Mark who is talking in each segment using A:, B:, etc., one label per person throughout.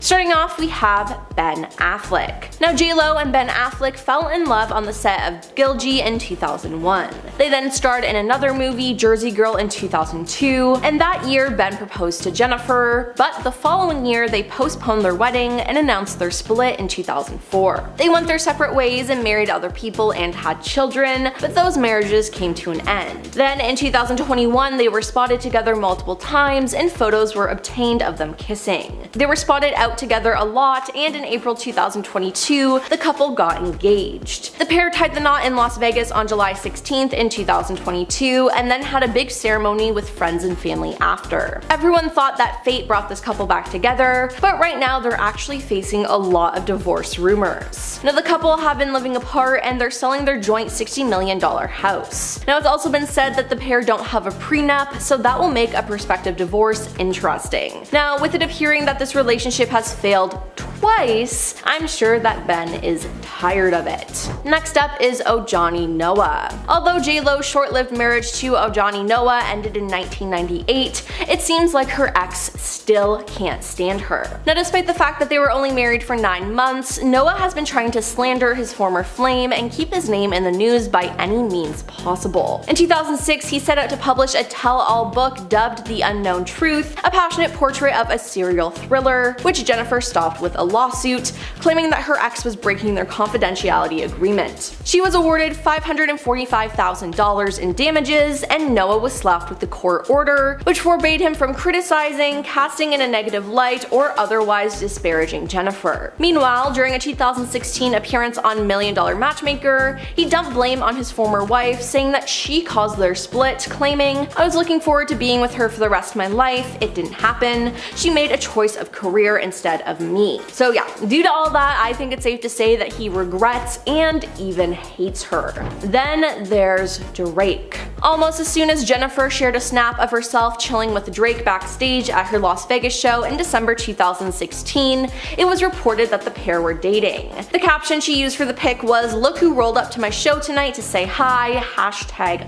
A: Starting off, we have Ben Affleck. Now J-Lo and Ben Affleck fell in love on the set of Gilgy in 2001. They then starred in another movie, Jersey Girl, in 2002, and that year Ben proposed to Jennifer, but the following year they postponed their wedding and announced their split in 2004. They went their separate ways and married other people and had children, but those marriages came to an end. Then in 2021 they were spotted together multiple times and photos were obtained of them kissing. They were spotted out together a lot, and in April 2022 the couple got engaged. The pair tied the knot in Las Vegas on July 16th in 2022 and then had a big ceremony with friends and family after. Everyone thought that fate brought this couple back together, but right now they're actually facing a lot of divorce rumors. Now the couple have been living apart and they're selling their joint $60 million house. Now it's also been said that the pair don't have a prenup, so that will make a prospective divorce interesting. Now with it appearing that this relationship has failed twice, I'm sure that Ben is tired of it. Next up is Ojani Noah. Although J-Lo's short-lived marriage to Ojani Noah ended in 1998, it seems like her ex still can't stand her. Now despite the fact that they were only married for 9 months, Noah has been trying to slander his former flame and keep his name in the news by any means possible. In 2006, he set out to publish a tell-all book dubbed The Unknown Truth, a passionate portrait of a serial thriller, which Jennifer stopped with a lawsuit, claiming that her ex was breaking their confidentiality agreement. She was awarded $545,000 in damages, and Noah was slapped with the court order, which forbade him from criticizing, casting in a negative light, or otherwise disparaging Jennifer. Meanwhile, during a 2016 appearance on Million Dollar Matchmaker, he dumped blame on his former wife, saying that she caused their split, claiming, "I was looking forward to being with her for the rest of my life. It didn't happen. She made a choice of career instead of me." So yeah, due to all that, I think it's safe to say that he regrets and even hates her. Then there's Drake. Almost as soon as Jennifer shared a snap of herself chilling with Drake backstage at her Las Vegas show in December 2016, it was reported that the pair were dating. The caption she used for the pic was, "Look who rolled up to my show tonight to say hi,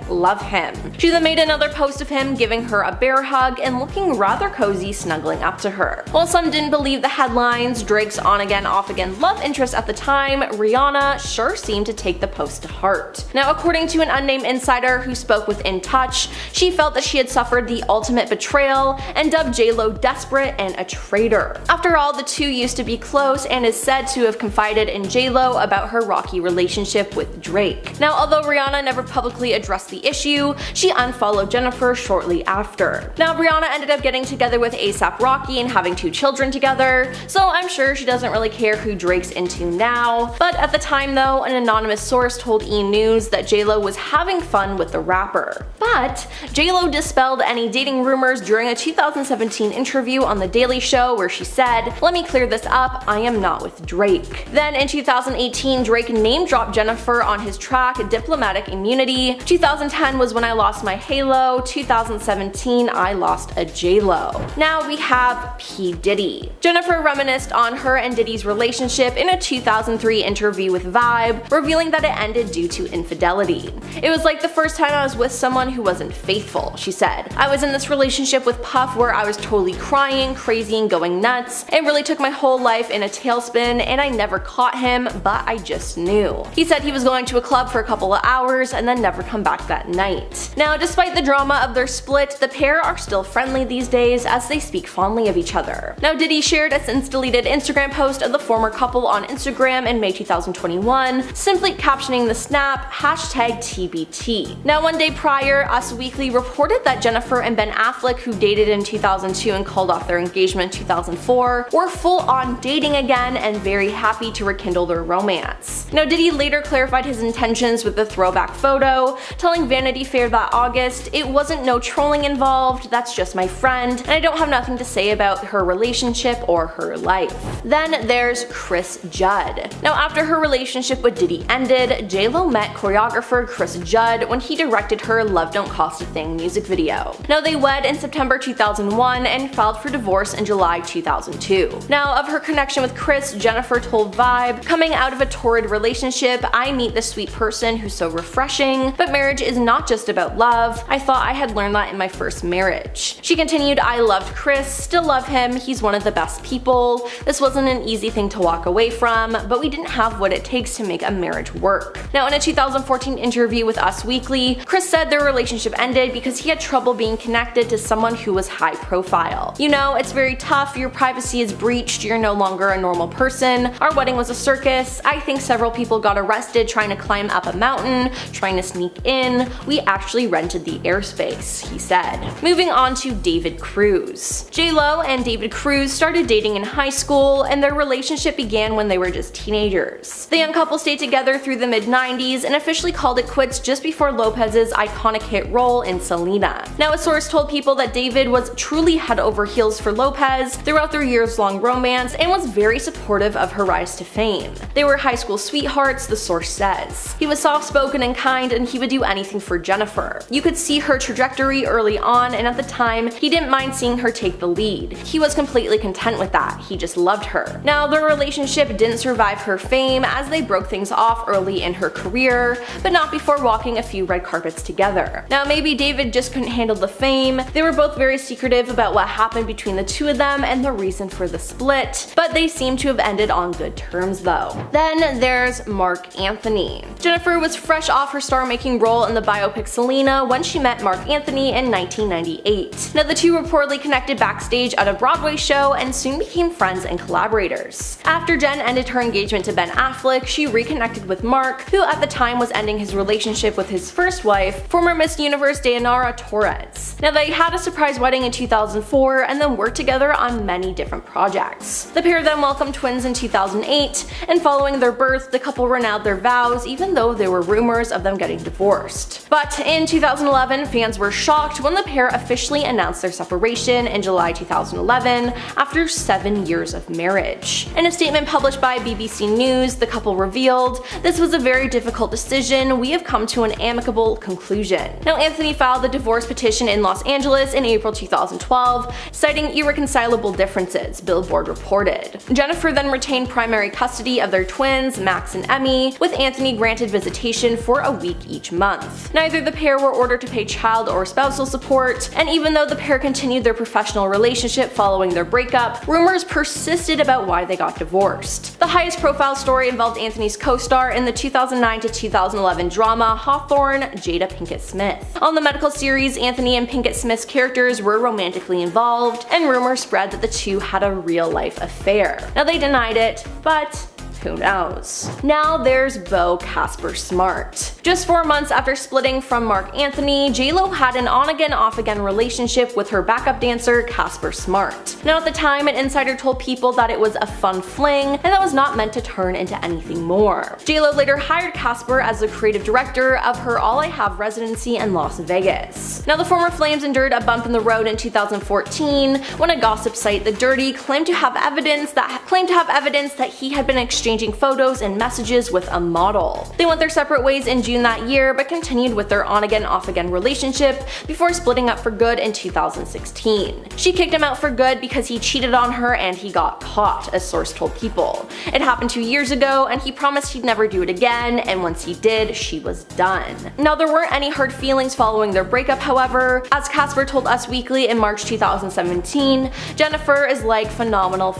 A: #love him." She then made another post of him giving her a bear hug and looking rather cozy snuggling up to her. While some didn't believe the headlines, Drake's on-again, off-again love interest at the time, Rihanna, sure seemed to take the post to heart. Now according to an unnamed insider who spoke with In Touch, she felt that she had suffered the ultimate betrayal and dubbed J-Lo desperate and a traitor. After all, the two used to be close and is said to have confided in J-Lo about her rocky relationship with Drake. Now although Rihanna never publicly addressed the issue, she unfollowed Jennifer shortly after. Now Rihanna ended up getting together with A$AP Rocky and having 2 children together, so I'm sure she doesn't really care who Drake's into now. But at the time though, an anonymous source told E! News that J-Lo was having fun with the rapper. But J-Lo dispelled any dating rumors during a 2017 interview on The Daily Show where she said, "Let me clear this up, I am not with Drake." Then in 2018, Drake name-dropped Jennifer on his track Diplomatic Immunity. 2010 was When I Lost My Halo. 2017, I Lost a J-Lo. Now we have P. Diddy. Jennifer reminisced on her and Diddy's relationship in a 2003 interview with Vibe, revealing that it ended due to infidelity. "It was like the first time I was with someone who wasn't faithful," she said. "I was in this relationship with Puff where I was totally crying, crazy, and going nuts. It really took my whole life in a tailspin, and I never caught him, but I just knew." He said he was going to a club for a couple of hours and then never come back that night. Now despite the drama of their split, the pair are still friendly these days as they speak fondly of each other. Now Diddy shared a since-deleted Instagram post of the former couple on Instagram in May 2021, simply captioning the snap, #TBT. Now one day prior, Us Weekly reported that Jennifer and Ben Affleck, who dated in 2002 and called off their engagement in 2004, were full-on dating again and very happy to rekindle their romance. Now Diddy later clarified his intentions with the throwback photo, telling Vanity Fair that August, "It wasn't no trolling involved, that's just my friend, and I don't have nothing to say about her relationship or her life." Then there's Chris Judd. Now after her relationship with Diddy ended, J-Lo met choreographer Chris Judd when he directed directed her Love Don't Cost a Thing music video. Now they wed in September 2001 and filed for divorce in July 2002. Now of her connection with Chris, Jennifer told Vibe, "Coming out of a torrid relationship, I meet this sweet person who's so refreshing, but marriage is not just about love. I thought I had learned that in my first marriage." She continued, "I loved Chris, still love him, he's one of the best people. This wasn't an easy thing to walk away from, but we didn't have what it takes to make a marriage work." Now in a 2014 interview with Us Weekly, Chris said their relationship ended because he had trouble being connected to someone who was high profile. "You know, it's very tough, your privacy is breached, you're no longer a normal person. Our wedding was a circus. I think several people got arrested trying to climb up a mountain, trying to sneak in. We actually rented the airspace," he said. Moving on to David Cruz. J-Lo and David Cruz started dating in high school, and their relationship began when they were just teenagers. The young couple stayed together through the mid-90s and officially called it quits just before Lopez's iconic hit role in Selena. Now a source told People that David was truly head over heels for Lopez throughout their years-long romance and was very supportive of her rise to fame. They were high school sweethearts, the source says. He was soft-spoken and kind, and he would do anything for Jennifer. You could see her trajectory early on, and at the time, he didn't mind seeing her take the lead. He was completely content with that, he just loved her. Now their relationship didn't survive her fame as they broke things off early in her career, but not before walking a few red carpets together. Now maybe David just couldn't handle the fame. They were both very secretive about what happened between the two of them and the reason for the split, but they seem to have ended on good terms though. Then there's Marc Anthony. Jennifer was fresh off her star-making role in the biopic Selena when she met Marc Anthony in 1998. Now the two reportedly connected backstage at a Broadway show and soon became friends and collaborators. After Jen ended her engagement to Ben Affleck, she reconnected with Marc, who at the time was ending his relationship with his first wife, former Miss Universe Dayanara Torres. Now they had a surprise wedding in 2004 and then worked together on many different projects. The pair then welcomed twins in 2008, and following their birth, the couple renewed their vows even though there were rumors of them getting divorced. But in 2011, fans were shocked when the pair officially announced their separation in July 2011 after 7 years of marriage. In a statement published by BBC News, the couple revealed, "This was a very difficult decision. We have come to an amicable conclusion." Now Anthony filed the divorce petition in Los Angeles in April 2012, citing irreconcilable differences, Billboard reported. Jennifer then retained primary custody of their twins, Max and Emmy, with Anthony granted visitation for a week each month. Neither the pair were ordered to pay child or spousal support, and even though the pair continued their professional relationship following their breakup, rumors persisted about why they got divorced. The highest profile story involved Anthony's co-star in the 2009 to 2011 drama Hawthorne, Jada Pinkett Smith. On the medical series, Anthony and Pinkett Smith's characters were romantically involved, and rumors spread that the two had a real-life affair. Now they denied it, but who knows? Now there's Beau Casper Smart. Just 4 months after splitting from Marc Anthony, J-Lo had an on-again off-again relationship with her backup dancer Casper Smart. Now at the time, an insider told People that it was a fun fling and that was not meant to turn into anything more. J-Lo later hired Casper as the creative director of her All I Have residency in Las Vegas. Now the former Flames endured a bump in the road in 2014 when a gossip site, The Dirty, claimed to have evidence that he had been exchanging photos and messages with a model. They went their separate ways in June that year, but continued with their on-again off-again relationship before splitting up for good in 2016. She kicked him out for good because he cheated on her and he got caught, a source told People. It happened 2 years ago and he promised he'd never do it again, and once he did, she was done. Now there weren't any hard feelings following their breakup, however. As Casper told Us Weekly in March 2017, Jennifer is like phenomenal.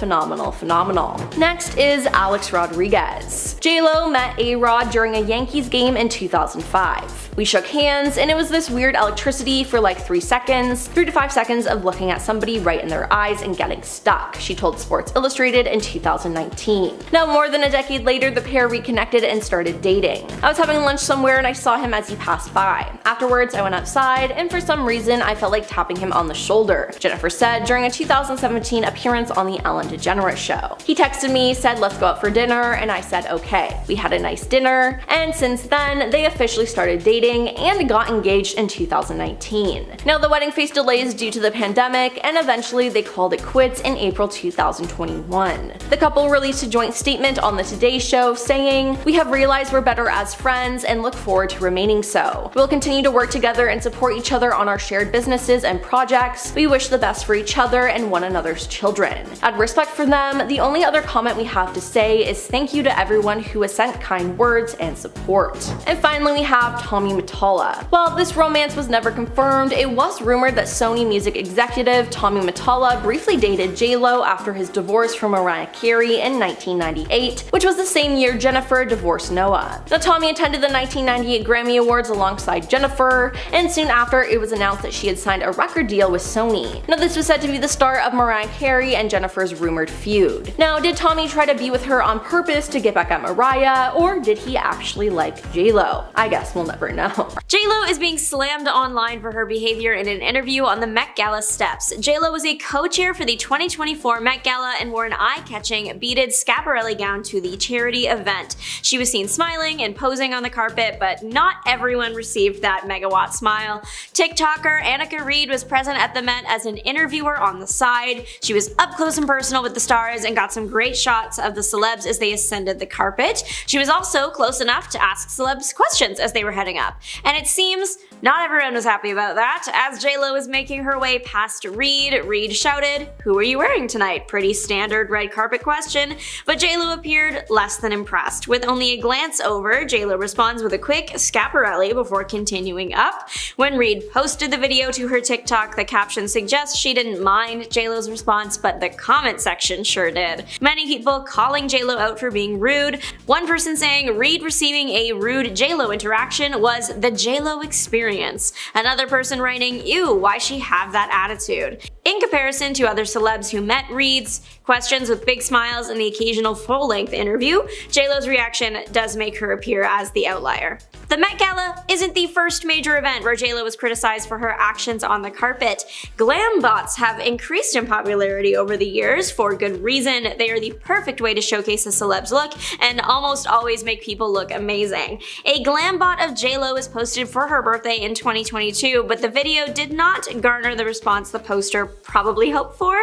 A: Next is Alex Rodriguez. J-Lo met A-Rod during a Yankees game in 2005. We shook hands, and it was this weird electricity for like 3 to 5 seconds of looking at somebody right in their eyes and getting stuck, she told Sports Illustrated in 2019. Now more than a decade later, the pair reconnected and started dating. "I was having lunch somewhere and I saw him as he passed by. Afterwards, I went outside, and for some reason I felt like tapping him on the shoulder," Jennifer said during a 2017 appearance on The Ellen DeGeneres Show. "He texted me, said let's go out for dinner, dinner, and I said okay. We had a nice dinner, and since then, they officially started dating and got engaged in 2019. Now, the wedding faced delays due to the pandemic, and eventually they called it quits in April 2021. The couple released a joint statement on the Today Show saying, "We have realized we're better as friends and look forward to remaining so. We'll continue to work together and support each other on our shared businesses and projects. We wish the best for each other and one another's children. Out of respect for them, the only other comment we have to say is thank you to everyone who has sent kind words and support." And finally, we have Tommy Mottola. While this romance was never confirmed, it was rumored that Sony music executive Tommy Mottola briefly dated J-Lo after his divorce from Mariah Carey in 1998, which was the same year Jennifer divorced Noah. Now, Tommy attended the 1998 Grammy Awards alongside Jennifer, and soon after it was announced that she had signed a record deal with Sony. Now, this was said to be the start of Mariah Carey and Jennifer's rumored feud. Now, did Tommy try to be with her on purpose to get back at Mariah, or did he actually like J-Lo? I guess we'll never know.
B: J-Lo is being slammed online for her behavior in an interview on the Met Gala steps. J-Lo was a co-chair for the 2024 Met Gala and wore an eye-catching beaded Schiaparelli gown to the charity event. She was seen smiling and posing on the carpet, but not everyone received that megawatt smile. TikToker Annika Reed was present at the Met as an interviewer on the side. She was up close and personal with the stars and got some great shots of the celebs as they ascended the carpet. She was also close enough to ask celebs questions as they were heading up. And it seems not everyone was happy about that. As J-Lo was making her way past Reed, Reed shouted, "Who are you wearing tonight?" Pretty standard red carpet question, but J-Lo appeared less than impressed. With only a glance over, J-Lo responds with a quick Schiaparelli before continuing up. When Reed posted the video to her TikTok, the caption suggests she didn't mind J-Lo's response, but the comment section sure did. Many people calling J-Lo out for being rude. One person saying Reed receiving a rude J-Lo interaction was the J-Lo experience. Another person writing, "Ew, why she have that attitude?" In comparison to other celebs who met Reed's questions with big smiles and the occasional full-length interview, J-Lo's reaction does make her appear as the outlier. The Met Gala isn't the first major event where J-Lo was criticized for her actions on the carpet. Glam bots have increased in popularity over the years for good reason. They are the perfect way to showcase a celeb's look and almost always make people look amazing. A glam bot of J-Lo was posted for her birthday in 2022, but the video did not garner the response the poster probably hoped for.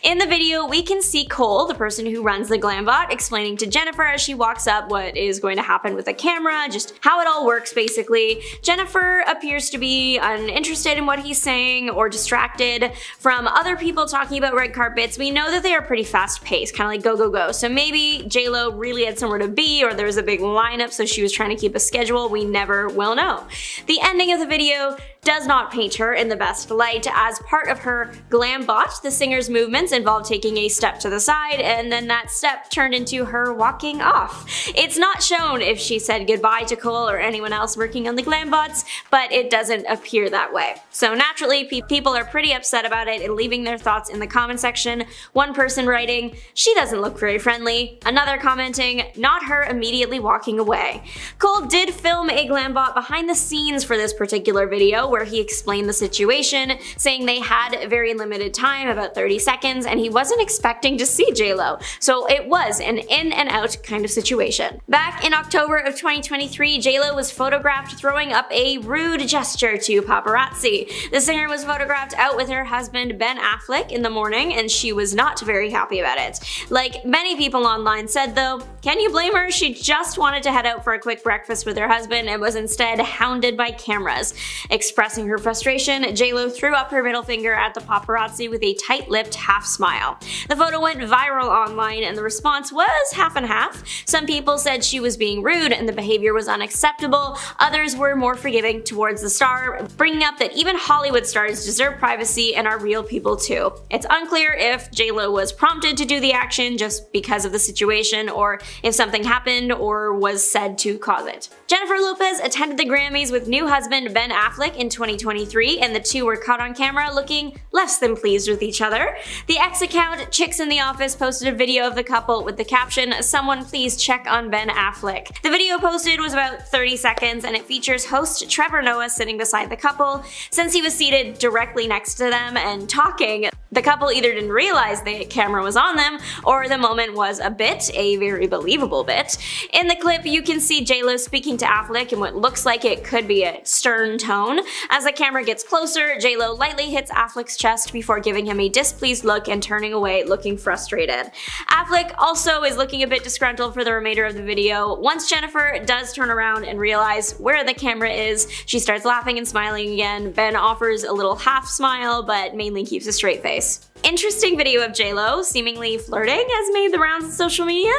B: In the video, we can see Cole, the person who runs the glam bot, explaining to Jennifer as she walks up what is going to happen with the camera, just how it all works basically. Jennifer appears to be uninterested in what he's saying or distracted. From other people talking about red carpets, we know that they are pretty fast paced, kind of like go go go. So maybe J-Lo really had somewhere to be, or there was a big lineup so she was trying to keep a schedule. We never will know. The ending of the video does not paint her in the best light. As part of her glam bot, the singer's movements involved taking a step to the side, and then that step turned into her walking off. It's not shown if she said goodbye to Cole or anyone else working on the glam bots, but it doesn't appear that way. So naturally, people are pretty upset about it and leaving their thoughts in the comment section. One person writing, "She doesn't look very friendly." Another commenting, "Not her," immediately walking away. Cole did film a glam bot behind the scenes for this particular video, where he explained the situation, saying they had very limited time, about 30 seconds, and he wasn't expecting to see J-Lo. So it was an in and out kind of situation. Back in October of 2023, J-Lo was photographed throwing up a rude gesture to paparazzi. The singer was photographed out with her husband Ben Affleck in the morning, and she was not very happy about it. Like many people online said though, can you blame her? She just wanted to head out for a quick breakfast with her husband and was instead hounded by cameras. Expressing her frustration, J-Lo threw up her middle finger at the paparazzi with a tight-lipped half smile. The photo went viral online and the response was half and half. Some people said she was being rude and the behavior was unacceptable. Others were more forgiving towards the star, bringing up that even Hollywood stars deserve privacy and are real people too. It's unclear if J-Lo was prompted to do the action just because of the situation, or if something happened or was said to cause it. Jennifer Lopez attended the Grammys with new husband Ben Affleck in 2023, and the two were caught on camera looking less than pleased with each other. The X account Chicks in the Office posted a video of the couple with the caption, "Someone please check on Ben Affleck." The video posted was about 30 seconds and it features host Trevor Noah sitting beside the couple. Since he was seated directly next to them and talking, The couple either didn't realize the camera was on them, or the moment was a very believable bit. In the clip, you can see JLo speaking to Affleck in what looks like it could be a stern tone. As the camera gets closer, JLo lightly hits Affleck's chest before giving him a displeased look and turning away, looking frustrated. Affleck also is looking a bit disgruntled for the remainder of the video. Once Jennifer does turn around and realize where the camera is, she starts laughing and smiling again. Ben offers a little half smile, but mainly keeps a straight face. Interesting video of JLo seemingly flirting has made the rounds on social media.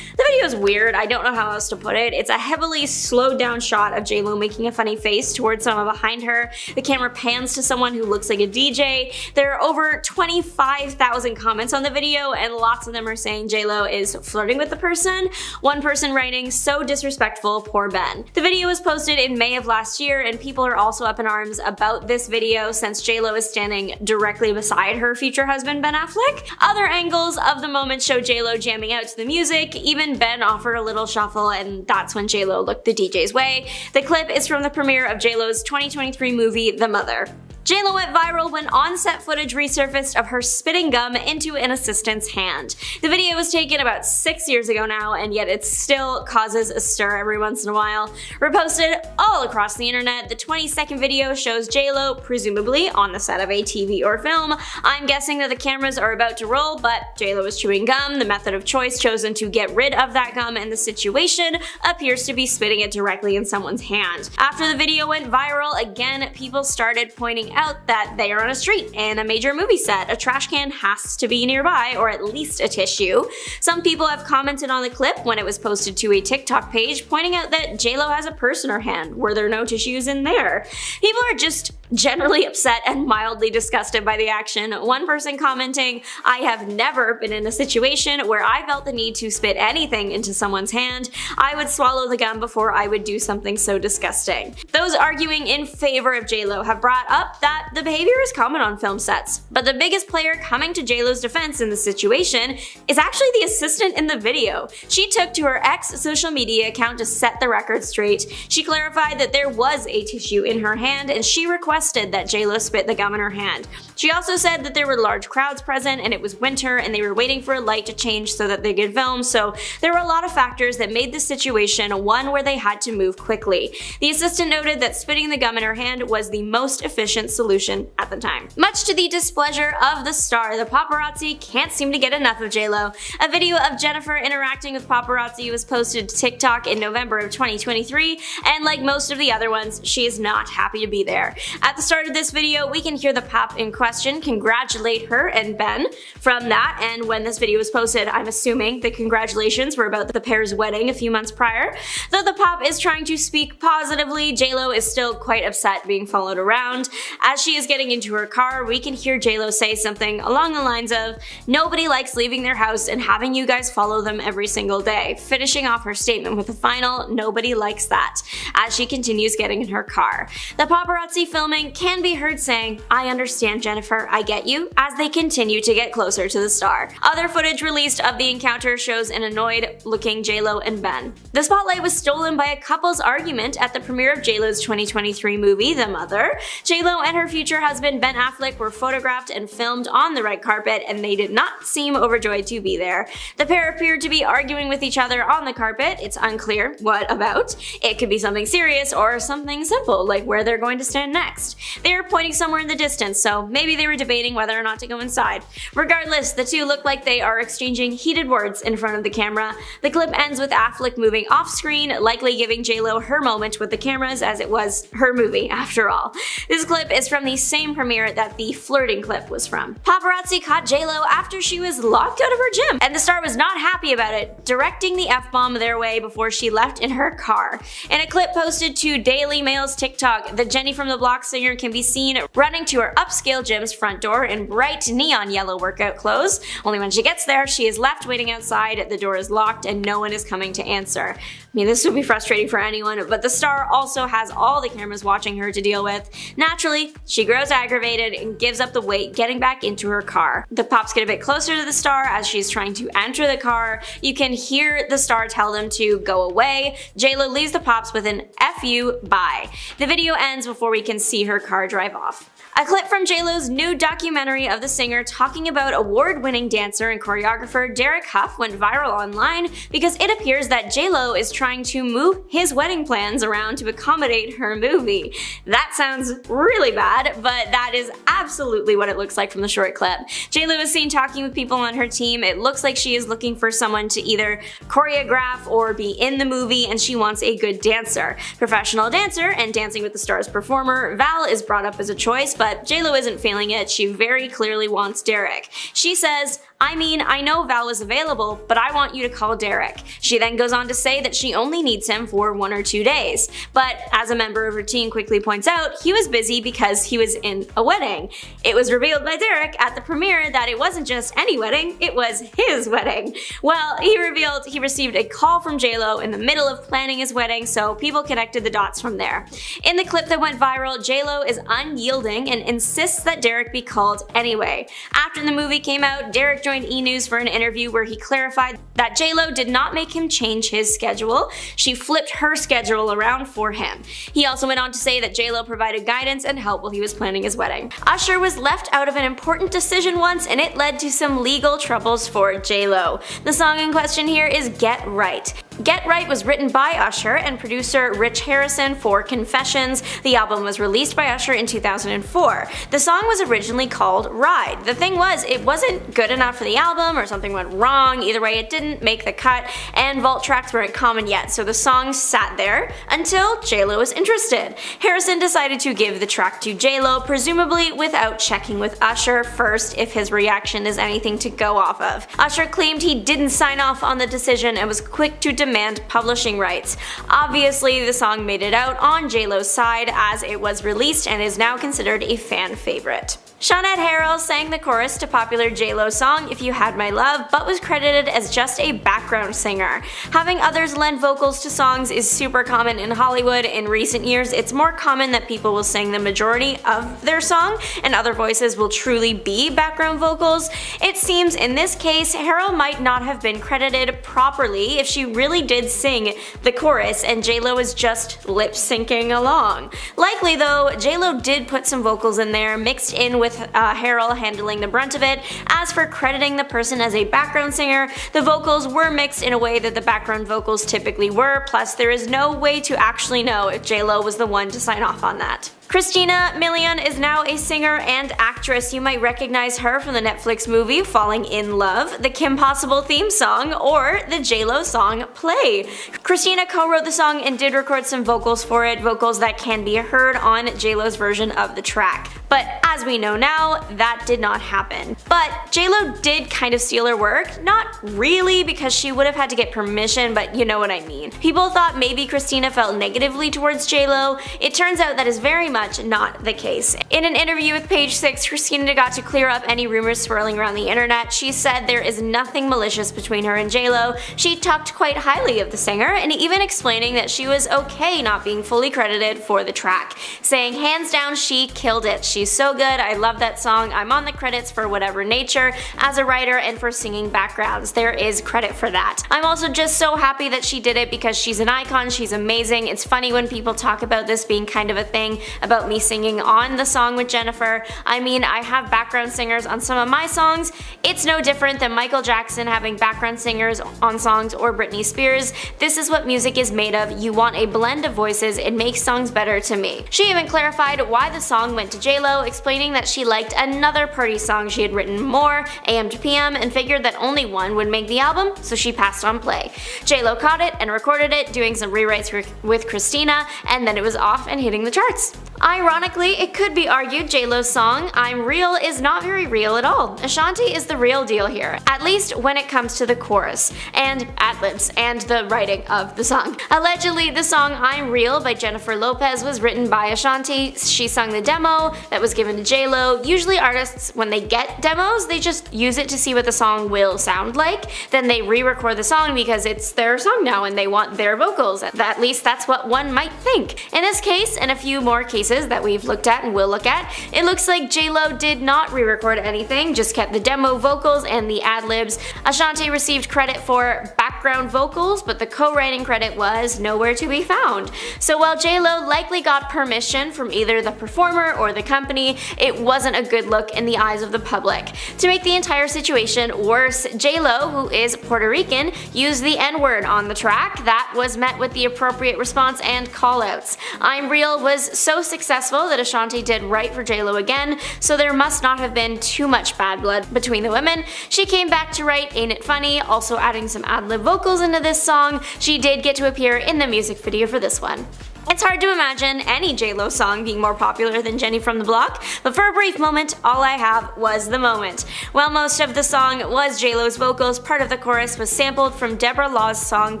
B: The video is weird, I don't know how else to put it. It's a heavily slowed down shot of JLo making a funny face towards someone behind her. The camera pans to someone who looks like a DJ. There are over 25,000 comments on the video, and lots of them are saying JLo is flirting with the person. One person writing, "So disrespectful, poor Ben." The video was posted in May of last year, and people are also up in arms about this video since JLo is standing directly beside her future husband Ben Affleck. Other angles of the moment show JLo jamming out to the music. Even Ben offered a little shuffle, and that's when JLo looked the DJ's way. The clip is from the premiere of JLo's 2023 movie, The Mother. JLo went viral when on-set footage resurfaced of her spitting gum into an assistant's hand. The video was taken about 6 years ago now, and yet it still causes a stir every once in a while. Reposted all across the internet, the 20-second video shows JLo, presumably on the set of a TV or film. I'm guessing that the cameras are about to roll, but JLo is chewing gum. The method of choice chosen to get rid of that gum in the situation appears to be spitting it directly in someone's hand. After the video went viral, again, people started pointing out that they are on a street and a major movie set. A trash can has to be nearby, or at least a tissue. Some people have commented on the clip when it was posted to a TikTok page, pointing out that JLo has a purse in her hand. Were there no tissues in there? People are just generally upset and mildly disgusted by the action. One person commenting, "I have never been in a situation where I felt the need to spit anything into someone's hand. I would swallow the gum before I would do something so disgusting." Those arguing in favor of JLo have brought up that the behavior is common on film sets, but the biggest player coming to JLo's defense in the situation is actually the assistant in the video. She took to her ex-social media account to set the record straight. She clarified that there was a tissue in her hand, and she requested that JLo spit the gum in her hand. She also said that there were large crowds present and it was winter and they were waiting for a light to change so that they could film, so there were a lot of factors that made this situation one where they had to move quickly. The assistant noted that spitting the gum in her hand was the most efficient solution at the time. Much to the displeasure of the star, the paparazzi can't seem to get enough of JLo. A video of Jennifer interacting with paparazzi was posted to TikTok in November of 2023, and like most of the other ones, she is not happy to be there. At the start of this video, we can hear the pop in question congratulate her and Ben. From that, and when this video was posted, I'm assuming the congratulations were about the pair's wedding a few months prior. Though the pop is trying to speak positively, JLo is still quite upset being followed around. As she is getting into her car, we can hear JLo say something along the lines of, "Nobody likes leaving their house and having you guys follow them every single day," finishing off her statement with a final, "Nobody likes that," as she continues getting in her car. The paparazzi filming can be heard saying, "I understand, Jennifer, I get you," as they continue to get closer to the star. Other footage released of the encounter shows an annoyed-looking JLo and Ben. The spotlight was stolen by a couple's argument at the premiere of JLo's 2023 movie, The Mother. JLo and her future husband, Ben Affleck, were photographed and filmed on the red carpet, and they did not seem overjoyed to be there. The pair appeared to be arguing with each other on the carpet. It's unclear what about. It could be something serious or something simple, like where they're going to stand next. They were pointing somewhere in the distance, so maybe they were debating whether or not to go inside. Regardless, the two look like they are exchanging heated words in front of the camera. The clip ends with Affleck moving off screen, likely giving JLo her moment with the cameras, as it was her movie after all. This clip is from the same premiere that the flirting clip was from. Paparazzi caught JLo after she was locked out of her gym, and the star was not happy about it, directing the F-bomb their way before she left in her car. In a clip posted to Daily Mail's TikTok, the Jenny from the Block singer can be seen running to her upscale gym's front door in bright neon yellow workout clothes. Only when she gets there, she is left waiting outside, the door is locked, and no one is coming to answer. I mean, this would be frustrating for anyone, but the star also has all the cameras watching her to deal with. Naturally, she grows aggravated and gives up the wait, getting back into her car. The pops get a bit closer to the star as she's trying to enter the car. You can hear the star tell them to go away. JLo leaves the pops with an "F you, bye." The video ends before we can see her car drive off. A clip from JLo's new documentary of the singer talking about award-winning dancer and choreographer Derek Hough went viral online because it appears that JLo is trying to move his wedding plans around to accommodate her movie. That sounds really bad, but that is absolutely what it looks like from the short clip. JLo is seen talking with people on her team. It looks like she is looking for someone to either choreograph or be in the movie, and she wants a good dancer. Professional dancer and Dancing with the Stars performer Val is brought up as a choice, but JLo isn't feeling it. She very clearly wants Derek. She says, "I mean, I know Val is available, but I want you to call Derek." She then goes on to say that she only needs him for 1 or 2 days. But as a member of her team quickly points out, he was busy because he was in a wedding. It was revealed by Derek at the premiere that it wasn't just any wedding, it was his wedding. Well, he revealed he received a call from JLo in the middle of planning his wedding, so people connected the dots from there. In the clip that went viral, JLo is unyielding and insists that Derek be called anyway. After the movie came out, Derek joined E! News for an interview where he clarified that JLo did not make him change his schedule. She flipped her schedule around for him. He also went on to say that JLo provided guidance and help while he was planning his wedding. Usher was left out of an important decision once, and it led to some legal troubles for JLo. The song in question here is Get Right. Get Right was written by Usher and producer Rich Harrison for Confessions. The album was released by Usher in 2004. The song was originally called Ride. The thing was, it wasn't good enough for the album, or something went wrong. Either way, it didn't make the cut, and vault tracks weren't common yet, so the song sat there until JLo was interested. Harrison decided to give the track to JLo, presumably without checking with Usher first if his reaction is anything to go off of. Usher claimed he didn't sign off on the decision and was quick to demand publishing rights. Obviously, the song made it out on JLo's side as it was released and is now considered a fan favorite. Shawnette Harrell sang the chorus to popular JLo song If You Had My Love, but was credited as just a background singer. Having others lend vocals to songs is super common in Hollywood. In recent years, it's more common that people will sing the majority of their song, and other voices will truly be background vocals. It seems in this case, Harrell might not have been credited properly if she really did sing the chorus and JLo is just lip syncing along. Likely though, JLo did put some vocals in there, mixed in with Harrell handling the brunt of it. As for crediting the person as a background singer, the vocals were mixed in a way that the background vocals typically were, plus there is no way to actually know if JLo was the one to sign off on that. Christina Milian is now a singer and actress. You might recognize her from the Netflix movie Falling in Love, the Kim Possible theme song, or the JLo song Play. Christina co-wrote the song and did record some vocals for it, vocals that can be heard on JLo's version of the track. But as we know now, that did not happen. But JLo did kind of steal her work. Not really, because she would have had to get permission, but you know what I mean. People thought maybe Christina felt negatively towards JLo. It turns out that is very much not the case. In an interview with Page 6, Christina got to clear up any rumors swirling around the internet. She said there is nothing malicious between her and JLo. She talked quite highly of the singer, and even explaining that she was okay not being fully credited for the track, saying hands down she killed it. She's so good, I love that song, I'm on the credits for whatever nature, as a writer and for singing backgrounds. There is credit for that. I'm also just so happy that she did it because she's an icon, she's amazing. It's funny when people talk about this being kind of a thing about me singing on the song with Jennifer. I mean, I have background singers on some of my songs. It's no different than Michael Jackson having background singers on songs or Britney Spears. This is what music is made of. You want a blend of voices, it makes songs better to me. She even clarified why the song went to JLo, explaining that she liked another party song she had written more, AM to PM, and figured that only one would make the album, so she passed on Play. JLo caught it and recorded it, doing some rewrites with Christina, and then it was off and hitting the charts. Ironically, it could be argued JLo's song I'm Real is not very real at all. Ashanti is the real deal here, at least when it comes to the chorus, and ad-libs, and the writing of the song. Allegedly, the song I'm Real by Jennifer Lopez was written by Ashanti. She sung the demo that was given to JLo. Usually artists, when they get demos, they just use it to see what the song will sound like. Then they re-record the song because it's their song now and they want their vocals. At least that's what one might think. In this case, and a few more cases that we've looked at and will look at, it looks like JLo did not re-record anything, just kept the demo vocals and the ad-libs. Ashanti received credit for background background vocals, but the co-writing credit was nowhere to be found. So while J-Lo likely got permission from either the performer or the company, it wasn't a good look in the eyes of the public. To make the entire situation worse, J-Lo, who is Puerto Rican, used the N-word on the track. That was met with the appropriate response and callouts. I'm Real was so successful that Ashanti did right for J-Lo again, so there must not have been too much bad blood between the women. She came back to write Ain't It Funny, also adding some ad-lib vocals into this song. She did get to appear in the music video for this one. It's hard to imagine any J-Lo song being more popular than Jenny from the Block, but for a brief moment, all I have was the moment. While most of the song was J-Lo's vocals, part of the chorus was sampled from Deborah Law's song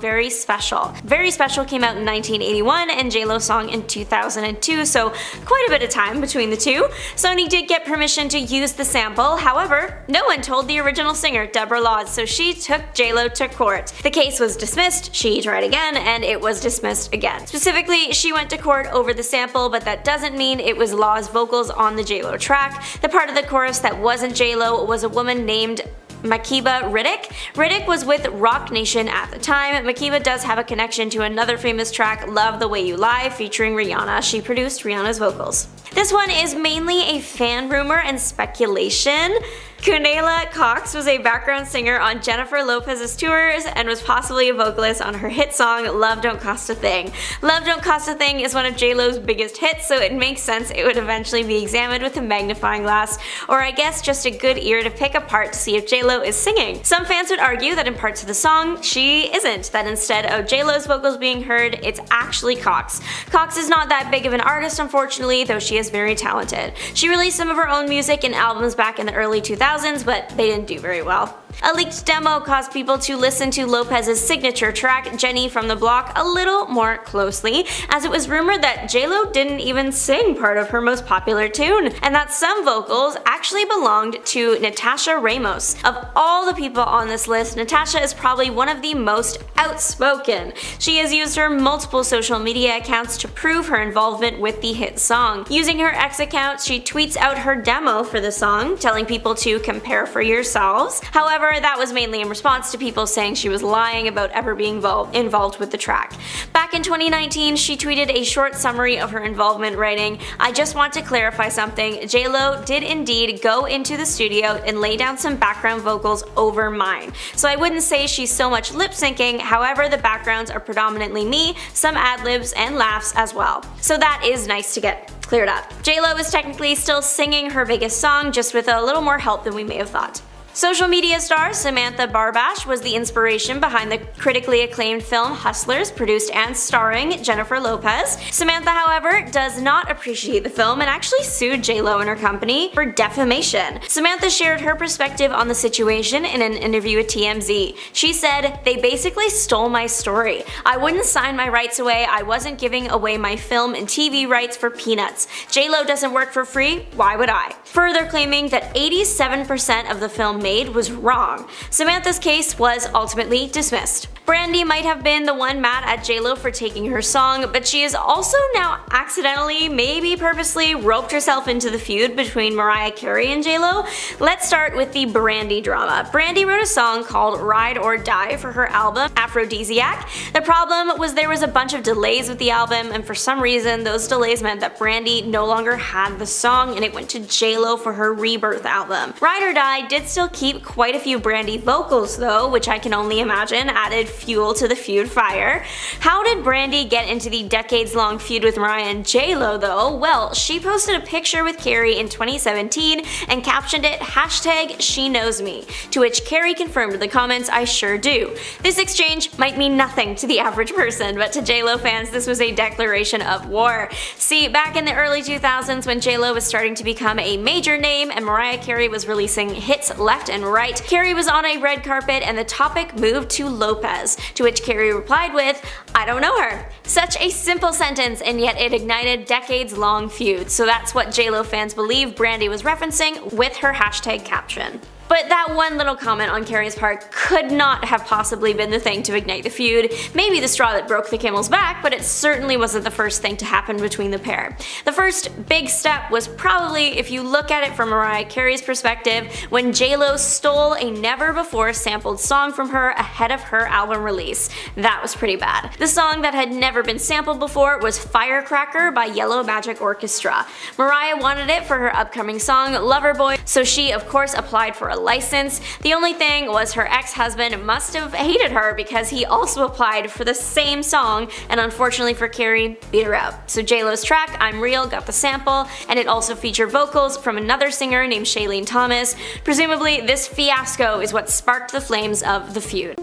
B: Very Special. Very Special came out in 1981 and J-Lo's song in 2002, so quite a bit of time between the two. Sony did get permission to use the sample, however, no one told the original singer, Deborah Law, so she took J-Lo to court. The case was dismissed, she tried again, and it was dismissed again. Specifically, she went to court over the sample, but that doesn't mean it was Law's vocals on the J-Lo track. The part of the chorus that wasn't J-Lo was a woman named Makeba Riddick. Riddick was with Rock Nation at the time. Makeba does have a connection to another famous track, Love the Way You Lie, featuring Rihanna. She produced Rihanna's vocals. This one is mainly a fan rumor and speculation. Kunela Cox was a background singer on Jennifer Lopez's tours and was possibly a vocalist on her hit song Love Don't Cost a Thing. Love Don't Cost a Thing is one of J-Lo's biggest hits, so it makes sense it would eventually be examined with a magnifying glass, or I guess just a good ear to pick apart to see if J-Lo is singing. Some fans would argue that in parts of the song, she isn't, that instead of J-Lo's vocals being heard, it's actually Cox. Cox is not that big of an artist, unfortunately, though she is very talented. She released some of her own music and albums back in the early 2000s, but they didn't do very well. A leaked demo caused people to listen to Lopez's signature track, Jenny from the Block, a little more closely, as it was rumored that J-Lo didn't even sing part of her most popular tune, and that some vocals actually belonged to Natasha Ramos. Of all the people on this list, Natasha is probably one of the most outspoken. She has used her multiple social media accounts to prove her involvement with the hit song. Using her X account, she tweets out her demo for the song, telling people to compare for yourselves. However, that was mainly in response to people saying she was lying about ever being involved with the track. Back in 2019, she tweeted a short summary of her involvement, writing, "I just want to clarify something. J-Lo did indeed go into the studio and lay down some background vocals over mine. So I wouldn't say she's so much lip syncing, however the backgrounds are predominantly me, some ad-libs and laughs as well." So that is nice to get cleared up. J-Lo is technically still singing her biggest song, just with a little more help than we may have thought. Social media star Samantha Barbash was the inspiration behind the critically acclaimed film Hustlers, produced and starring Jennifer Lopez. Samantha, however, does not appreciate the film and actually sued J-Lo and her company for defamation. Samantha shared her perspective on the situation in an interview with TMZ. She said, "They basically stole my story. I wouldn't sign my rights away. I wasn't giving away my film and TV rights for peanuts. J-Lo doesn't work for free, why would I?" Further claiming that 87% of the film made was wrong. Samantha's case was ultimately dismissed. Brandy might have been the one mad at J-Lo for taking her song, but she has also now accidentally, maybe purposely, roped herself into the feud between Mariah Carey and J-Lo. Let's start with the Brandy drama. Brandy wrote a song called Ride or Die for her album Aphrodisiac. The problem was there was a bunch of delays with the album, and for some reason those delays meant that Brandy no longer had the song and it went to J-Lo for her Rebirth album. Ride or Die did still keep quite a few Brandy vocals though, which I can only imagine added fuel to the feud fire. How did Brandy get into the decades-long feud with Mariah and J-Lo though? Well, she posted a picture with Carey in 2017 and captioned it #SheKnowsMe, to which Carey confirmed in the comments, "I sure do." This exchange might mean nothing to the average person, but to J-Lo fans this was a declaration of war. See, back in the early 2000s when J-Lo was starting to become a major name and Mariah Carey was releasing hits left and right, Carey was on a red carpet and the topic moved to Lopez, to which Carey replied with, "I don't know her." Such a simple sentence, and yet it ignited decades-long feud, so that's what J-Lo fans believe Brandy was referencing with her hashtag caption. But that one little comment on Carrie's part could not have possibly been the thing to ignite the feud. Maybe the straw that broke the camel's back, but it certainly wasn't the first thing to happen between the pair. The first big step was probably, if you look at it from Mariah Carey's perspective, when J-Lo stole a never-before sampled song from her ahead of her album release. That was pretty bad. The song that had never been sampled before was Firecracker by Yellow Magic Orchestra. Mariah wanted it for her upcoming song Loverboy, so she of course applied for a license. The only thing was her ex-husband must have hated her because he also applied for the same song, and unfortunately for Carey, beat her out. So J-Lo's track, I'm Real, got the sample, and it also featured vocals from another singer named Shailene Thomas. Presumably, this fiasco is what sparked the flames of the feud.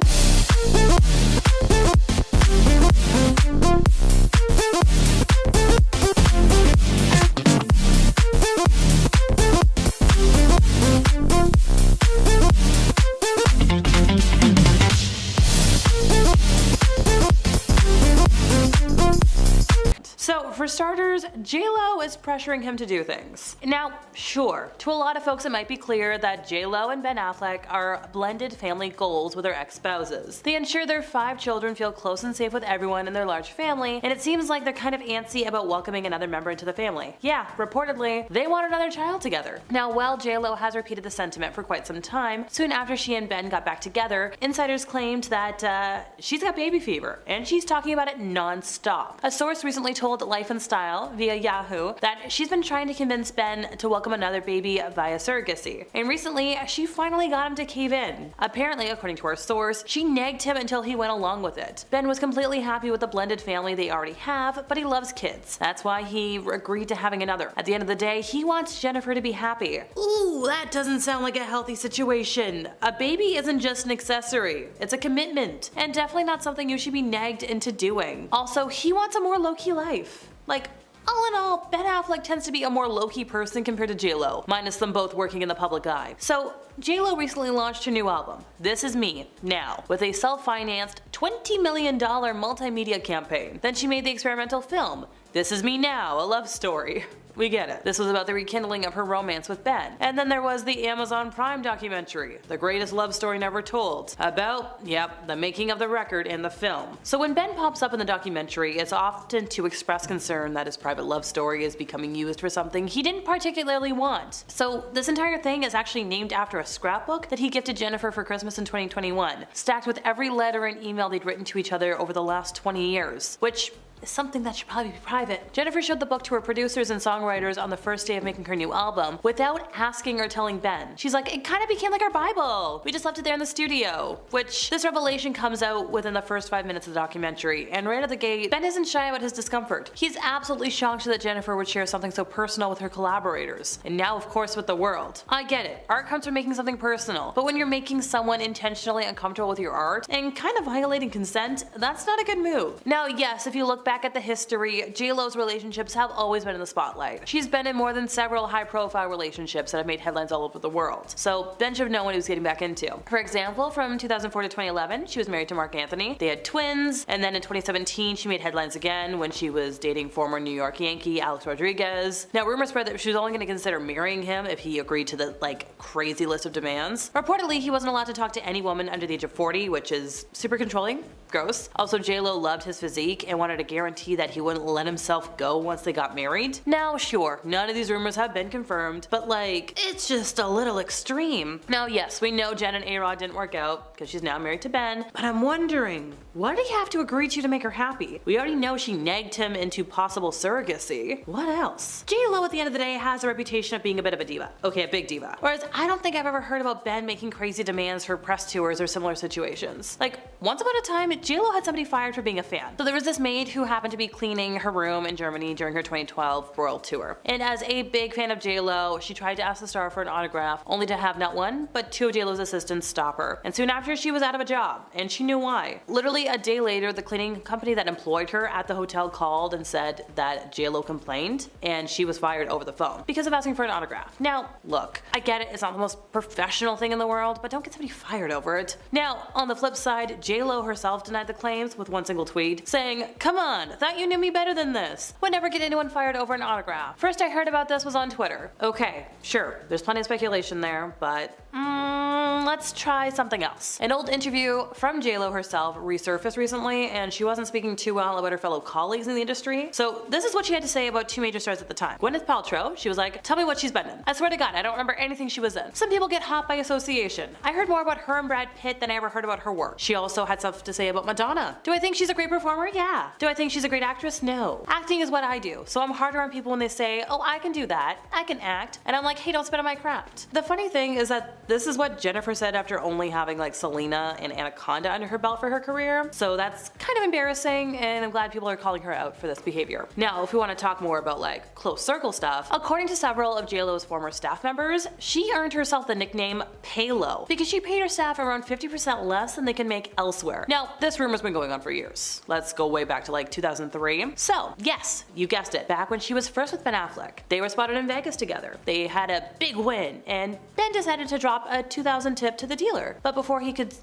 C: So, for starters, J-Lo is pressuring him to do things. Now, sure, to a lot of folks it might be clear that J-Lo and Ben Affleck are blended family goals with their ex-spouses. They ensure their 5 children feel close and safe with everyone in their large family, and it seems like they're kind of antsy about welcoming another member into the family. Yeah, reportedly, they want another child together. Now, while J-Lo has repeated the sentiment for quite some time, soon after she and Ben got back together, insiders claimed that she's got baby fever, and she's talking about it non-stop. A source recently told Life and Style via Yahoo that she's been trying to convince Ben to welcome another baby via surrogacy, and recently she finally got him to cave in. Apparently, according to our source, she nagged him until he went along with it. Ben was completely happy with the blended family they already have, but he loves kids. That's why he agreed to having another. At the end of the day, he wants Jennifer to be happy. Ooh, that doesn't sound like a healthy situation. A baby isn't just an accessory, it's a commitment, and definitely not something you should be nagged into doing. Also, he wants a more low-key life. Like, all in all, Ben Affleck tends to be a more low-key person compared to J-Lo, minus them both working in the public eye. So, J-Lo recently launched her new album, This Is Me, Now, with a self-financed $20 million multimedia campaign. Then she made the experimental film, This Is Me Now, a love story. We get it. This was about the rekindling of her romance with Ben. And then there was the Amazon Prime documentary, The Greatest Love Story Never Told, about, yep, the making of the record and the film. So when Ben pops up in the documentary, it's often to express concern that his private love story is becoming used for something he didn't particularly want. So this entire thing is actually named after a scrapbook that he gifted Jennifer for Christmas in 2021, stacked with every letter and email they'd written to each other over the last 20 years, which is something that should probably be private. Jennifer showed the book to her producers and songwriters on the first day of making her new album without asking or telling Ben. She's like, it kind of became like our Bible. We just left it there in the studio. Which, this revelation comes out within the first 5 minutes of the documentary, and right at the gate, Ben isn't shy about his discomfort. He's absolutely shocked that Jennifer would share something so personal with her collaborators, and now of course with the world. I get it, art comes from making something personal, but when you're making someone intentionally uncomfortable with your art and kind of violating consent, that's not a good move. Now yes, if you look back at the history, J-Lo's relationships have always been in the spotlight. She's been in more than several high-profile relationships that have made headlines all over the world, so Ben should have known what he was getting back into. For example, from 2004 to 2011, she was married to Mark Anthony. They had twins, and then in 2017 she made headlines again when she was dating former New York Yankee Alex Rodriguez. Now rumors spread that she was only going to consider marrying him if he agreed to the crazy list of demands. Reportedly, he wasn't allowed to talk to any woman under the age of 40, which is super controlling. Gross. Also, J-Lo loved his physique and wanted a guarantee that he wouldn't let himself go once they got married. Now, sure, none of these rumors have been confirmed, but it's just a little extreme. Now, yes, we know Jen and A-Rod didn't work out because she's now married to Ben, but I'm wondering, what did he have to agree to make her happy? We already know she nagged him into possible surrogacy. What else? J-Lo at the end of the day has a reputation of being a bit of a diva. Okay, a big diva. Whereas I don't think I've ever heard about Ben making crazy demands for press tours or similar situations. Once upon a time, J-Lo had somebody fired for being a fan. So there was this maid who happened to be cleaning her room in Germany during her 2012 world tour. And as a big fan of J-Lo, she tried to ask the star for an autograph, only to have not one, but 2 of J-Lo's assistants stop her. And soon after, she was out of a job, and she knew why. Literally a day later, the cleaning company that employed her at the hotel called and said that J-Lo complained, and she was fired over the phone because of asking for an autograph. Now, look, I get it, it's not the most professional thing in the world, but don't get somebody fired over it. Now, on the flip side, J-Lo herself denied the claims with one single tweet, saying, "Come on, thought you knew me better than this. Would never get anyone fired over an autograph. First I heard about this was on Twitter." Okay, sure, there's plenty of speculation there, but let's try something else. An old interview from JLo herself resurfaced recently, and she wasn't speaking too well about her fellow colleagues in the industry. So this is what she had to say about two major stars at the time. Gwyneth Paltrow, she was like, tell me what she's been in. I swear to God, I don't remember anything she was in. Some people get hot by association. I heard more about her and Brad Pitt than I ever heard about her work. She also had stuff to say about Madonna. Do I think she's a great performer? Yeah. Do I think she's a great actress? No. Acting is what I do, so I'm harder on people when they say, oh, I can do that, I can act, and I'm like, hey, don't spit on my craft. The funny thing is that this is what Jennifer said after only having like Selena and Anaconda under her belt for her career, so that's kind of embarrassing, and I'm glad people are calling her out for this behavior. Now, if we want to talk more about like close circle stuff, according to several of JLo's former staff members, she earned herself the nickname Paylo because she paid her staff around 50% less than they can make elsewhere. Now, this rumor's been going on for years. Let's go way back to like 2003. So, yes, you guessed it, back when she was first with Ben Affleck. They were spotted in Vegas together. They had a big win, and Ben decided to drop a $2,000 tip to the dealer. But before he could,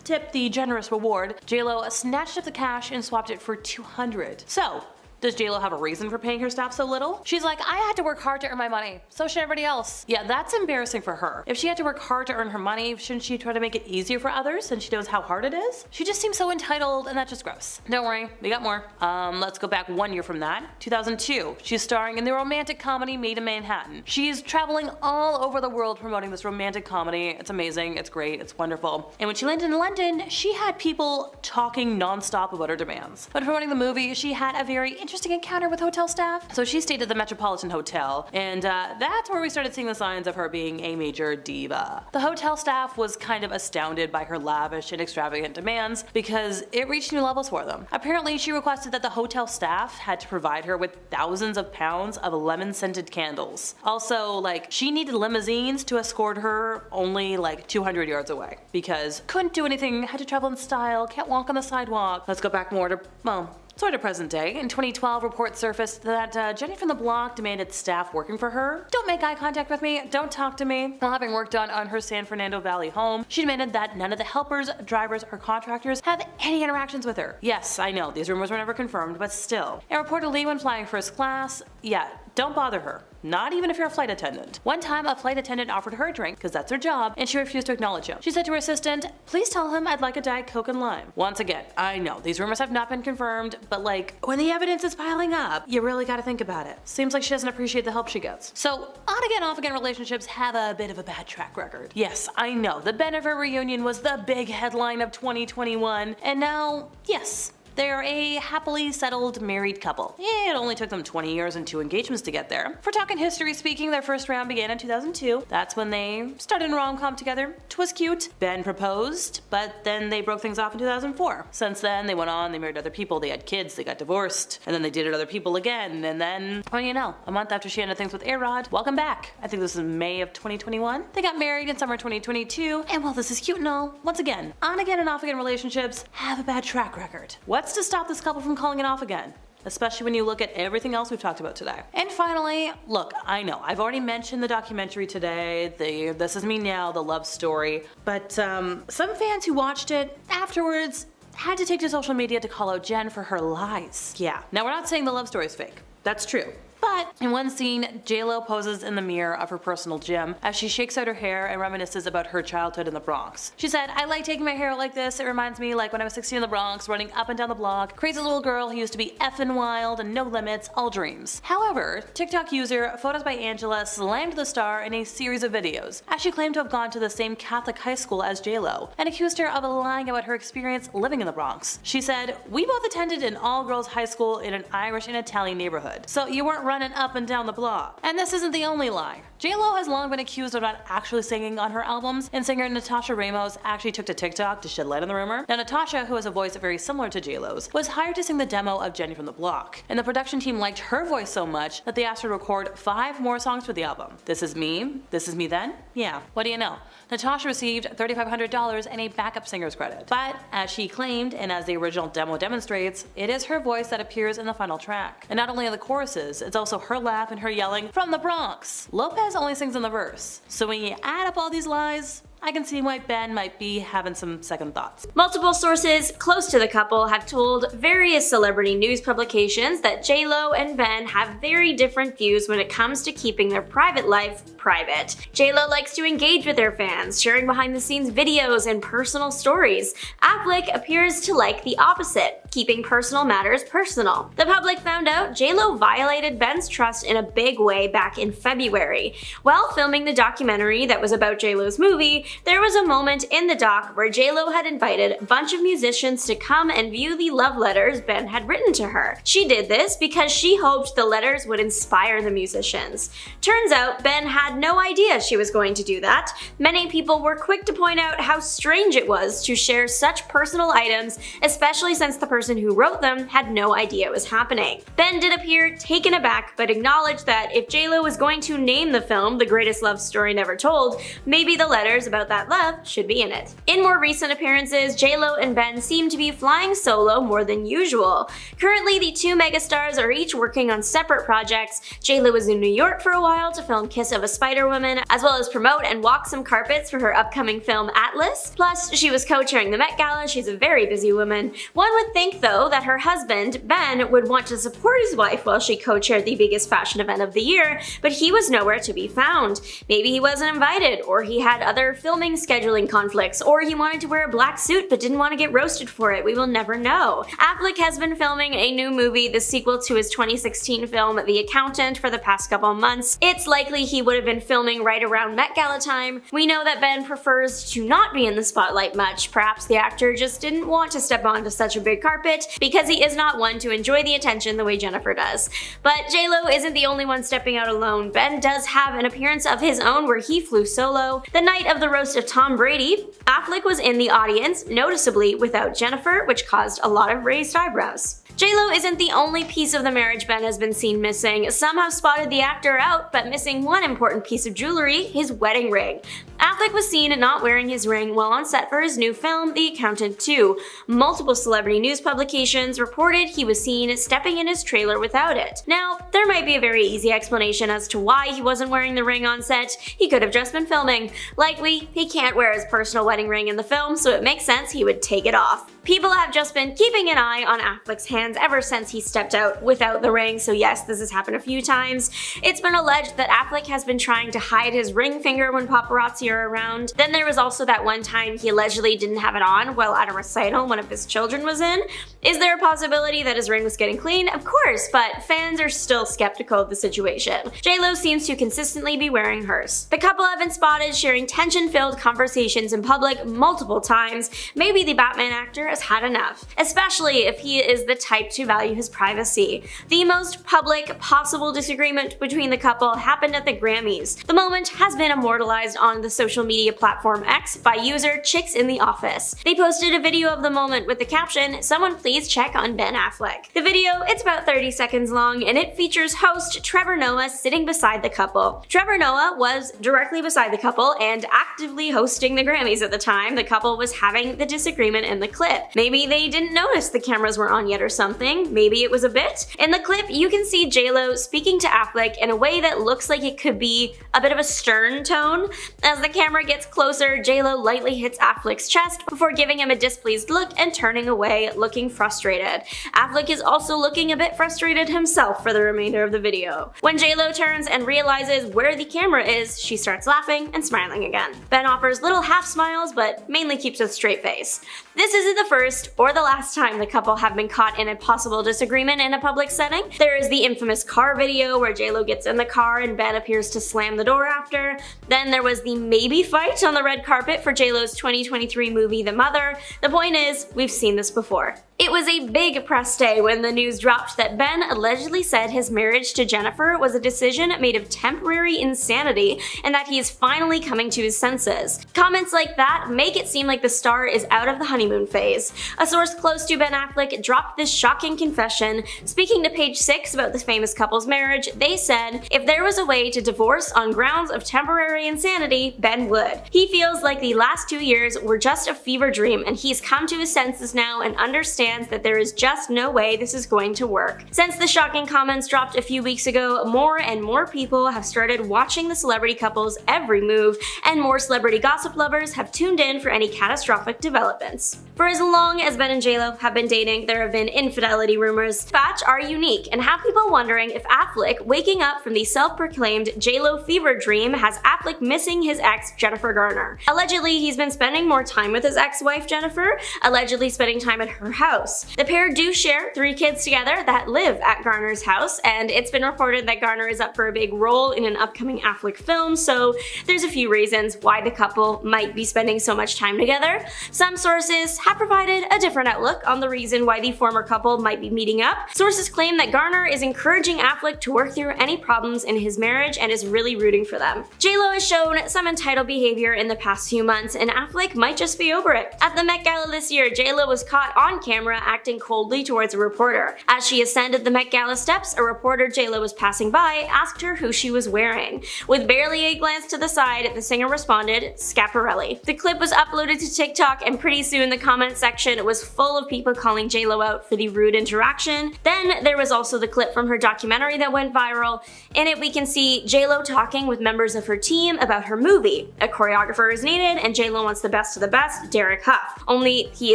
C: tip the generous reward, JLo snatched up the cash and swapped it for $200. So, does JLo have a reason for paying her staff so little? She's like, I had to work hard to earn my money. So should everybody else. Yeah, that's embarrassing for her. If she had to work hard to earn her money, shouldn't she try to make it easier for others since she knows how hard it is? She just seems so entitled, and that's just gross. Don't worry, we got more. Let's go back 1 year from that. 2002. She's starring in the romantic comedy Made in Manhattan. She's traveling all over the world promoting this romantic comedy. It's amazing, it's great, it's wonderful. And when she landed in London, she had people talking non-stop about her demands. But promoting the movie, she had a very interesting encounter with hotel staff. So she stayed at the Metropolitan Hotel, and that's where we started seeing the signs of her being a major diva. The hotel staff was kind of astounded by her lavish and extravagant demands because it reached new levels for them. Apparently, she requested that the hotel staff had to provide her with thousands of pounds of lemon-scented candles. Also, like, she needed limousines to escort her only like 200 yards away because couldn't do anything, had to travel in style, can't walk on the sidewalk. Let's go back more to, well, sort of present day. In 2012, reports surfaced that Jenny from the Block demanded staff working for her, don't make eye contact with me, don't talk to me. While having work done on her San Fernando Valley home, she demanded that none of the helpers, drivers, or contractors have any interactions with her. Yes, I know, these rumors were never confirmed, but still. And reportedly when flying first class, yeah, don't bother her. Not even if you're a flight attendant. One time, a flight attendant offered her a drink, because that's her job, and she refused to acknowledge him. She said to her assistant, please tell him I'd like a Diet Coke and lime. Once again, I know, these rumors have not been confirmed, but like, when the evidence is piling up, you really gotta think about it. Seems like she doesn't appreciate the help she gets. So, on-again, off-again relationships have a bit of a bad track record. Yes, I know, the Bennifer reunion was the big headline of 2021, and now, yes, they're a happily settled married couple. Yeah, it only took them 20 years and 2 engagements to get there. For talking history speaking, their first round began in 2002. That's when they started in rom-com together. 'Twas cute. Ben proposed, but then they broke things off in 2004. Since then, they went on, they married other people, they had kids, they got divorced, and then they dated other people again, and then, well, you know, a month after she ended things with A-Rod, welcome back. I think this is May of 2021. They got married in summer 2022, and while this is cute and all, once again, on-again and off-again relationships have a bad track record. What's to stop this couple from calling it off again? Especially when you look at everything else we've talked about today. And finally, look, I know, I've already mentioned the documentary today, the This Is Me Now, the love story, but some fans who watched it afterwards had to take to social media to call out Jen for her lies. Yeah, now we're not saying the love story is fake. That's true. But in one scene, JLo poses in the mirror of her personal gym as she shakes out her hair and reminisces about her childhood in the Bronx. She said, I like taking my hair out like this. It reminds me like when I was 16 in the Bronx, running up and down the block, crazy little girl who used to be effing wild and no limits, all dreams. However, TikTok user Photos by Angela slammed the star in a series of videos as she claimed to have gone to the same Catholic high school as JLo and accused her of lying about her experience living in the Bronx. She said, we both attended an all-girls high school in an Irish and Italian neighborhood, so you weren't running up and down the block. And this isn't the only lie. JLo has long been accused of not actually singing on her albums, and singer Natasha Ramos actually took to TikTok to shed light on the rumor. Now Natasha, who has a voice very similar to JLo's, was hired to sing the demo of Jenny from the Block, and the production team liked her voice so much that they asked her to record 5 more songs for the album. This Is Me Then? Yeah, what do you know? Natasha received $3,500 and a backup singer's credit. But as she claimed, and as the original demo demonstrates, it is her voice that appears in the final track. And not only in the choruses, it's also her laugh and her yelling, "From the Bronx!" Lopez only sings in the verse. So when you add up all these lies, I can see why Ben might be having some second thoughts.
B: Multiple sources close to the couple have told various celebrity news publications that JLo and Ben have very different views when it comes to keeping their private life private. JLo likes to engage with her fans, sharing behind-the-scenes videos and personal stories. Affleck appears to like the opposite, keeping personal matters personal. The public found out JLo violated Ben's trust in a big way back in February. While filming the documentary that was about JLo's movie, there was a moment in the doc where JLo had invited a bunch of musicians to come and view the love letters Ben had written to her. She did this because she hoped the letters would inspire the musicians. Turns out Ben had no idea she was going to do that. Many people were quick to point out how strange it was to share such personal items, especially since the person who wrote them had no idea it was happening. Ben did appear taken aback, but acknowledged that if JLo was going to name the film The Greatest Love Story Never Told, maybe the letters about that love should be in it. In more recent appearances, JLo and Ben seem to be flying solo more than usual. Currently, the two megastars are each working on separate projects. JLo was in New York for a while to film Kiss of a Spider-Woman, as well as promote and walk some carpets for her upcoming film Atlas. Plus, she was co-chairing the Met Gala. She's a very busy woman. One would think, though, that her husband, Ben, would want to support his wife while she co-chaired the biggest fashion event of the year, but he was nowhere to be found. Maybe he wasn't invited, or he had other filming scheduling conflicts, or he wanted to wear a black suit but didn't want to get roasted for it. We will never know. Affleck has been filming a new movie, the sequel to his 2016 film The Accountant, for the past couple months. It's likely he would have been filming right around Met Gala time. We know that Ben prefers to not be in the spotlight much. Perhaps the actor just didn't want to step onto such a big carpet because he is not one to enjoy the attention the way Jennifer does. But JLo isn't the only one stepping out alone. Ben does have an appearance of his own where he flew solo. The night of the roast of Tom Brady, Affleck was in the audience, noticeably without Jennifer, which caused a lot of raised eyebrows. JLo isn't the only piece of the marriage Ben has been seen missing. Some have spotted the actor out, but missing one important piece of jewelry, his wedding ring. Affleck was seen not wearing his ring while on set for his new film, The Accountant 2. Multiple celebrity news publications reported he was seen stepping in his trailer without it. Now, there might be a very easy explanation as to why he wasn't wearing the ring on set. He could have just been filming. Likely, he can't wear his personal wedding ring in the film, so it makes sense he would take it off. People have just been keeping an eye on Affleck's hands ever since he stepped out without the ring, so yes, this has happened a few times. It's been alleged that Affleck has been trying to hide his ring finger when paparazzi are around. Then there was also that one time he allegedly didn't have it on while at a recital one of his children was in. Is there a possibility that his ring was getting clean? Of course, but fans are still skeptical of the situation. JLo seems to consistently be wearing hers. The couple have been spotted sharing tension-filled conversations in public multiple times. Maybe the Batman actor has had enough, especially if he is the type to value his privacy. The most public possible disagreement between the couple happened at the Grammys. The moment has been immortalized on the social media platform X by user Chicks in the Office. They posted a video of the moment with the caption, "Someone please check on Ben Affleck." The video, it's about 30 seconds long, and it features host Trevor Noah sitting beside the couple. Trevor Noah was directly beside the couple and actively hosting the Grammys at the time the couple was having the disagreement in the clip. Maybe they didn't notice the cameras were on yet or something. Maybe it was a bit. In the clip, you can see JLo speaking to Affleck in a way that looks like it could be a bit of a stern tone. As the camera gets closer, JLo lightly hits Affleck's chest before giving him a displeased look and turning away, looking frustrated. Affleck is also looking a bit frustrated himself for the remainder of the video. When JLo turns and realizes where the camera is, she starts laughing and smiling again. Ben offers little half smiles, but mainly keeps a straight face. This isn't the first or the last time the couple have been caught in a possible disagreement in a public setting. There is the infamous car video where JLo gets in the car and Ben appears to slam the door after. Then there was the maybe fight on the red carpet for JLo's 2023 movie The Mother. The point is, we've seen this before. It was a big press day when the news dropped that Ben allegedly said his marriage to Jennifer was a decision made of temporary insanity and that he is finally coming to his senses. Comments like that make it seem like the star is out of the honeymoon phase. A source close to Ben Affleck dropped this shocking confession. Speaking to Page 6 about the famous couple's marriage, they said, "If there was a way to divorce on grounds of temporary insanity, Ben would. He feels like the last 2 years were just a fever dream and he's come to his senses now and understands understands that there is just no way this is going to work. Since the shocking comments dropped a few weeks ago, more and more people have started watching the celebrity couple's every move, and more celebrity gossip lovers have tuned in for any catastrophic developments. For as long as Ben and JLo have been dating, there have been infidelity rumors. Facts are unique and have people wondering if Affleck waking up from the self-proclaimed JLo fever dream has Affleck missing his ex Jennifer Garner. Allegedly, he's been spending more time with his ex-wife Jennifer, allegedly spending time at her house. The pair do share 3 kids together that live at Garner's house, and it's been reported that Garner is up for a big role in an upcoming Affleck film, so there's a few reasons why the couple might be spending so much time together. Some sources have provided a different outlook on the reason why the former couple might be meeting up. Sources claim that Garner is encouraging Affleck to work through any problems in his marriage and is really rooting for them. JLo has shown some entitled behavior in the past few months, and Affleck might just be over it. At the Met Gala this year, JLo was caught on camera acting coldly towards a reporter. As she ascended the Met Gala steps, a reporter JLo was passing by asked her who she was wearing. With barely a glance to the side, the singer responded, "Schiaparelli." The clip was uploaded to TikTok, and pretty soon the comment section was full of people calling JLo out for the rude interaction. Then there was also the clip from her documentary that went viral. In it, we can see JLo talking with members of her team about her movie. A choreographer is needed, and JLo wants the best of the best, Derek Huff. Only he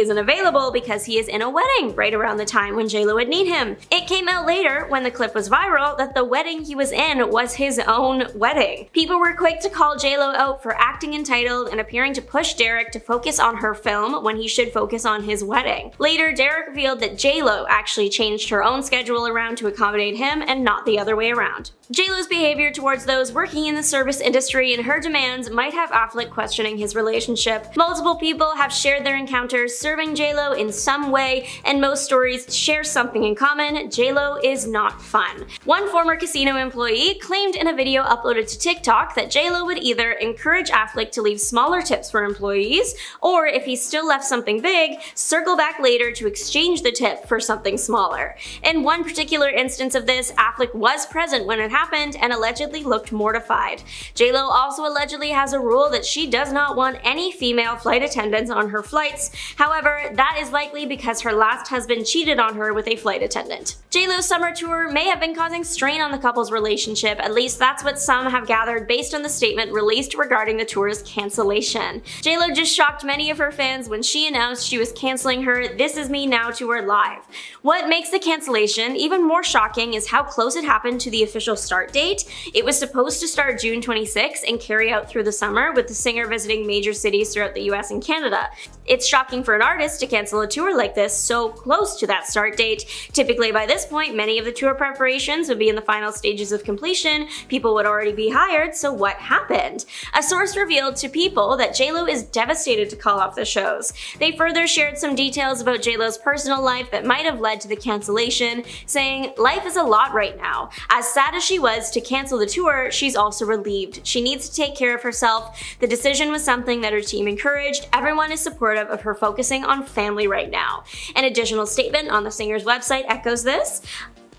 B: isn't available because he is in a wedding right around the time when JLo would need him. It came out later, when the clip was viral, that the wedding he was in was his own wedding. People were quick to call JLo out for acting entitled and appearing to push Derek to focus on her film when he should focus on his wedding. Later, Derek revealed that JLo actually changed her own schedule around to accommodate him and not the other way around. JLo's behavior towards those working in the service industry and her demands might have Affleck questioning his relationship. Multiple people have shared their encounters serving JLo in some way, and most stories share something in common: JLo is not fun. One former casino employee claimed in a video uploaded to TikTok that JLo would either encourage Affleck to leave smaller tips for employees, or if he still left something big, circle back later to exchange the tip for something smaller. In one particular instance of this, Affleck was present when it happened and allegedly looked mortified. JLo also allegedly has a rule that she does not want any female flight attendants on her flights. However, that is likely because her last husband cheated on her with a flight attendant. JLo's summer tour may have been causing strain on the couple's relationship, at least that's what some have gathered based on the statement released regarding the tour's cancellation. JLo just shocked many of her fans when she announced she was canceling her This Is Me Now tour live. What makes the cancellation even more shocking is how close it happened to the official start date. It was supposed to start June 26 and carry out through the summer, with the singer visiting major cities throughout the US and Canada. It's shocking for an artist to cancel a tour like this so close to that start date. Typically by this point, many of the tour preparations would be in the final stages of completion, people would already be hired, so what happened? A source revealed to People that JLo is devastated to call off the shows. They further shared some details about JLo's personal life that might have led to the cancellation, saying, "Life is a lot right now. As sad as she was to cancel the tour, she's also relieved. She needs to take care of herself. The decision was something that her team encouraged. Everyone is supportive of her focusing on family right now." An additional statement on the singer's website echoes this.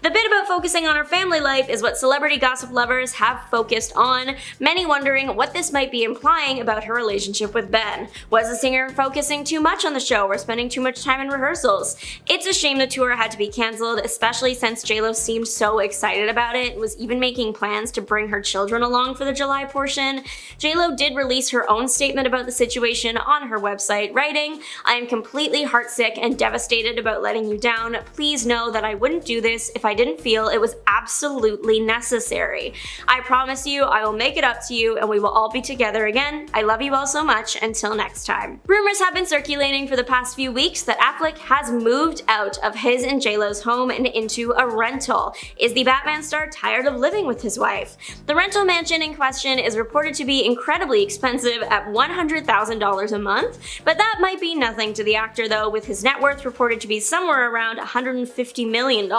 B: The bit about focusing on her family life is what celebrity gossip lovers have focused on, many wondering what this might be implying about her relationship with Ben. Was the singer focusing too much on the show or spending too much time in rehearsals? It's a shame the tour had to be cancelled, especially since JLo seemed so excited about it and was even making plans to bring her children along for the July portion. JLo did release her own statement about the situation on her website, writing, "I am completely heartsick and devastated about letting you down. Please know that I wouldn't do this if I didn't feel it was absolutely necessary. I promise you I will make it up to you and we will all be together again. I love you all so much. Until next time." Rumors have been circulating for the past few weeks that Affleck has moved out of his and JLo's home and into a rental. Is the Batman star tired of living with his wife? The rental mansion in question is reported to be incredibly expensive at $100,000 a month, but that might be nothing to the actor though, with his net worth reported to be somewhere around $150 million.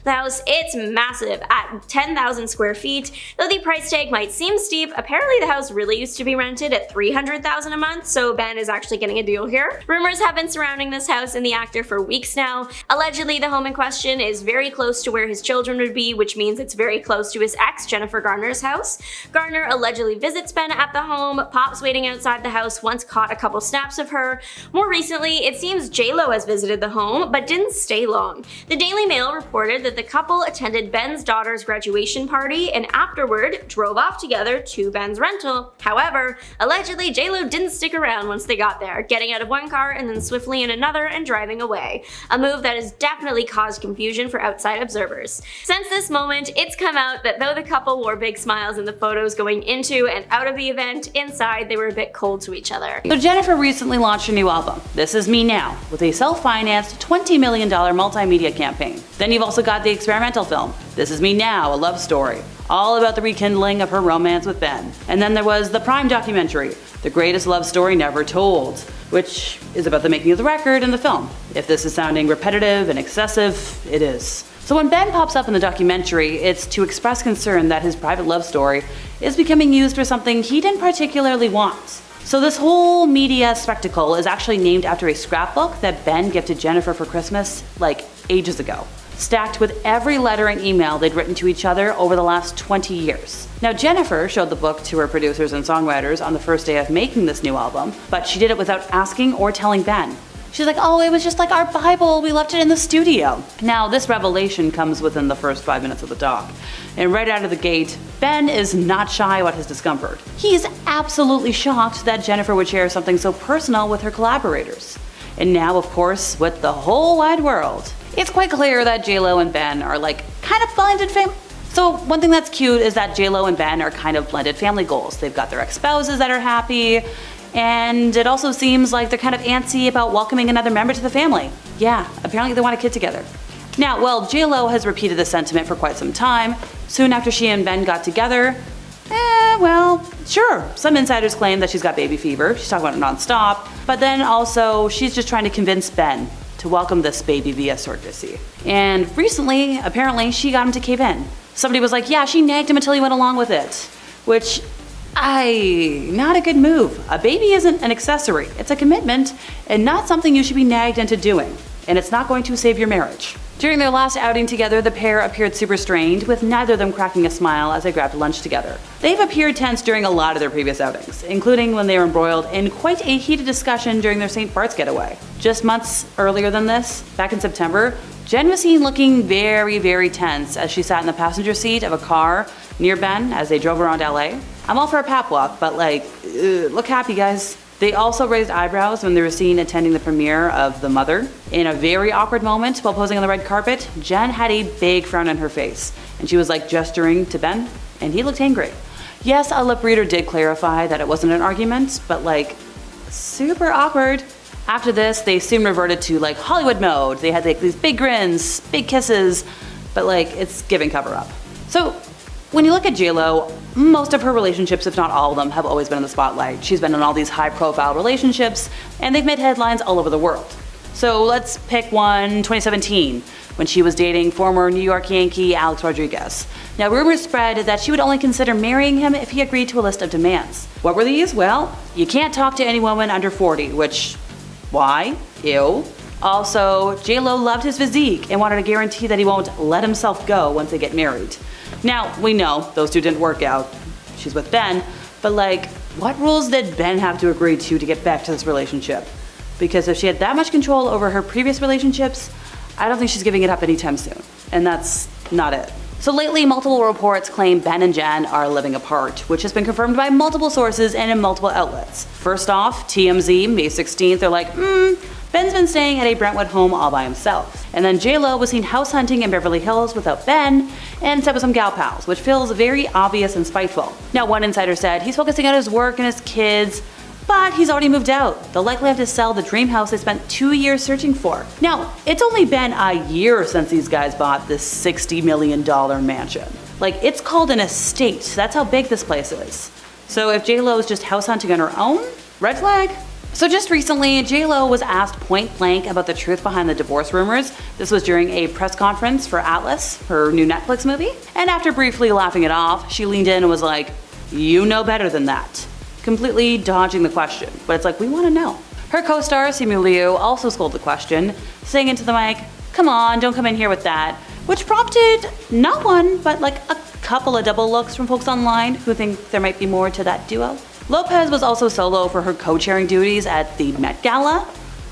B: The house, it's massive at 10,000 square feet. Though the price tag might seem steep, apparently the house really used to be rented at $300,000 a month, so Ben is actually getting a deal here. Rumors have been surrounding this house and the actor for weeks now. Allegedly, the home in question is very close to where his children would be, which means it's very close to his ex, Jennifer Garner's house. Garner allegedly visits Ben at the home, Pop's waiting outside the house once caught a couple snaps of her. More recently, it seems J-Lo has visited the home, but didn't stay long. The Daily Mail reported that the couple attended Ben's daughter's graduation party and afterward drove off together to Ben's rental. However, allegedly J-Lo didn't stick around once they got there, getting out of one car and then swiftly in another and driving away. A move that has definitely caused confusion for outside observers. Since this moment, it's come out that though the couple wore big smiles in the photos going into and out of the event, inside they were a bit cold to each other.
C: So Jennifer recently launched a new album, This Is Me Now, with a self-financed $20 million multimedia campaign. Then you've also got the experimental film, This Is Me Now, a love story, all about the rekindling of her romance with Ben. And then there was the Prime documentary, The Greatest Love Story Never Told, which is about the making of the record and the film. If this is sounding repetitive and excessive, it is. So when Ben pops up in the documentary, it's to express concern that his private love story is becoming used for something he didn't particularly want. So this whole media spectacle is actually named after a scrapbook that Ben gifted Jennifer for Christmas, like ages ago, stacked with every letter and email they'd written to each other over the last 20 years. Now Jennifer showed the book to her producers and songwriters on the first day of making this new album, but she did it without asking or telling Ben. She's like, oh, it was just like our Bible, we left it in the studio. Now this revelation comes within the first 5 minutes of the doc. And right out of the gate, Ben is not shy about his discomfort. He is absolutely shocked that Jennifer would share something so personal with her collaborators. And now, of course, with the whole wide world, it's quite clear that J-Lo and Ben are like kind of blended family. So one thing that's cute is that J-Lo and Ben are kind of blended family goals. They've got their ex-spouses that are happy, and it also seems like they're kind of antsy about welcoming another member to the family. Yeah, apparently they want a kid together. Now, well, J-Lo has repeated this sentiment for quite some time. Soon after she and Ben got together, well, sure, some insiders claim that she's got baby fever. She's talking about it nonstop. But then also, she's just trying to convince Ben to welcome this baby via surrogacy. And recently, apparently, she got him to cave in. Somebody was like, yeah, she nagged him until he went along with it. Which, not a good move. A baby isn't an accessory. It's a commitment and not something you should be nagged into doing. And it's not going to save your marriage. During their last outing together, the pair appeared super strained, with neither of them cracking a smile as they grabbed lunch together. They've appeared tense during a lot of their previous outings, including when they were embroiled in quite a heated discussion during their St. Bart's getaway. Just months earlier than this, back in September, Jen was seen looking very, very tense as she sat in the passenger seat of a car near Ben as they drove around LA. I'm all for a pap walk, but look happy, guys. They also raised eyebrows when they were seen attending the premiere of The Mother. In a very awkward moment while posing on the red carpet, Jen had a big frown on her face, and she was gesturing to Ben, and he looked angry. Yes, a lip reader did clarify that it wasn't an argument, but super awkward. After this, they soon reverted to Hollywood mode. They had these big grins, big kisses, but it's giving cover up. So when you look at J-Lo, most of her relationships, if not all of them, have always been in the spotlight. She's been in all these high-profile relationships, and they've made headlines all over the world. So let's pick one, 2017, when she was dating former New York Yankee Alex Rodriguez. Now, rumors spread that she would only consider marrying him if he agreed to a list of demands. What were these? Well, you can't talk to any woman under 40, which, why? Ew. Also, J-Lo loved his physique and wanted a guarantee that he won't let himself go once they get married. Now, we know those two didn't work out. She's with Ben, but what rules did Ben have to agree to get back to this relationship? Because if she had that much control over her previous relationships, I don't think she's giving it up anytime soon. And that's not it. So lately, multiple reports claim Ben and Jen are living apart, which has been confirmed by multiple sources and in multiple outlets. First off, TMZ, May 16th, they're Ben's been staying at a Brentwood home all by himself. And then J-Lo was seen house hunting in Beverly Hills without Ben and set with some gal pals, which feels very obvious and spiteful. Now, one insider said he's focusing on his work and his kids, but he's already moved out. They'll likely have to sell the dream house they spent 2 years searching for. Now, it's only been a year since these guys bought this $60 million mansion. It's called an estate. That's how big this place is. So if J-Lo is just house hunting on her own, red flag. So just recently, J.Lo was asked point blank about the truth behind the divorce rumors. This was during a press conference for Atlas, her new Netflix movie. And after briefly laughing it off, she leaned in and was like, "You know better than that." Completely dodging the question, but it's like, we want to know. Her co-star, Simu Liu, also scolded the question, saying into the mic, "Come on, don't come in here with that," which prompted not one, but like a couple of double looks from folks online who think there might be more to that duo. Lopez was also solo for her co-chairing duties at the Met Gala,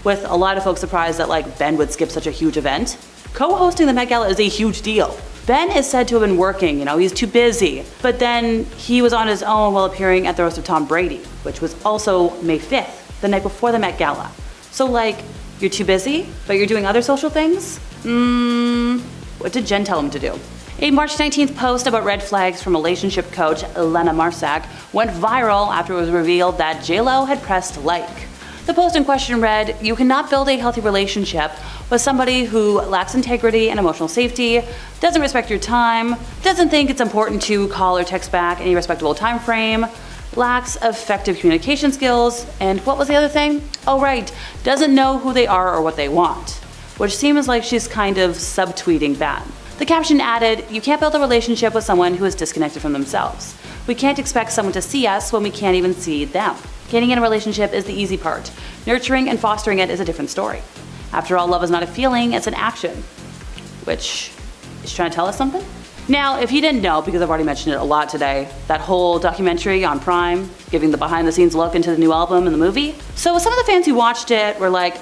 C: with a lot of folks surprised that like Ben would skip such a huge event. Co-hosting the Met Gala is a huge deal. Ben is said to have been working, he's too busy. But then he was on his own while appearing at the roast of Tom Brady, which was also May 5th, the night before the Met Gala. So like, you're too busy, but you're doing other social things? What did Jen tell him to do? A March 19th post about red flags from relationship coach Elena Marsak went viral after it was revealed that J.Lo had pressed like. The post in question read, "You cannot build a healthy relationship with somebody who lacks integrity and emotional safety, doesn't respect your time, doesn't think it's important to call or text back in a respectable time frame, lacks effective communication skills," and what was the other thing? Oh right, doesn't know who they are or what they want. Which seems like she's kind of subtweeting that. The caption added, "You can't build a relationship with someone who is disconnected from themselves. We can't expect someone to see us when we can't even see them. Getting in a relationship is the easy part. Nurturing and fostering it is a different story. After all, love is not a feeling, it's an action." Which is trying to tell us something? Now, if you didn't know, because I've already mentioned it a lot today, that whole documentary on Prime, giving the behind the scenes look into the new album and the movie. So some of the fans who watched it were like,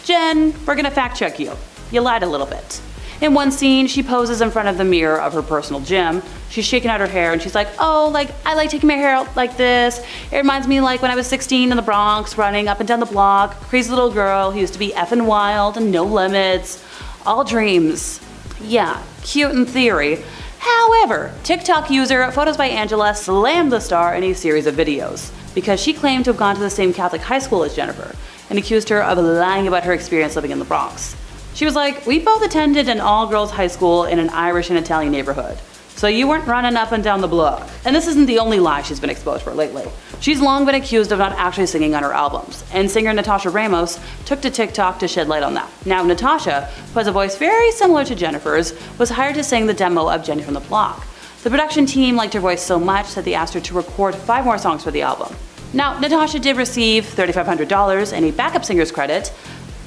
C: Jen, we're gonna fact check you. You lied a little bit. In one scene, she poses in front of the mirror of her personal gym. She's shaking out her hair and she's like, "Oh, like, I like taking my hair out like this. It reminds me like when I was 16 in the Bronx, running up and down the block. Crazy little girl who used to be effing wild and no limits. All dreams." Yeah, cute in theory. However, TikTok user Photos by Angela slammed the star in a series of videos because she claimed to have gone to the same Catholic high school as Jennifer and accused her of lying about her experience living in the Bronx. She was like, "We both attended an all-girls high school in an Irish and Italian neighborhood. So you weren't running up and down the block." And this isn't the only lie she's been exposed for lately. She's long been accused of not actually singing on her albums, and singer Natasha Ramos took to TikTok to shed light on that. Now, Natasha, who has a voice very similar to Jennifer's, was hired to sing the demo of Jenny from the Block. The production team liked her voice so much that they asked her to record 5 more songs for the album. Now, Natasha did receive $3,500 and a backup singer's credit.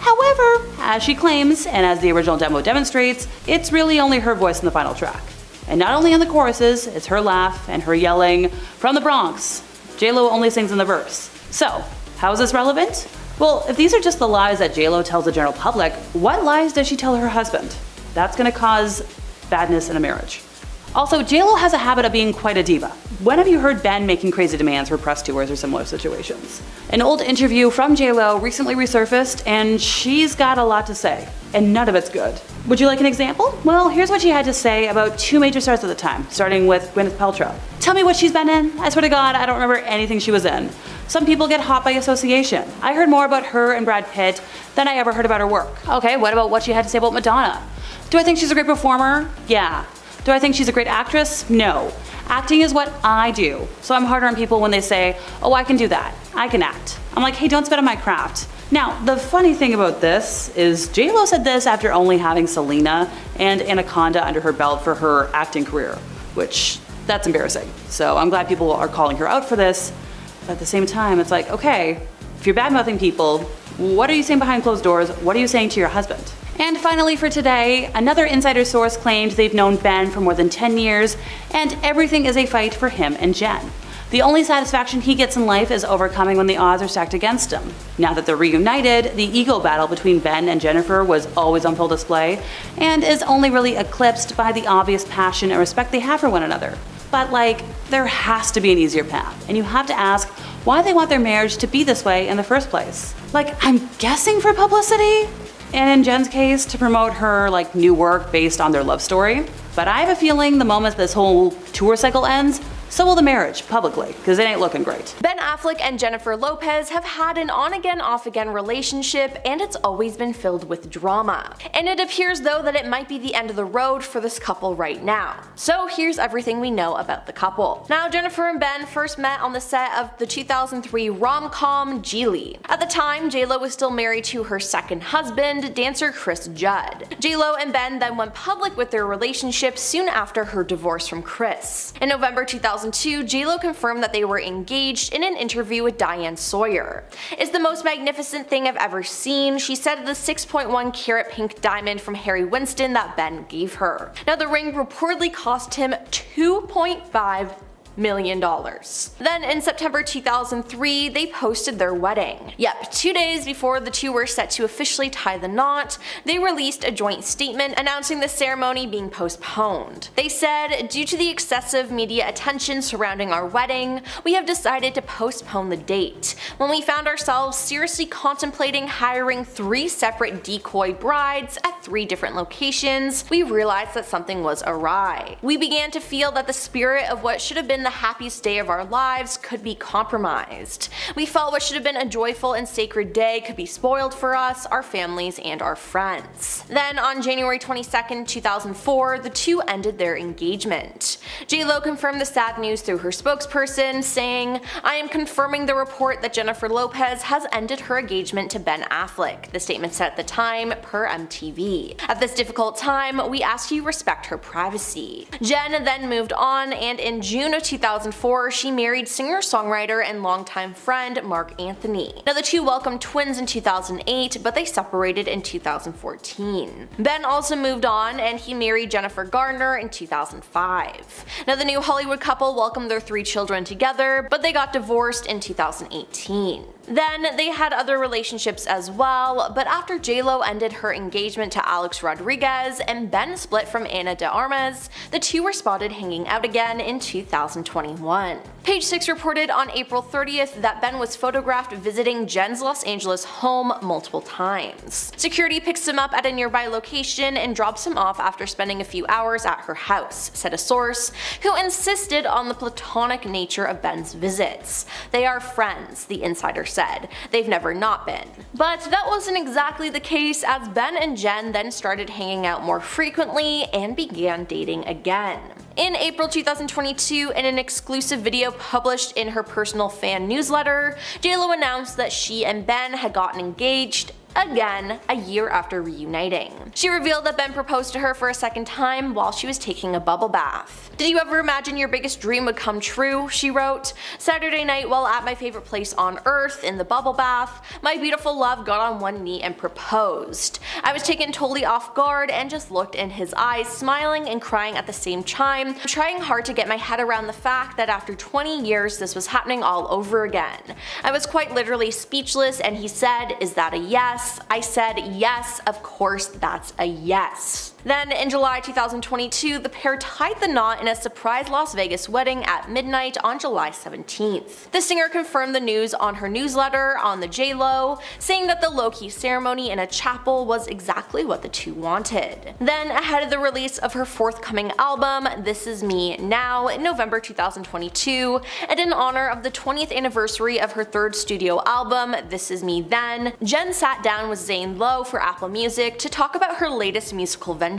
C: However, as she claims, and as the original demo demonstrates, it's really only her voice in the final track. And not only in the choruses, it's her laugh and her yelling, "From the Bronx." J.Lo only sings in the verse. So, how is this relevant? Well, if these are just the lies that J.Lo tells the general public, what lies does she tell her husband? That's gonna cause badness in a marriage. Also, J.Lo has a habit of being quite a diva. When have you heard Ben making crazy demands for press tours or similar situations? An old interview from J.Lo recently resurfaced, and she's got a lot to say, and none of it's good. Would you like an example? Well, here's what she had to say about 2 major stars at the time, starting with Gwyneth Paltrow. "Tell me what she's been in. I swear to God, I don't remember anything she was in. Some people get hot by association. I heard more about her and Brad Pitt than I ever heard about her work." Okay, what about what she had to say about Madonna? "Do I think she's a great performer? Yeah. Do I think she's a great actress? No. Acting is what I do. So I'm harder on people when they say, 'Oh, I can do that. I can act.' I'm like, hey, don't spit on my craft." Now, the funny thing about this is J.Lo said this after only having Selena and Anaconda under her belt for her acting career, which, that's embarrassing. So I'm glad people are calling her out for this, but at the same time, it's like, okay, if you're bad-mouthing people, what are you saying behind closed doors? What are you saying to your husband? And finally for today, another insider source claimed they've known Ben for more than 10 years, and everything is a fight for him and Jen. The only satisfaction he gets in life is overcoming when the odds are stacked against him. Now that they're reunited, the ego battle between Ben and Jennifer was always on full display, and is only really eclipsed by the obvious passion and respect they have for one another. But like, there has to be an easier path, and you have to ask why they want their marriage to be this way in the first place. Like, I'm guessing for publicity? And in Jen's case, to promote her new work based on their love story. But I have a feeling the moment this whole tour cycle ends, So will the marriage, publicly, because it ain't looking great.
A: Ben Affleck and Jennifer Lopez have had an on-again, off-again relationship, and it's always been filled with drama. And it appears though that it might be the end of the road for this couple right now. So here's everything we know about the couple. Now, Jennifer and Ben first met on the set of the 2003 rom-com Geely. At the time, J-Lo was still married to her second husband, dancer Chris Judd. J-Lo and Ben then went public with their relationship soon after her divorce from Chris. In November 2002, J-Lo confirmed that they were engaged in an interview with Diane Sawyer. "It's the most magnificent thing I've ever seen," she said of the 6.1 carat pink diamond from Harry Winston that Ben gave her. Now, the ring reportedly cost him $2.5 million. Then in September 2003, they posted their wedding. Yep, 2 days before the two were set to officially tie the knot, they released a joint statement announcing the ceremony being postponed. They said, "Due to the excessive media attention surrounding our wedding, we have decided to postpone the date. When we found ourselves seriously contemplating hiring 3 separate decoy brides at 3 different locations, we realized that something was awry. We began to feel that the spirit of what should have been the happiest day of our lives could be compromised. We felt what should have been a joyful and sacred day could be spoiled for us, our families, and our friends." Then on January 22nd, 2004, the two ended their engagement. J-Lo confirmed the sad news through her spokesperson, saying, "I am confirming the report that Jennifer Lopez has ended her engagement to Ben Affleck," the statement said at the time, per MTV. "At this difficult time, we ask you respect her privacy." Jen then moved on, and in June of 2004, she married singer-songwriter and longtime friend Mark Anthony. Now, the two welcomed twins in 2008, but they separated in 2014. Ben also moved on, and he married Jennifer Garner in 2005. Now, the new Hollywood couple welcomed their 3 children together, but they got divorced in 2018. Then they had other relationships as well, but after J-Lo ended her engagement to Alex Rodriguez and Ben split from Ana de Armas, the two were spotted hanging out again in 2021. Page 6 reported on April 30th that Ben was photographed visiting Jen's Los Angeles home multiple times. Security picks him up at a nearby location and drops him off after spending a few hours at her house, said a source, who insisted on the platonic nature of Ben's visits. "They are friends," the insider said. "They've never not been." But that wasn't exactly the case, as Ben and Jen then started hanging out more frequently and began dating again. In April 2022, in an exclusive video published in her personal fan newsletter, J-Lo announced that she and Ben had gotten engaged again a year after reuniting. She revealed that Ben proposed to her for a second time while she was taking a bubble bath. "Did you ever imagine your biggest dream would come true?" she wrote. "Saturday night, while at my favorite place on earth, in the bubble bath, my beautiful love got on one knee and proposed. I was taken totally off guard and just looked in his eyes, smiling and crying at the same time, trying hard to get my head around the fact that after 20 years this was happening all over again. I was quite literally speechless, and he said, 'Is that a yes?' I said, 'Yes, of course that's a yes.'" Then in July 2022, the pair tied the knot in a surprise Las Vegas wedding at midnight on July 17th. The singer confirmed the news on her newsletter on the J-Lo, saying that the low-key ceremony in a chapel was exactly what the two wanted. Then, ahead of the release of her forthcoming album, This Is Me Now, in November 2022, and in honor of the 20th anniversary of her 3rd studio album, This Is Me Then, Jen sat down with Zane Lowe for Apple Music to talk about her latest musical venture.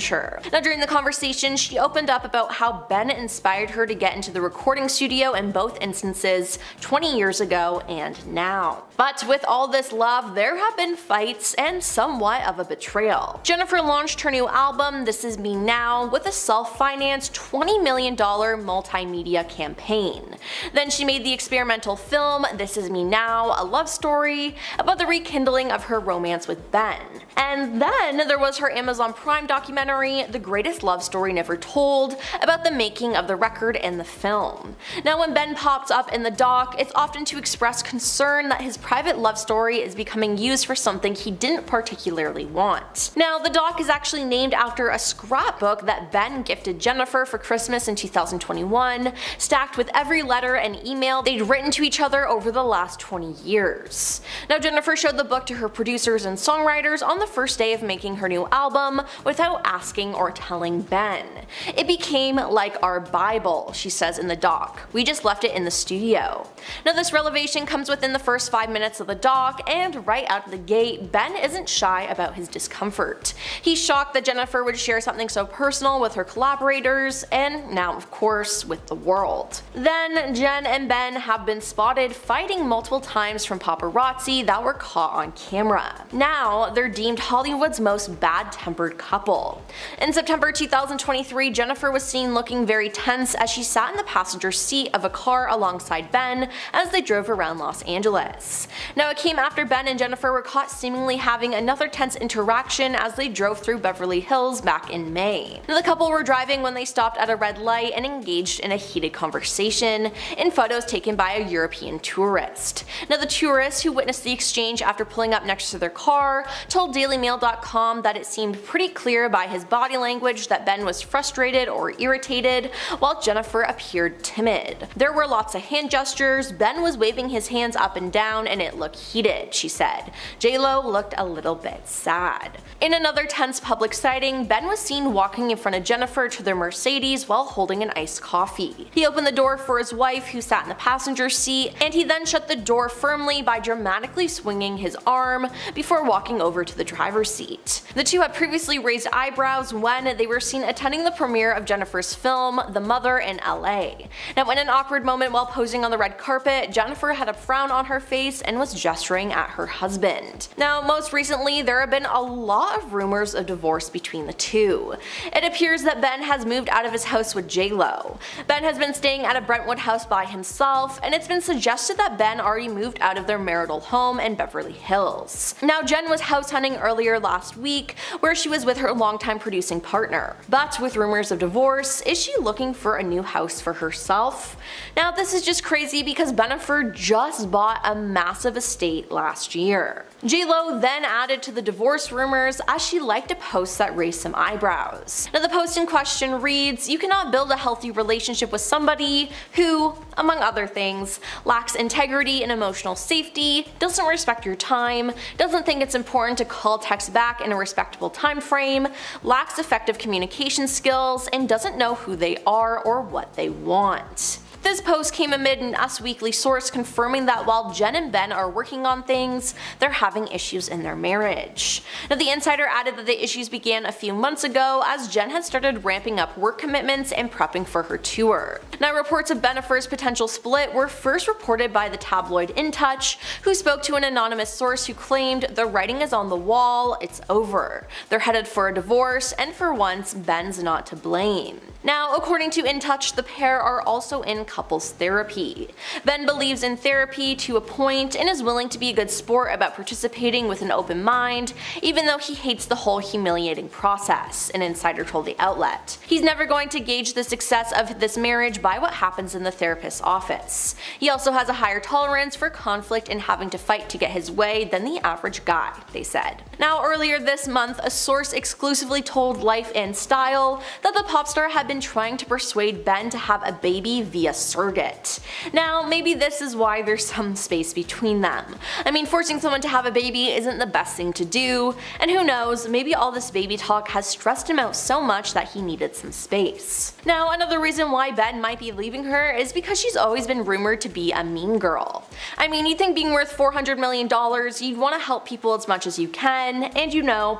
A: Now, during the conversation, she opened up about how Ben inspired her to get into the recording studio in both instances 20 years ago and now. But with all this love, there have been fights and somewhat of a betrayal. Jennifer launched her new album, This Is Me Now, with a self-financed $20 million multimedia campaign. Then she made the experimental film, This Is Me Now, a love story about the rekindling of her romance with Ben. And then there was her Amazon Prime documentary, The Greatest Love Story Never Told, about the making of the record and the film. Now, when Ben pops up in the doc, it's often to express concern that his private love story is becoming used for something he didn't particularly want. Now, the doc is actually named after a scrapbook that Ben gifted Jennifer for Christmas in 2021, stacked with every letter and email they'd written to each other over the last 20 years. Now, Jennifer showed the book to her producer producers and songwriters on the first day of making her new album without asking or telling Ben. "It became like our Bible," she says in the doc. "We just left it in the studio." Now this revelation comes within the first 5 minutes of the doc, and right out of the gate, Ben isn't shy about his discomfort. He's shocked that Jennifer would share something so personal with her collaborators, and now of course with the world. Then Jen and Ben have been spotted fighting multiple times from paparazzi that were caught on camera. Now they're deemed Hollywood's most bad-tempered couple. In September 2023, Jennifer was seen looking very tense as she sat in the passenger seat of a car alongside Ben as they drove around Los Angeles. Now it came after Ben and Jennifer were caught seemingly having another tense interaction as they drove through Beverly Hills back in May. Now the couple were driving when they stopped at a red light and engaged in a heated conversation in photos taken by a European tourist. Now the tourist, who witnessed the exchange after pulling up next to their car, told DailyMail.com that it seemed pretty clear by his body language that Ben was frustrated or irritated, while Jennifer appeared timid. There were lots of hand gestures, Ben was waving his hands up and down, and it looked heated, she said. J-Lo looked a little bit sad. In another tense public sighting, Ben was seen walking in front of Jennifer to their Mercedes while holding an iced coffee. He opened the door for his wife, who sat in the passenger seat, and he then shut the door firmly by dramatically swinging his arm before walking over to the driver's seat. The two had previously raised eyebrows when they were seen attending the premiere of Jennifer's film, The Mother, in LA. Now in an awkward moment while posing on the red carpet, Jennifer had a frown on her face and was gesturing at her husband. Now most recently, there have been a lot of rumors of divorce between the two. It appears that Ben has moved out of his house with J-Lo. Ben has been staying at a Brentwood house by himself, and it's been suggested that Ben already moved out of their marital home in Beverly Hills. Now Jen was house hunting earlier last week, where she was with her longtime producing partner. But with rumors of divorce, is she looking for a new house for herself? Now this is just crazy because Jennifer just bought a massive estate last year. J-Lo then added to the divorce rumors as she liked to posts that raised some eyebrows. Now the post in question reads, "You cannot build a healthy relationship with somebody who, among other things, lacks integrity and emotional safety, doesn't respect your time, doesn't think it's important to call text back in a respectable time frame, lacks effective communication skills, and doesn't know who they are or what they want." This post came amid an Us Weekly source confirming that while Jen and Ben are working on things, they're having issues in their marriage. Now the insider added that the issues began a few months ago as Jen had started ramping up work commitments and prepping for her tour. Now reports of Jennifer's potential split were first reported by the tabloid In Touch, who spoke to an anonymous source who claimed the writing is on the wall, it's over. They're headed for a divorce, and for once, Ben's not to blame. Now, according to In Touch, the pair are also in couples therapy. Ben believes in therapy to a point and is willing to be a good sport about participating with an open mind, even though he hates the whole humiliating process, an insider told the outlet. He's never going to gauge the success of this marriage by what happens in the therapist's office. He also has a higher tolerance for conflict and having to fight to get his way than the average guy, they said. Now, earlier this month, a source exclusively told Life and Style that the pop star had been trying to persuade Ben to have a baby via surrogate. Now, maybe this is why there's some space between them. I mean, forcing someone to have a baby isn't the best thing to do, and who knows, maybe all this baby talk has stressed him out so much that he needed some space. Now, another reason why Ben might be leaving her is because she's always been rumored to be a mean girl. I mean, you'd think being worth $400 million, you'd want to help people as much as you can, and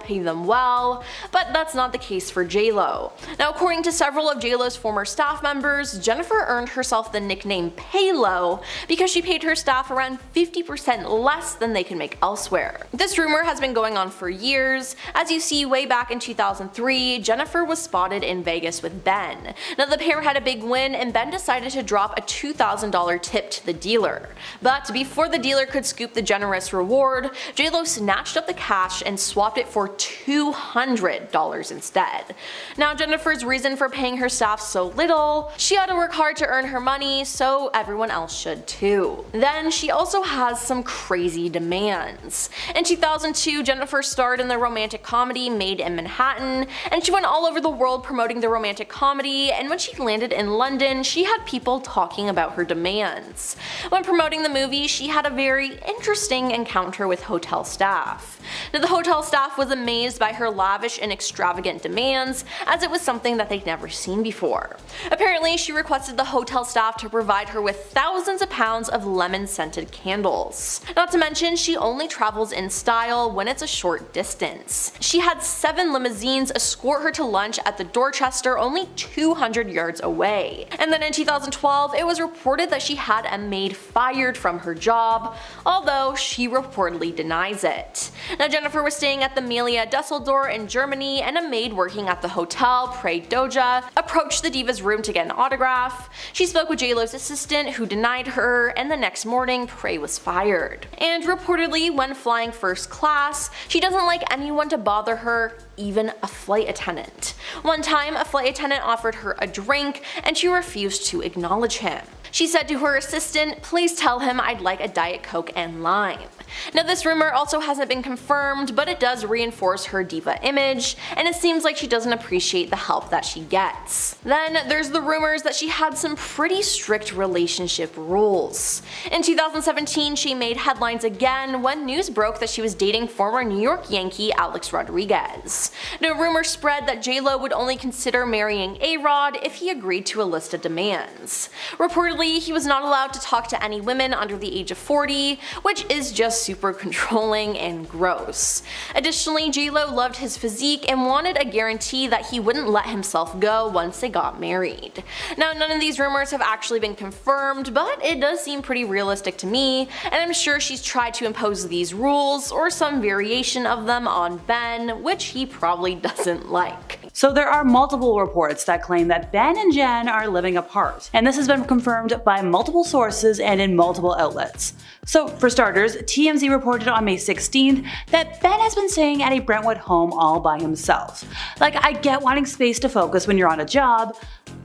A: pay them well, but that's not the case for J-Lo. Now, according to several of J-Lo's former staff members, Jennifer earned herself the nickname Pay-Lo because she paid her staff around 50% less than they could make elsewhere. This rumor has been going on for years. As you see, way back in 2003, Jennifer was spotted in Vegas with Ben. Now the pair had a big win, and Ben decided to drop a $2,000 tip to the dealer. But before the dealer could scoop the generous reward, J-Lo snatched up the cash and swapped it for $200 instead. Now Jennifer's reason for paying paying her staff so little, she had to work hard to earn her money, so everyone else should too. Then she also has some crazy demands. In 2002, Jennifer starred in the romantic comedy Made in Manhattan, and she went all over the world promoting the romantic comedy, and when she landed in London, she had people talking about her demands. When promoting the movie, she had a very interesting encounter with hotel staff. Now, the hotel staff was amazed by her lavish and extravagant demands, as it was something that they'd never seen before. Apparently, she requested the hotel staff to provide her with thousands of pounds of lemon-scented candles. Not to mention, she only travels in style when it's a short distance. She had 7 limousines escort her to lunch at the Dorchester, only 200 yards away. And then in 2012, it was reported that she had a maid fired from her job, although she reportedly denies it. Now, Jennifer was staying at the Melia Dusseldorf in Germany, and a maid working at the hotel, Prey Doja, approached the diva's room to get an autograph. She spoke with JLo's assistant, who denied her, and the next morning, Prey was fired. And reportedly, when flying first class, she doesn't like anyone to bother her, even a flight attendant. One time, a flight attendant offered her a drink, and she refused to acknowledge him. She said to her assistant, "Please tell him I'd like a Diet Coke and lime." Now, this rumor also hasn't been confirmed, but it does reinforce her diva image, and it seems like she doesn't appreciate the help that she gets. Then there's the rumors that she had some pretty strict relationship rules. In 2017, she made headlines again when news broke that she was dating former New York Yankee Alex Rodriguez. Now, rumors spread that JLo would only consider marrying A-Rod if he agreed to a list of demands. Reportedly, he was not allowed to talk to any women under the age of 40, which is just super controlling and gross. Additionally, JLo loved his physique and wanted a guarantee that he wouldn't let himself go once they got married. Now, none of these rumors have actually been confirmed, but it does seem pretty realistic to me, and I'm sure she's tried to impose these rules or some variation of them on Ben, which he probably doesn't like.
C: So there are multiple reports that claim that Ben and Jen are living apart, and this has been confirmed by multiple sources and in multiple outlets. So for starters, TMZ reported on May 16th that Ben has been staying at a Brentwood home all by himself. Like, I get wanting space to focus when you're on a job,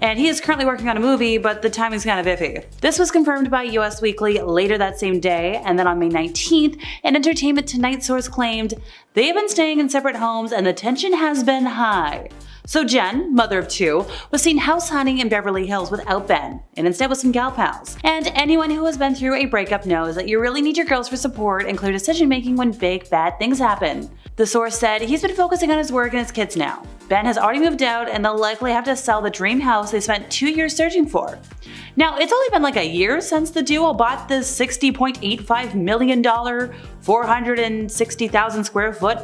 C: and he is currently working on a movie, but the timing's kind of iffy. This was confirmed by US Weekly later that same day, and then on May 19th, an Entertainment Tonight source claimed, "They have been staying in separate homes and the tension has been high." So Jen, mother of 2, was seen house hunting in Beverly Hills without Ben, and instead with some gal pals. And anyone who has been through a breakup knows that you really need your girls for support and clear decision making when big bad things happen. The source said he's been focusing on his work and his kids now. Ben has already moved out, and they'll likely have to sell the dream house they spent 2 years searching for. Now, it's only been like a year since the duo bought the $60.85 million, 460,000 square foot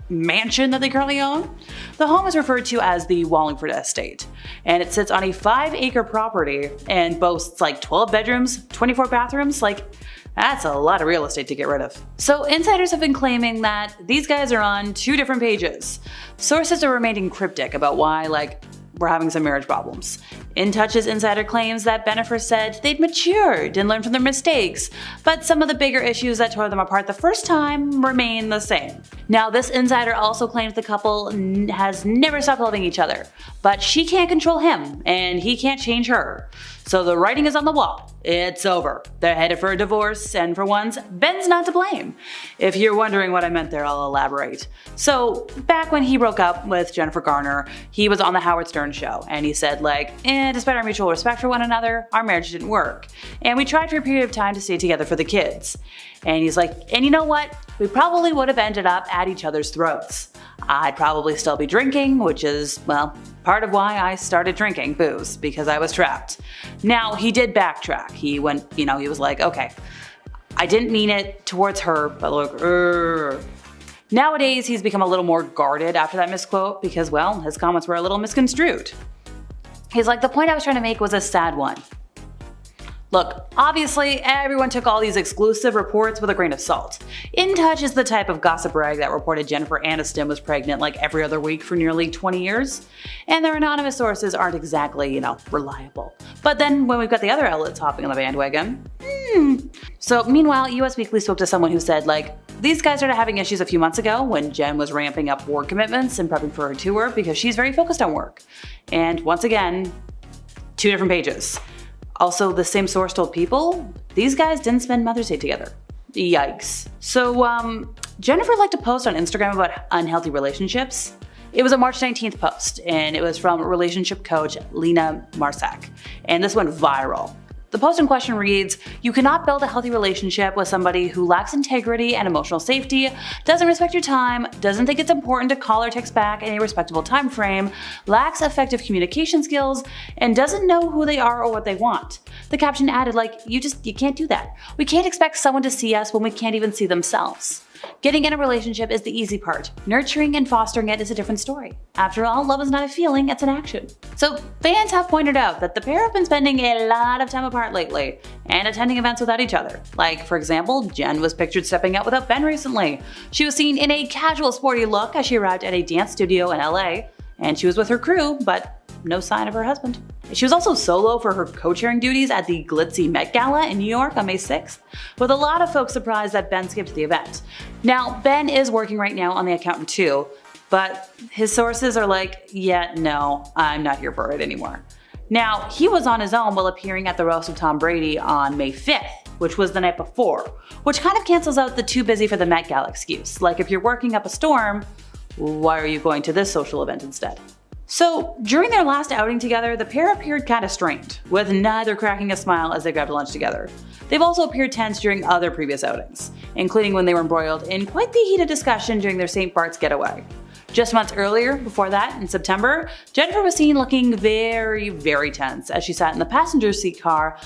C: mansion that they currently own. The home is referred to as the Wallingford Estate, and it sits on a 5-acre property and boasts 12 bedrooms, 24 bathrooms. That's a lot of real estate to get rid of. So insiders have been claiming that these guys are on 2 different pages. Sources are remaining cryptic about why, we're having some marriage problems. In Touch's insider claims that Bennifer said they'd matured and learned from their mistakes, but some of the bigger issues that tore them apart the first time remain the same. Now, this insider also claims the couple has never stopped loving each other, but she can't control him and he can't change her. So the writing is on the wall. It's over. They're headed for a divorce, and for once, Ben's not to blame. If you're wondering what I meant there, I'll elaborate. So back when he broke up with Jennifer Garner, he was on the Howard Stern show, and he said despite our mutual respect for one another, our marriage didn't work. And we tried for a period of time to stay together for the kids. And he's like, and you know what? We probably would have ended up at each other's throats. I'd probably still be drinking, which is, part of why I started drinking booze, because I was trapped. Now, he did backtrack. He went, he was like, okay, I didn't mean it towards her, but Nowadays, he's become a little more guarded after that misquote because, his comments were a little misconstrued. He's like, the point I was trying to make was a sad one. Look, obviously everyone took all these exclusive reports with a grain of salt. In Touch is the type of gossip rag that reported Jennifer Aniston was pregnant like every other week for nearly 20 years, and their anonymous sources aren't exactly, reliable. But then when we've got the other outlets hopping on the bandwagon, So meanwhile, US Weekly spoke to someone who said, these guys started having issues a few months ago when Jen was ramping up work commitments and prepping for her tour because she's very focused on work. And once again, 2 different pages. Also, the same source told People, these guys didn't spend Mother's Day together. Yikes. So, Jennifer liked to post on Instagram about unhealthy relationships. It was a March 19th post, and it was from relationship coach Lena Marsak, and this went viral. The post in question reads, "You cannot build a healthy relationship with somebody who lacks integrity and emotional safety, doesn't respect your time, doesn't think it's important to call or text back in a respectable time frame, lacks effective communication skills, and doesn't know who they are or what they want." The caption added, you can't do that. We can't expect someone to see us when we can't even see themselves. Getting in a relationship is the easy part. Nurturing and fostering it is a different story. After all, love is not a feeling, it's an action. So fans have pointed out that the pair have been spending a lot of time apart lately and attending events without each other. For example, Jen was pictured stepping out without Ben recently. She was seen in a casual sporty look as she arrived at a dance studio in LA, and she was with her crew, but no sign of her husband. She was also solo for her co-chairing duties at the glitzy Met Gala in New York on May 6th, with a lot of folks surprised that Ben skipped the event. Now, Ben is working right now on The Accountant too, but his sources are yeah, no, I'm not here for it anymore. Now, he was on his own while appearing at the roast of Tom Brady on May 5th, which was the night before, which kind of cancels out the too busy for the Met Gala excuse. If you're working up a storm, why are you going to this social event instead? So, during their last outing together, the pair appeared kinda strained, with neither cracking a smile as they grabbed lunch together. They've also appeared tense during other previous outings, including when they were embroiled in quite the heated discussion during their St. Bart's getaway. Just months earlier, before that, in September, Jennifer was seen looking very, very tense as she sat in the passenger seat car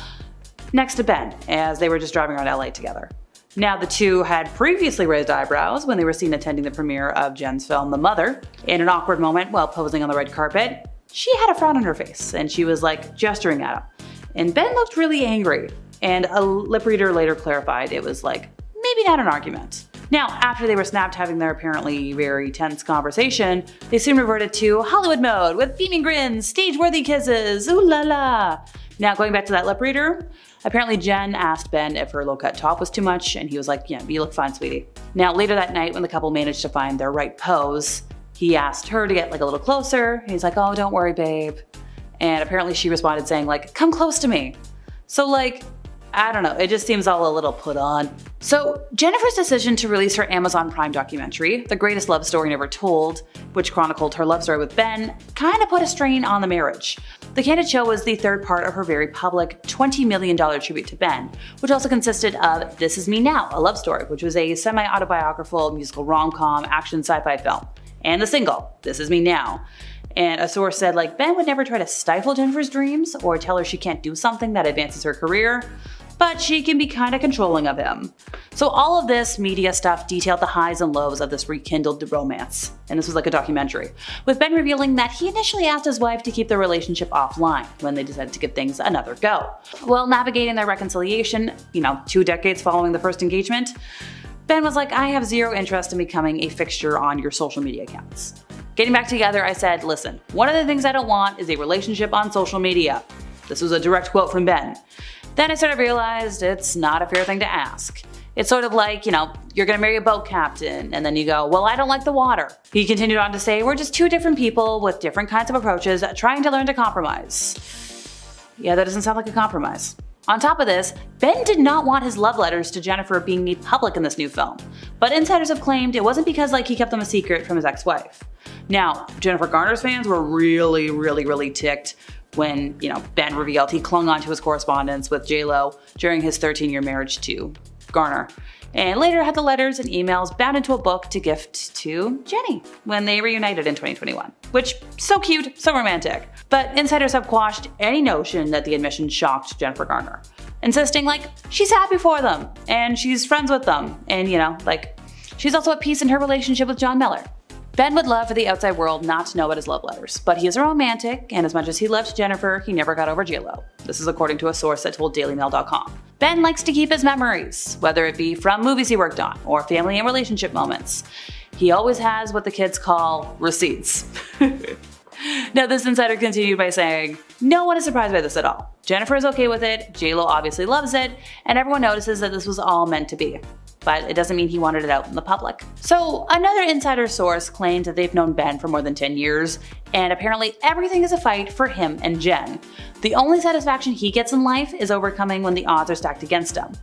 C: next to Ben as they were just driving around LA together. Now, the two had previously raised eyebrows when they were seen attending the premiere of Jen's film The Mother. In an awkward moment while posing on the red carpet, she had a frown on her face and she was gesturing at him. And Ben looked really angry, and a lip reader later clarified it was maybe not an argument. Now, after they were snapped having their apparently very tense conversation, they soon reverted to Hollywood mode with beaming grins, stage-worthy kisses, ooh la la. Now, going back to that lip reader, apparently Jen asked Ben if her low-cut top was too much, and he was yeah, you look fine, sweetie. Now, later that night when the couple managed to find their right pose, he asked her to get a little closer. He's oh, don't worry, babe. And apparently she responded saying come close to me. So I don't know, it just seems all a little put on. So Jennifer's decision to release her Amazon Prime documentary, The Greatest Love Story Never Told, which chronicled her love story with Ben, kind of put a strain on the marriage. The Candid Show was the third part of her very public $20 million tribute to Ben, which also consisted of This Is Me Now, a love story, which was a semi-autobiographical musical rom-com action sci-fi film, and the single, This Is Me Now. And a source said Ben would never try to stifle Jennifer's dreams or tell her she can't do something that advances her career, but she can be kinda controlling of him. So all of this media stuff detailed the highs and lows of this rekindled romance. And this was a documentary, with Ben revealing that he initially asked his wife to keep their relationship offline when they decided to give things another go. While navigating their reconciliation, 2 decades following the first engagement, Ben was I have zero interest in becoming a fixture on your social media accounts. Getting back together, I said, listen, one of the things I don't want is a relationship on social media. This was a direct quote from Ben. Then I sort of realized it's not a fair thing to ask. It's sort of you're gonna marry a boat captain, and then you go, well, I don't like the water. He continued on to say, we're just 2 different people with different kinds of approaches trying to learn to compromise. Yeah, that doesn't sound like a compromise. On top of this, Ben did not want his love letters to Jennifer being made public in this new film, but insiders have claimed it wasn't because he kept them a secret from his ex-wife. Now, Jennifer Garner's fans were really ticked when, Ben revealed he clung onto his correspondence with J.Lo during his 13-year marriage to Garner, and later had the letters and emails bound into a book to gift to Jenny when they reunited in 2021. Which, so cute, so romantic. But insiders have quashed any notion that the admission shocked Jennifer Garner, insisting she's happy for them, and she's friends with them, and she's also at peace in her relationship with John Miller. Ben would love for the outside world not to know about his love letters, but he is a romantic, and as much as he loved Jennifer, he never got over J-Lo. This is according to a source that told DailyMail.com. Ben likes to keep his memories, whether it be from movies he worked on or family and relationship moments. He always has what the kids call receipts. Now, this insider continued by saying, "No one is surprised by this at all. Jennifer is okay with it, J-Lo obviously loves it, and everyone notices that this was all meant to be. But it doesn't mean he wanted it out in the public." So another insider source claimed that they've known Ben for more than 10 years, and apparently everything is a fight for him and Jen. The only satisfaction he gets in life is overcoming when the odds are stacked against him.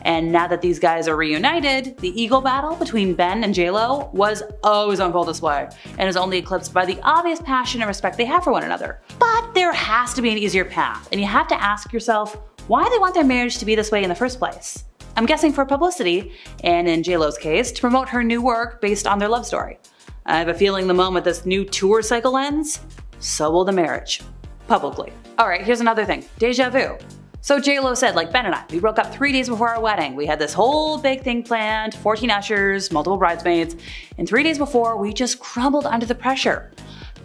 C: And now that these guys are reunited, the ego battle between Ben and J-Lo was always on full display, and is only eclipsed by the obvious passion and respect they have for one another. But there has to be an easier path, and you have to ask yourself why they want their marriage to be this way in the first place. I'm guessing for publicity, and in J-Lo's case, to promote her new work based on their love story. I have a feeling the moment this new tour cycle ends, so will the marriage. Publicly. Alright, here's another thing. Deja vu. So J-Lo said, like Ben and I, we broke up 3 days before our wedding. We had this whole big thing planned, 14 ushers, multiple bridesmaids, and 3 days before, we just crumbled under the pressure.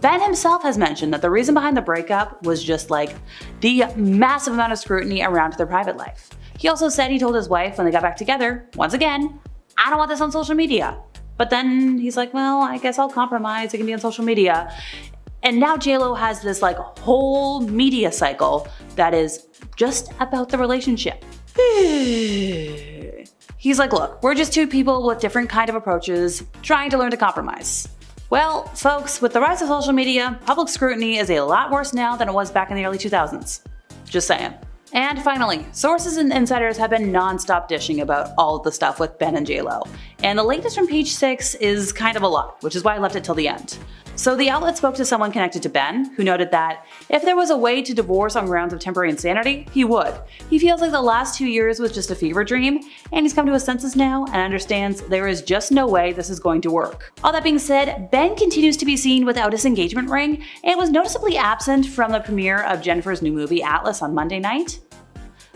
C: Ben himself has mentioned that the reason behind the breakup was just like the massive amount of scrutiny around their private life. He also said he told his wife when they got back together, once again, "I don't want this on social media." But then he's like, well, I guess I'll compromise, it can be on social media. And now J-Lo has this like whole media cycle that is just about the relationship. He's like, look, we're just two people with different kind of approaches, trying to learn to compromise. Well, folks, with the rise of social media, public scrutiny is a lot worse now than it was back in the early 2000s. Just saying. And finally, sources and insiders have been non-stop dishing about all of the stuff with Ben and J-Lo. And the latest from Page 6 is kind of a lot, which is why I left it till the end. So the outlet spoke to someone connected to Ben, who noted that if there was a way to divorce on grounds of temporary insanity, he would. He feels like the last 2 years was just a fever dream, and he's come to his senses now and understands there is just no way this is going to work. All that being said, Ben continues to be seen without his engagement ring and was noticeably absent from the premiere of Jennifer's new movie Atlas on Monday night.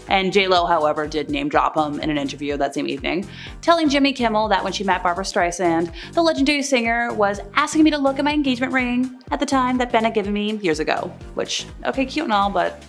C: And J-Lo, however, did name drop him in an interview that same evening, telling Jimmy Kimmel that when she met Barbra Streisand, the legendary singer was asking me to look at my engagement ring at the time that Ben had given me years ago. Which, okay, cute and all, but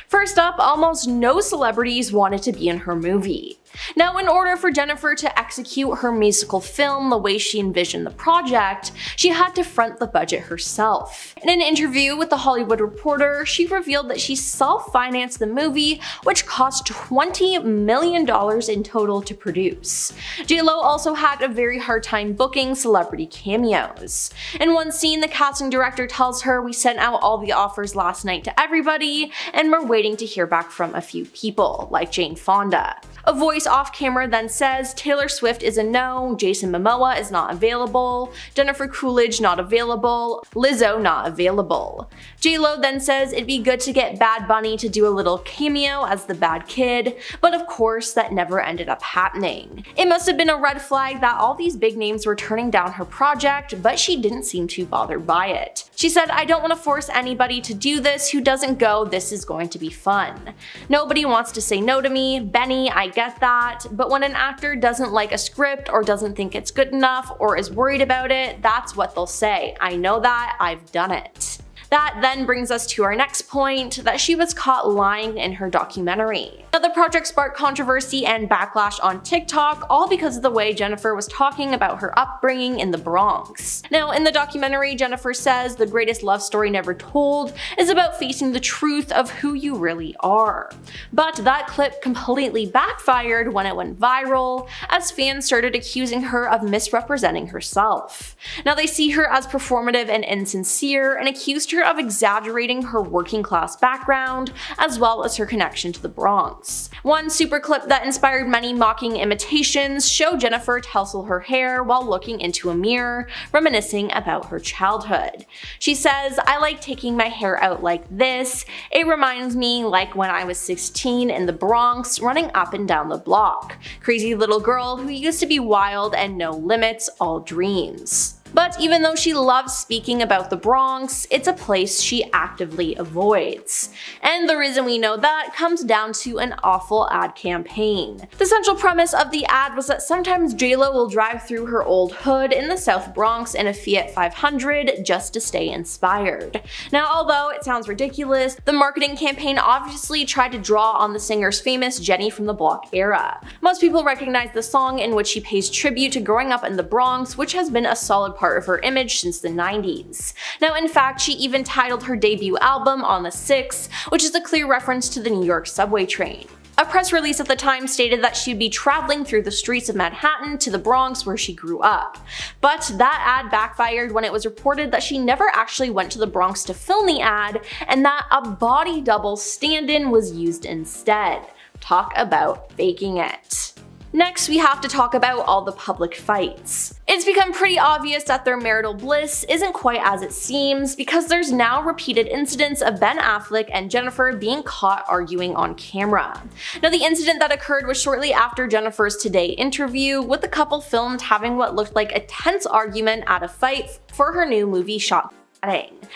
A: First up, almost no celebrities wanted to be in her movie. Now, in order for Jennifer to execute her musical film the way she envisioned the project, she had to front the budget herself. In an interview with The Hollywood Reporter, she revealed that she self-financed the movie, which cost $20 million in total to produce. J-Lo also had a very hard time booking celebrity cameos. In one scene, the casting director tells her, "We sent out all the offers last night to everybody, and we're waiting to hear back from a few people, like Jane Fonda." A voice off camera then says Taylor Swift is a no, Jason Momoa is not available, Jennifer Coolidge not available, Lizzo not available. J-Lo then says it'd be good to get Bad Bunny to do a little cameo as the bad kid, but of course that never ended up happening. It must have been a red flag that all these big names were turning down her project, but she didn't seem too bothered by it. She said, "I don't want to force anybody to do this who doesn't go, this is going to be fun. Nobody wants to say no to me, Benny, I get that, but when an actor doesn't like a script or doesn't think it's good enough or is worried about it, that's what they'll say. I know that, I've done it." That then brings us to our next point, that she was caught lying in her documentary. Now, the project sparked controversy and backlash on TikTok, all because of the way Jennifer was talking about her upbringing in the Bronx. Now, in the documentary, Jennifer says the greatest love story never told is about facing the truth of who you really are. But that clip completely backfired when it went viral, as fans started accusing her of misrepresenting herself. Now, they see her as performative and insincere, and accused her of exaggerating her working class background, as well as her connection to the Bronx. One super clip that inspired many mocking imitations showed Jennifer tousle her hair while looking into a mirror, reminiscing about her childhood. She says, "I like taking my hair out like this. It reminds me like when I was 16 in the Bronx, running up and down the block. Crazy little girl who used to be wild and no limits, all dreams." But even though she loves speaking about the Bronx, it's a place she actively avoids. And the reason we know that comes down to an awful ad campaign. The central premise of the ad was that sometimes JLo will drive through her old hood in the South Bronx in a Fiat 500 just to stay inspired. Now, although it sounds ridiculous, the marketing campaign obviously tried to draw on the singer's famous Jenny from the Block era. Most people recognize the song in which she pays tribute to growing up in the Bronx, which has been a solid part of her image since the 90s. Now, in fact, she even titled her debut album On the 6, which is a clear reference to the New York subway train. A press release at the time stated that she'd be traveling through the streets of Manhattan to the Bronx where she grew up. But that ad backfired when it was reported that she never actually went to the Bronx to film the ad, and that a body double stand-in was used instead. Talk about faking it. Next, we have to talk about all the public fights. It's become pretty obvious that their marital bliss isn't quite as it seems, because there's now repeated incidents of Ben Affleck and Jennifer being caught arguing on camera. Now, the incident that occurred was shortly after Jennifer's Today interview, with the couple filmed having what looked like a tense argument at a fight for her new movie Shot.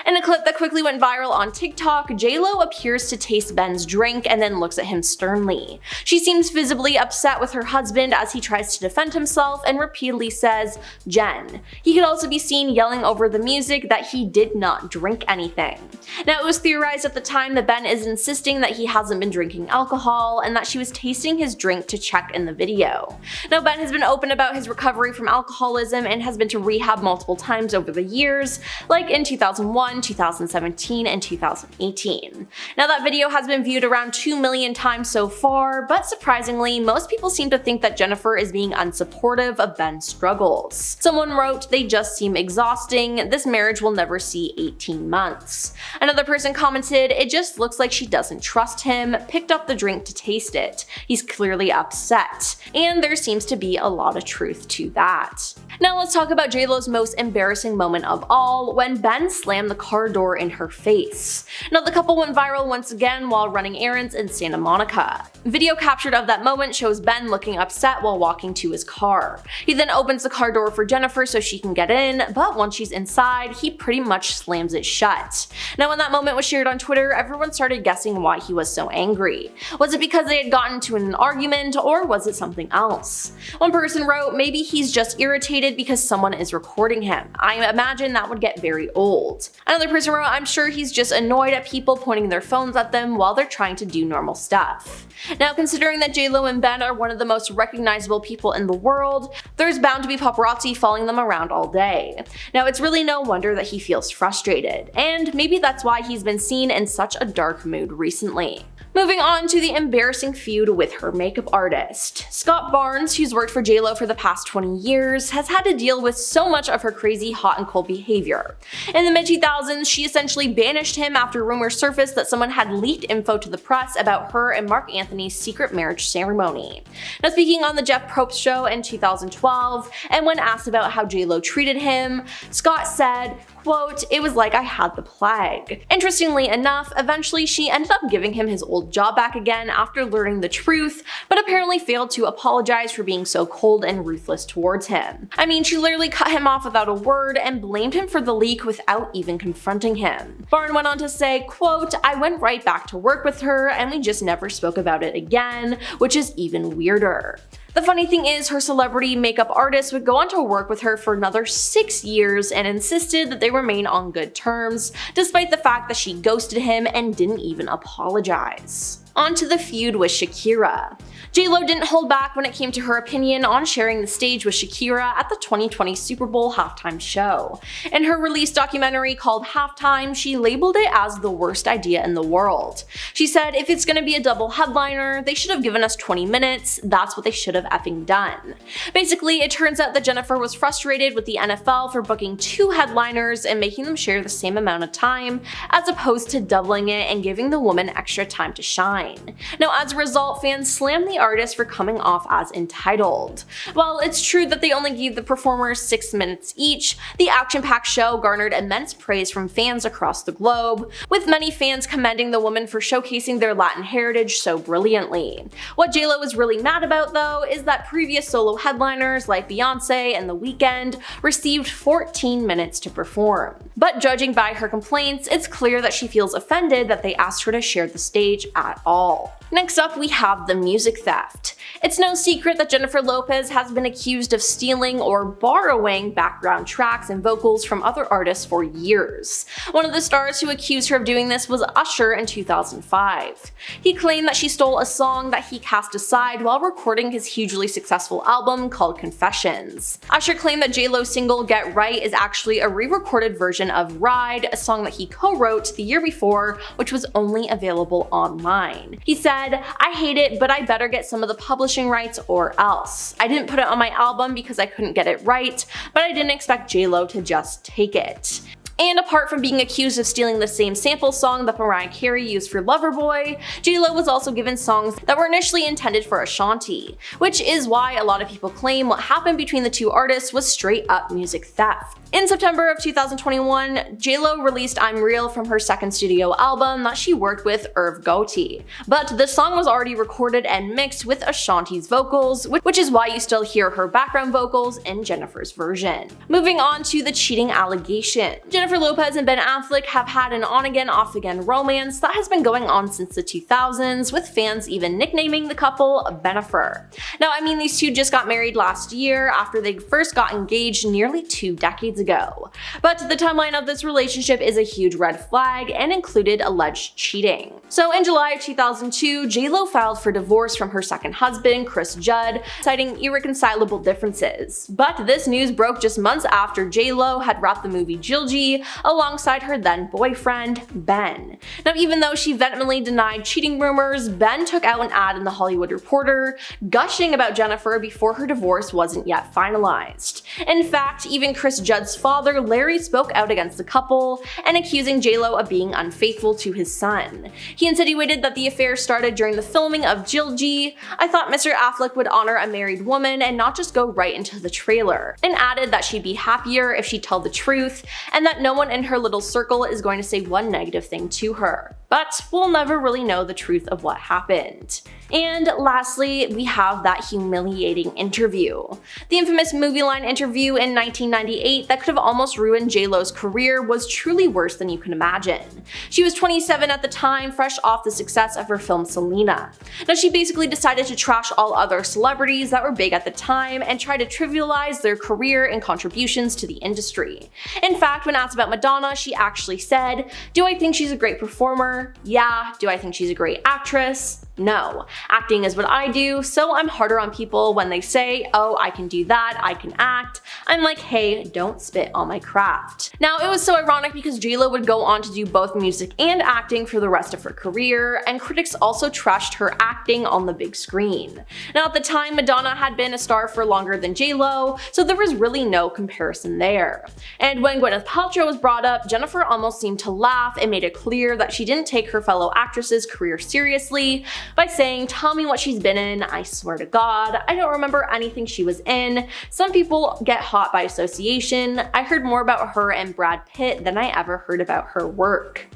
A: In a clip that quickly went viral on TikTok, JLo appears to taste Ben's drink and then looks at him sternly. She seems visibly upset with her husband as he tries to defend himself and repeatedly says, "Jen." He could also be seen yelling over the music that he did not drink anything. Now, it was theorized at the time that Ben is insisting that he hasn't been drinking alcohol and that she was tasting his drink to check in the video. Now, Ben has been open about his recovery from alcoholism and has been to rehab multiple times over the years, like in 2001, 2017, and 2018. Now, that video has been viewed around 2 million times so far, but surprisingly, most people seem to think that Jennifer is being unsupportive of Ben's struggles. Someone wrote, "They just seem exhausting. This marriage will never see 18 months. Another person commented, "It just looks like she doesn't trust him, picked up the drink to taste it. He's clearly upset." And there seems to be a lot of truth to that. Now let's talk about JLo's most embarrassing moment of all, when Ben slammed the car door in her face. Now, the couple went viral once again while running errands in Santa Monica. Video captured of that moment shows Ben looking upset while walking to his car. He then opens the car door for Jennifer so she can get in, but once she's inside, he pretty much slams it shut. Now, when that moment was shared on Twitter, everyone started guessing why he was so angry. Was it because they had gotten into an argument, or was it something else? One person wrote, "Maybe he's just irritated because someone is recording him. I imagine that would get very old." Another person wrote, "I'm sure he's just annoyed at people pointing their phones at them while they're trying to do normal stuff." Now, considering that JLo and Ben are one of the most recognizable people in the world, there's bound to be paparazzi following them around all day. Now, it's really no wonder that he feels frustrated, and maybe that's why he's been seen in such a dark mood recently. Moving on to the embarrassing feud with her makeup artist. Scott Barnes, who's worked for JLo for the past 20 years, has had to deal with so much of her crazy hot and cold behavior. In the mid-2000s, she essentially banished him after rumors surfaced that someone had leaked info to the press about her and Mark Anthony's secret marriage ceremony. Now, speaking on the Jeff Probst show in 2012, and when asked about how JLo treated him, Scott said, quote, "It was like I had the plague." Interestingly enough, eventually she ended up giving him his old job back again after learning the truth, but apparently failed to apologize for being so cold and ruthless towards him. I mean, she literally cut him off without a word and blamed him for the leak without even confronting him. Barnes went on to say, quote, "I went right back to work with her and we just never spoke about it again, which is even weirder." The funny thing is, her celebrity makeup artist would go on to work with her for another 6 years and insisted that they remain on good terms, despite the fact that she ghosted him and didn't even apologize. On to the feud with Shakira. JLo didn't hold back when it came to her opinion on sharing the stage with Shakira at the 2020 Super Bowl halftime show. In her released documentary called Halftime, she labeled it as the worst idea in the world. She said, "If it's gonna be a double headliner, they should have given us 20 minutes, that's what they should have effing done." Basically, it turns out that Jennifer was frustrated with the NFL for booking 2 headliners and making them share the same amount of time, as opposed to doubling it and giving the woman extra time to shine. online. Now, as a result, fans slammed the artist for coming off as entitled. While it's true that they only gave the performers 6 minutes each, the action-packed show garnered immense praise from fans across the globe, with many fans commending the woman for showcasing their Latin heritage so brilliantly. What JLo is really mad about, though, is that previous solo headliners like Beyonce and The Weeknd received 14 minutes to perform. But judging by her complaints, it's clear that she feels offended that they asked her to share the stage at all. Next up, we have the music theft. It's no secret that Jennifer Lopez has been accused of stealing or borrowing background tracks and vocals from other artists for years. One of the stars who accused her of doing this was Usher in 2005. He claimed that she stole a song that he cast aside while recording his hugely successful album called Confessions. Usher claimed that JLo's single Get Right is actually a re-recorded version of Ride, a song that he co-wrote the year before, which was only available online. He said, "I hate it, but I better get some of the publishing rights or else. I didn't put it on my album because I couldn't get it right, but I didn't expect JLo to just take it." And apart from being accused of stealing the same sample song that Mariah Carey used for Loverboy, JLo was also given songs that were initially intended for Ashanti, which is why a lot of people claim what happened between the two artists was straight up music theft. In September of 2021, JLo released I'm Real from her second studio album that she worked with Irv Gotti, but the song was already recorded and mixed with Ashanti's vocals, which is why you still hear her background vocals in Jennifer's version. Moving on to the cheating allegation. Jennifer Lopez and Ben Affleck have had an on-again, off-again romance that has been going on since the 2000s, with fans even nicknaming the couple Benifer. Now, I mean, these two just got married last year after they first got engaged nearly 2 decades ago. But the timeline of this relationship is a huge red flag and included alleged cheating. So in July of 2002, JLo filed for divorce from her second husband, Chris Judd, citing irreconcilable differences. But this news broke just months after JLo had wrapped the movie Gilgy alongside her then boyfriend, Ben. Now, even though she vehemently denied cheating rumors, Ben took out an ad in The Hollywood Reporter, gushing about Jennifer before her divorce wasn't yet finalized. In fact, even Chris Judd's father, Larry, spoke out against the couple and accusing JLo of being unfaithful to his son. He insinuated that the affair started during the filming of Gilgy. "I thought Mr. Affleck would honor a married woman and not just go right into the trailer," and added that she'd be happier if she'd tell the truth and that no one in her little circle is going to say one negative thing to her. But we'll never really know the truth of what happened. And lastly, we have that humiliating interview. The infamous movie line interview in 1998 that could have almost ruined JLo's career was truly worse than you can imagine. She was 27 at the time, fresh off the success of her film Selena. Now, she basically decided to trash all other celebrities that were big at the time and try to trivialize their career and contributions to the industry. In fact, when asked about Madonna, she actually said, "Do I think she's a great performer? Yeah. Do I think she's a great actress? No. Acting is what I do, so I'm harder on people when they say, oh, I can do that, I can act. I'm like, hey, don't spit on my craft." Now, it was so ironic because JLo would go on to do both music and acting for the rest of her career, and critics also trashed her acting on the big screen. Now, at the time, Madonna had been a star for longer than JLo, so there was really no comparison there. And when Gwyneth Paltrow was brought up, Jennifer almost seemed to laugh and made it clear that she didn't take her fellow actress's career seriously by saying, "Tell me what she's been in, I swear to God, I don't remember anything she was in. Some people get hot by association. I heard more about her and Brad Pitt than I ever heard about her work."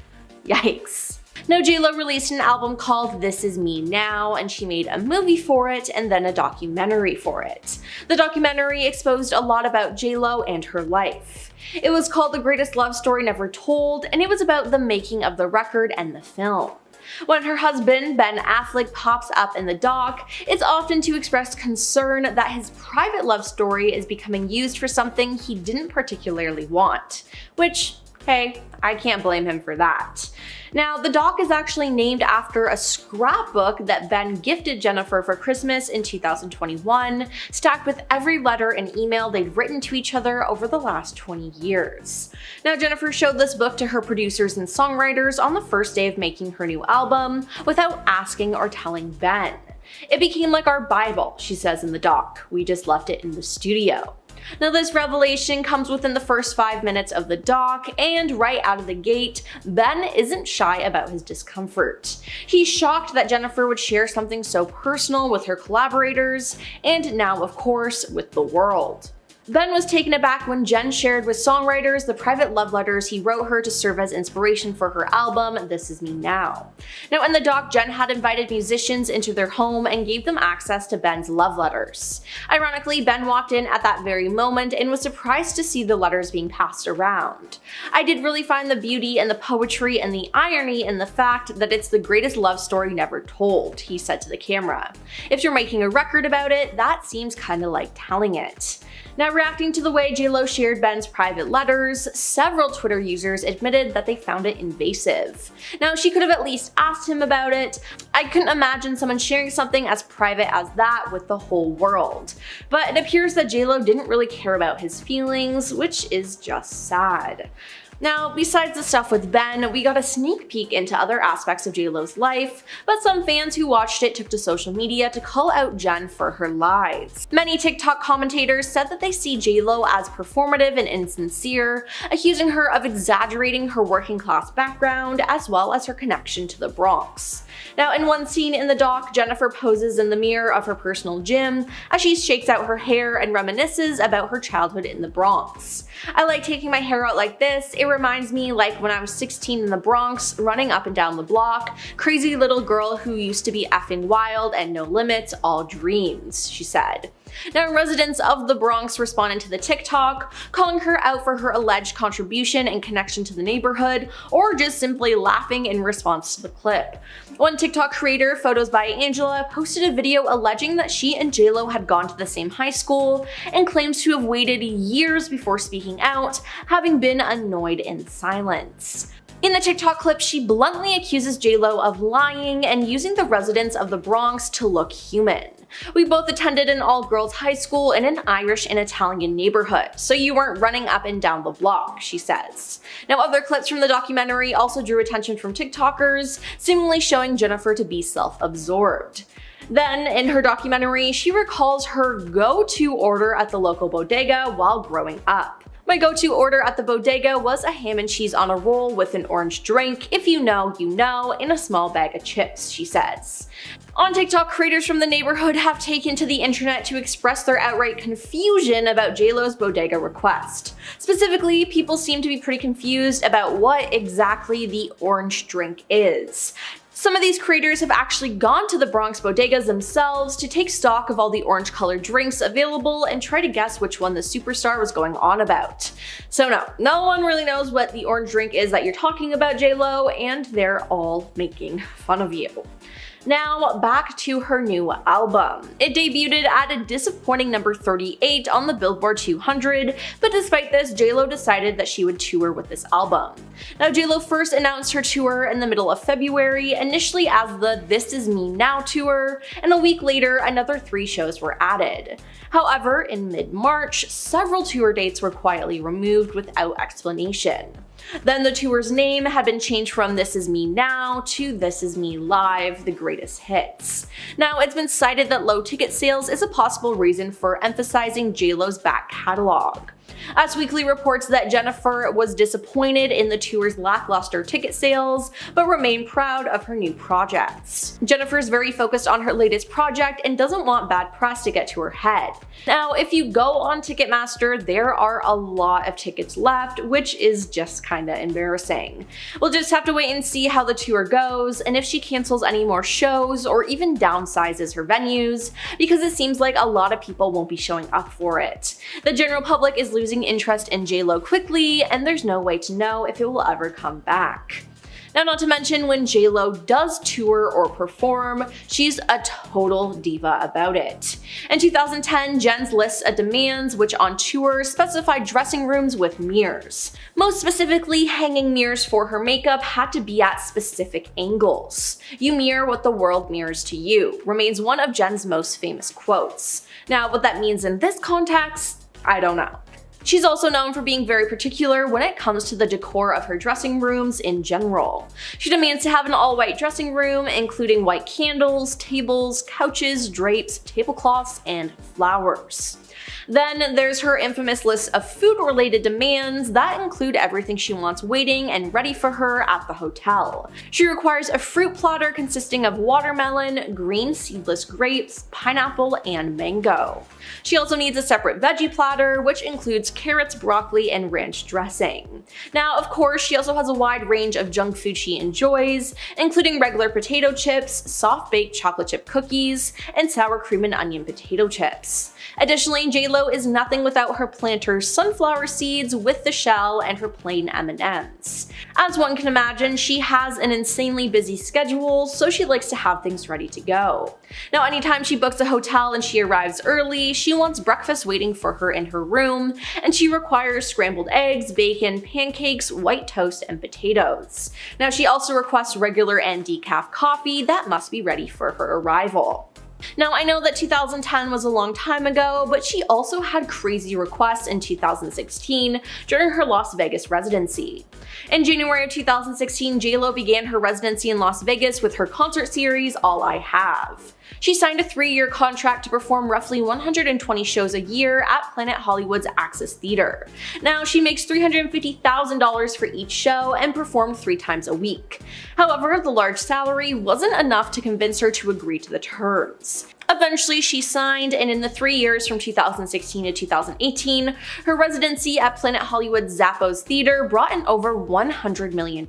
A: Yikes. Now, JLo released an album called This Is Me Now, and she made a movie for it and then a documentary for it. The documentary exposed a lot about JLo and her life. It was called The Greatest Love Story Never Told, and it was about the making of the record and the film. When her husband, Ben Affleck, pops up in the doc, it's often to express concern that his private love story is becoming used for something he didn't particularly want. Which, hey, I can't blame him for that. Now, the doc is actually named after a scrapbook that Ben gifted Jennifer for Christmas in 2021, stacked with every letter and email they'd written to each other over the last 20 years. Now, Jennifer showed this book to her producers and songwriters on the first day of making her new album, without asking or telling Ben. "It became like our Bible," she says in the doc. "We just left it in the studio." Now this revelation comes within the first 5 minutes of the doc, and right out of the gate, Ben isn't shy about his discomfort. He's shocked that Jennifer would share something so personal with her collaborators, and now of course with the world. Ben was taken aback when Jen shared with songwriters the private love letters he wrote her to serve as inspiration for her album, This Is Me Now. Now in the doc, Jen had invited musicians into their home and gave them access to Ben's love letters. Ironically, Ben walked in at that very moment and was surprised to see the letters being passed around. I did really find the beauty and the poetry and the irony in the fact that it's the greatest love story never told, he said to the camera. If you're making a record about it, that seems kinda like telling it. Now, reacting to the way JLo shared Ben's private letters, several Twitter users admitted that they found it invasive. Now, she could have at least asked him about it. I couldn't imagine someone sharing something as private as that with the whole world. But it appears that JLo didn't really care about his feelings, which is just sad. Now, besides the stuff with Ben, we got a sneak peek into other aspects of JLo's life, but some fans who watched it took to social media to call out Jen for her lies. Many TikTok commentators said that they see JLo as performative and insincere, accusing her of exaggerating her working class background as well as her connection to the Bronx. Now, in one scene in the doc, Jennifer poses in the mirror of her personal gym as she shakes out her hair and reminisces about her childhood in the Bronx. I like taking my hair out like this. It reminds me like when I was 16 in the Bronx, running up and down the block, crazy little girl who used to be effing wild and no limits, all dreams, she said. Now, residents of the Bronx responded to the TikTok, calling her out for her alleged contribution and connection to the neighborhood, or just simply laughing in response to the clip. One TikTok creator, Photos by Angela, posted a video alleging that she and JLo had gone to the same high school and claims to have waited years before speaking out, having been annoyed in silence. In the TikTok clip, she bluntly accuses JLo of lying and using the residents of the Bronx to look human. We both attended an all-girls high school in an Irish and Italian neighborhood, so you weren't running up and down the block, she says. Now, other clips from the documentary also drew attention from TikTokers, seemingly showing Jennifer to be self-absorbed. Then, in her documentary, she recalls her go-to order at the local bodega while growing up. My go-to order at the bodega was a ham and cheese on a roll with an orange drink, if you know, you know, in a small bag of chips, she says. On TikTok, creators from the neighborhood have taken to the internet to express their outright confusion about JLo's bodega request. Specifically, people seem to be pretty confused about what exactly the orange drink is. Some of these creators have actually gone to the Bronx bodegas themselves to take stock of all the orange-colored drinks available and try to guess which one the superstar was going on about. So no one really knows what the orange drink is that you're talking about, JLo, and they're all making fun of you. Now, back to her new album. It debuted at a disappointing number 38 on the Billboard 200, but despite this, JLo decided that she would tour with this album. Now, JLo first announced her tour in the middle of February, initially as the This Is Me Now tour, and a week later, another 3 shows were added. However, in mid-March, several tour dates were quietly removed without explanation. Then the tour's name had been changed from This Is Me Now to This Is Me Live, the greatest hits. Now, it's been cited that low ticket sales is a possible reason for emphasizing JLo's back catalog. Us Weekly reports that Jennifer was disappointed in the tour's lackluster ticket sales, but remained proud of her new projects. Jennifer's very focused on her latest project and doesn't want bad press to get to her head. Now, if you go on Ticketmaster, there are a lot of tickets left, which is just kinda embarrassing. We'll just have to wait and see how the tour goes, and if she cancels any more shows or even downsizes her venues, because it seems like a lot of people won't be showing up for it. The general public is losing interest in JLo quickly, and there's no way to know if it will ever come back. Now, not to mention, when JLo does tour or perform, she's a total diva about it. In 2010, Jen's list of demands, which on tour specified dressing rooms with mirrors. Most specifically, hanging mirrors for her makeup had to be at specific angles. "You mirror what the world mirrors to you," remains one of Jen's most famous quotes. Now, what that means in this context, I don't know. She's also known for being very particular when it comes to the decor of her dressing rooms in general. She demands to have an all-white dressing room, including white candles, tables, couches, drapes, tablecloths, and flowers. Then there's her infamous list of food-related demands that include everything she wants waiting and ready for her at the hotel. She requires a fruit platter consisting of watermelon, green seedless grapes, pineapple, and mango. She also needs a separate veggie platter, which includes carrots, broccoli, and ranch dressing. Now, of course, she also has a wide range of junk food she enjoys, including regular potato chips, soft-baked chocolate chip cookies, and sour cream and onion potato chips. Additionally, JLo is nothing without her Planters sunflower seeds with the shell and her plain M&Ms. As one can imagine, she has an insanely busy schedule, so she likes to have things ready to go. Now, anytime she books a hotel and she arrives early, she wants breakfast waiting for her in her room, and she requires scrambled eggs, bacon, pancakes, white toast, and potatoes. Now, she also requests regular and decaf coffee that must be ready for her arrival. Now, I know that 2010 was a long time ago, but she also had crazy requests in 2016 during her Las Vegas residency. In January of 2016, JLo began her residency in Las Vegas with her concert series, All I Have. She signed a 3-year contract to perform roughly 120 shows a year at Planet Hollywood's Axis Theater. Now, she makes $350,000 for each show and performed 3 times a week. However, the large salary wasn't enough to convince her to agree to the terms. Eventually, she signed, and in the 3 years from 2016 to 2018, her residency at Planet Hollywood's Zappos Theater brought in over $100 million.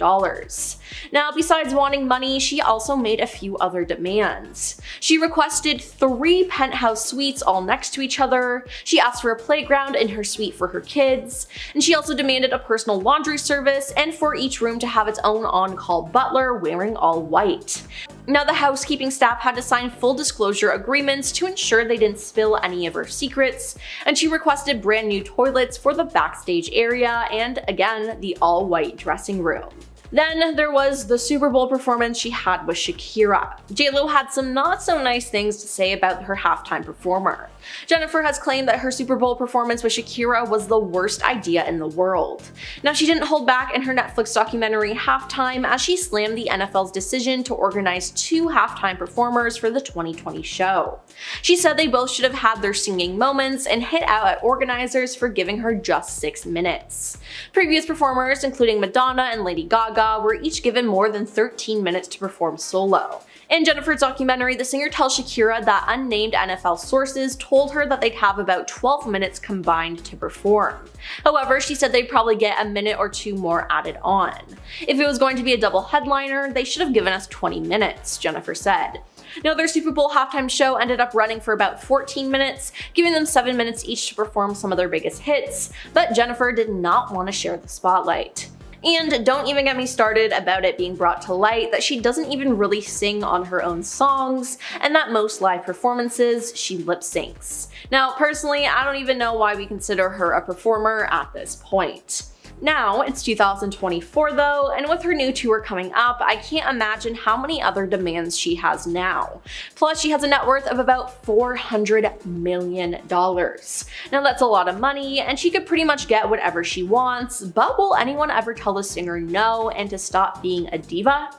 A: Now, besides wanting money, she also made a few other demands. She requested 3 penthouse suites all next to each other, she asked for a playground in her suite for her kids, and she also demanded a personal laundry service and for each room to have its own on-call butler wearing all white. Now, the housekeeping staff had to sign full disclosure agreements to ensure they didn't spill any of her secrets, and she requested brand new toilets for the backstage area and, again, the all-white dressing room. Then there was the Super Bowl performance she had with Shakira. JLo had some not so nice things to say about her halftime performer. Jennifer has claimed that her Super Bowl performance with Shakira was the worst idea in the world. Now, she didn't hold back in her Netflix documentary Halftime as she slammed the NFL's decision to organize 2 halftime performers for the 2020 show. She said they both should have had their singing moments and hit out at organizers for giving her just 6 minutes. Previous performers, including Madonna and Lady Gaga, were each given more than 13 minutes to perform solo. In Jennifer's documentary, the singer tells Shakira that unnamed NFL sources told her that they'd have about 12 minutes combined to perform. However, she said they'd probably get a minute or 2 more added on. If it was going to be a double headliner, they should have given us 20 minutes, Jennifer said. Now, their Super Bowl halftime show ended up running for about 14 minutes, giving them 7 minutes each to perform some of their biggest hits, but Jennifer did not want to share the spotlight. And don't even get me started about it being brought to light that she doesn't even really sing on her own songs, and that most live performances she lip syncs. Now, personally, I don't even know why we consider her a performer at this point. Now, it's 2024 though, and with her new tour coming up, I can't imagine how many other demands she has now. Plus, she has a net worth of about $400 million. Now, that's a lot of money, and she could pretty much get whatever she wants, but will anyone ever tell the singer no and to stop being a diva?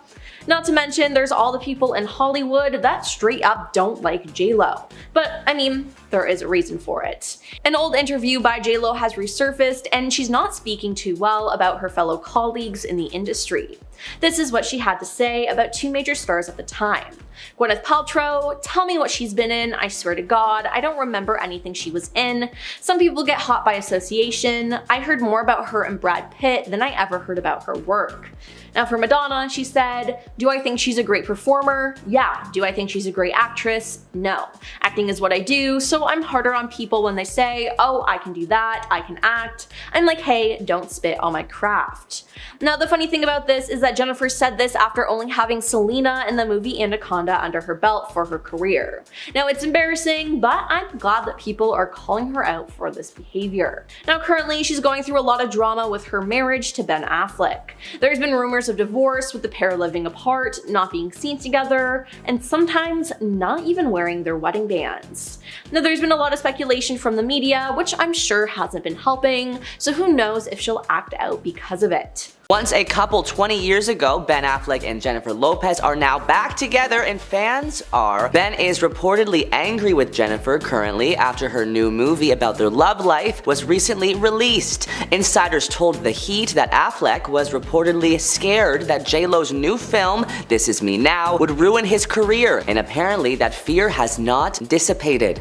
A: Not to mention, there's all the people in Hollywood that straight up don't like JLo. But, I mean, there is a reason for it. An old interview by JLo has resurfaced, and she's not speaking too well about her fellow colleagues in the industry. This is what she had to say about 2 major stars at the time. Gwyneth Paltrow, tell me what she's been in, I swear to God, I don't remember anything she was in. Some people get hot by association. I heard more about her and Brad Pitt than I ever heard about her work. Now, for Madonna, she said, do I think she's a great performer? Yeah. Do I think she's a great actress? No. Acting is what I do, so I'm harder on people when they say, oh, I can do that, I can act. I'm like, hey, don't spit on my craft. Now, the funny thing about this is that Jennifer said this after only having Selena in the movie Anaconda under her belt for her career. Now, it's embarrassing, but I'm glad that people are calling her out for this behavior. Now, currently, she's going through a lot of drama with her marriage to Ben Affleck. There's been rumors of divorce, with the pair living apart, not being seen together, and sometimes not even wearing their wedding bands. Now, there's been a lot of speculation from the media, which I'm sure hasn't been helping, so who knows if she'll act out because of it.
D: Once a couple 20 years ago, Ben Affleck and Jennifer Lopez are now back together, and fans are. Ben is reportedly angry with Jennifer currently after her new movie about their love life was recently released. Insiders told The Heat that Affleck was reportedly scared that J-Lo's new film, This Is Me Now, would ruin his career, and apparently that fear has not dissipated.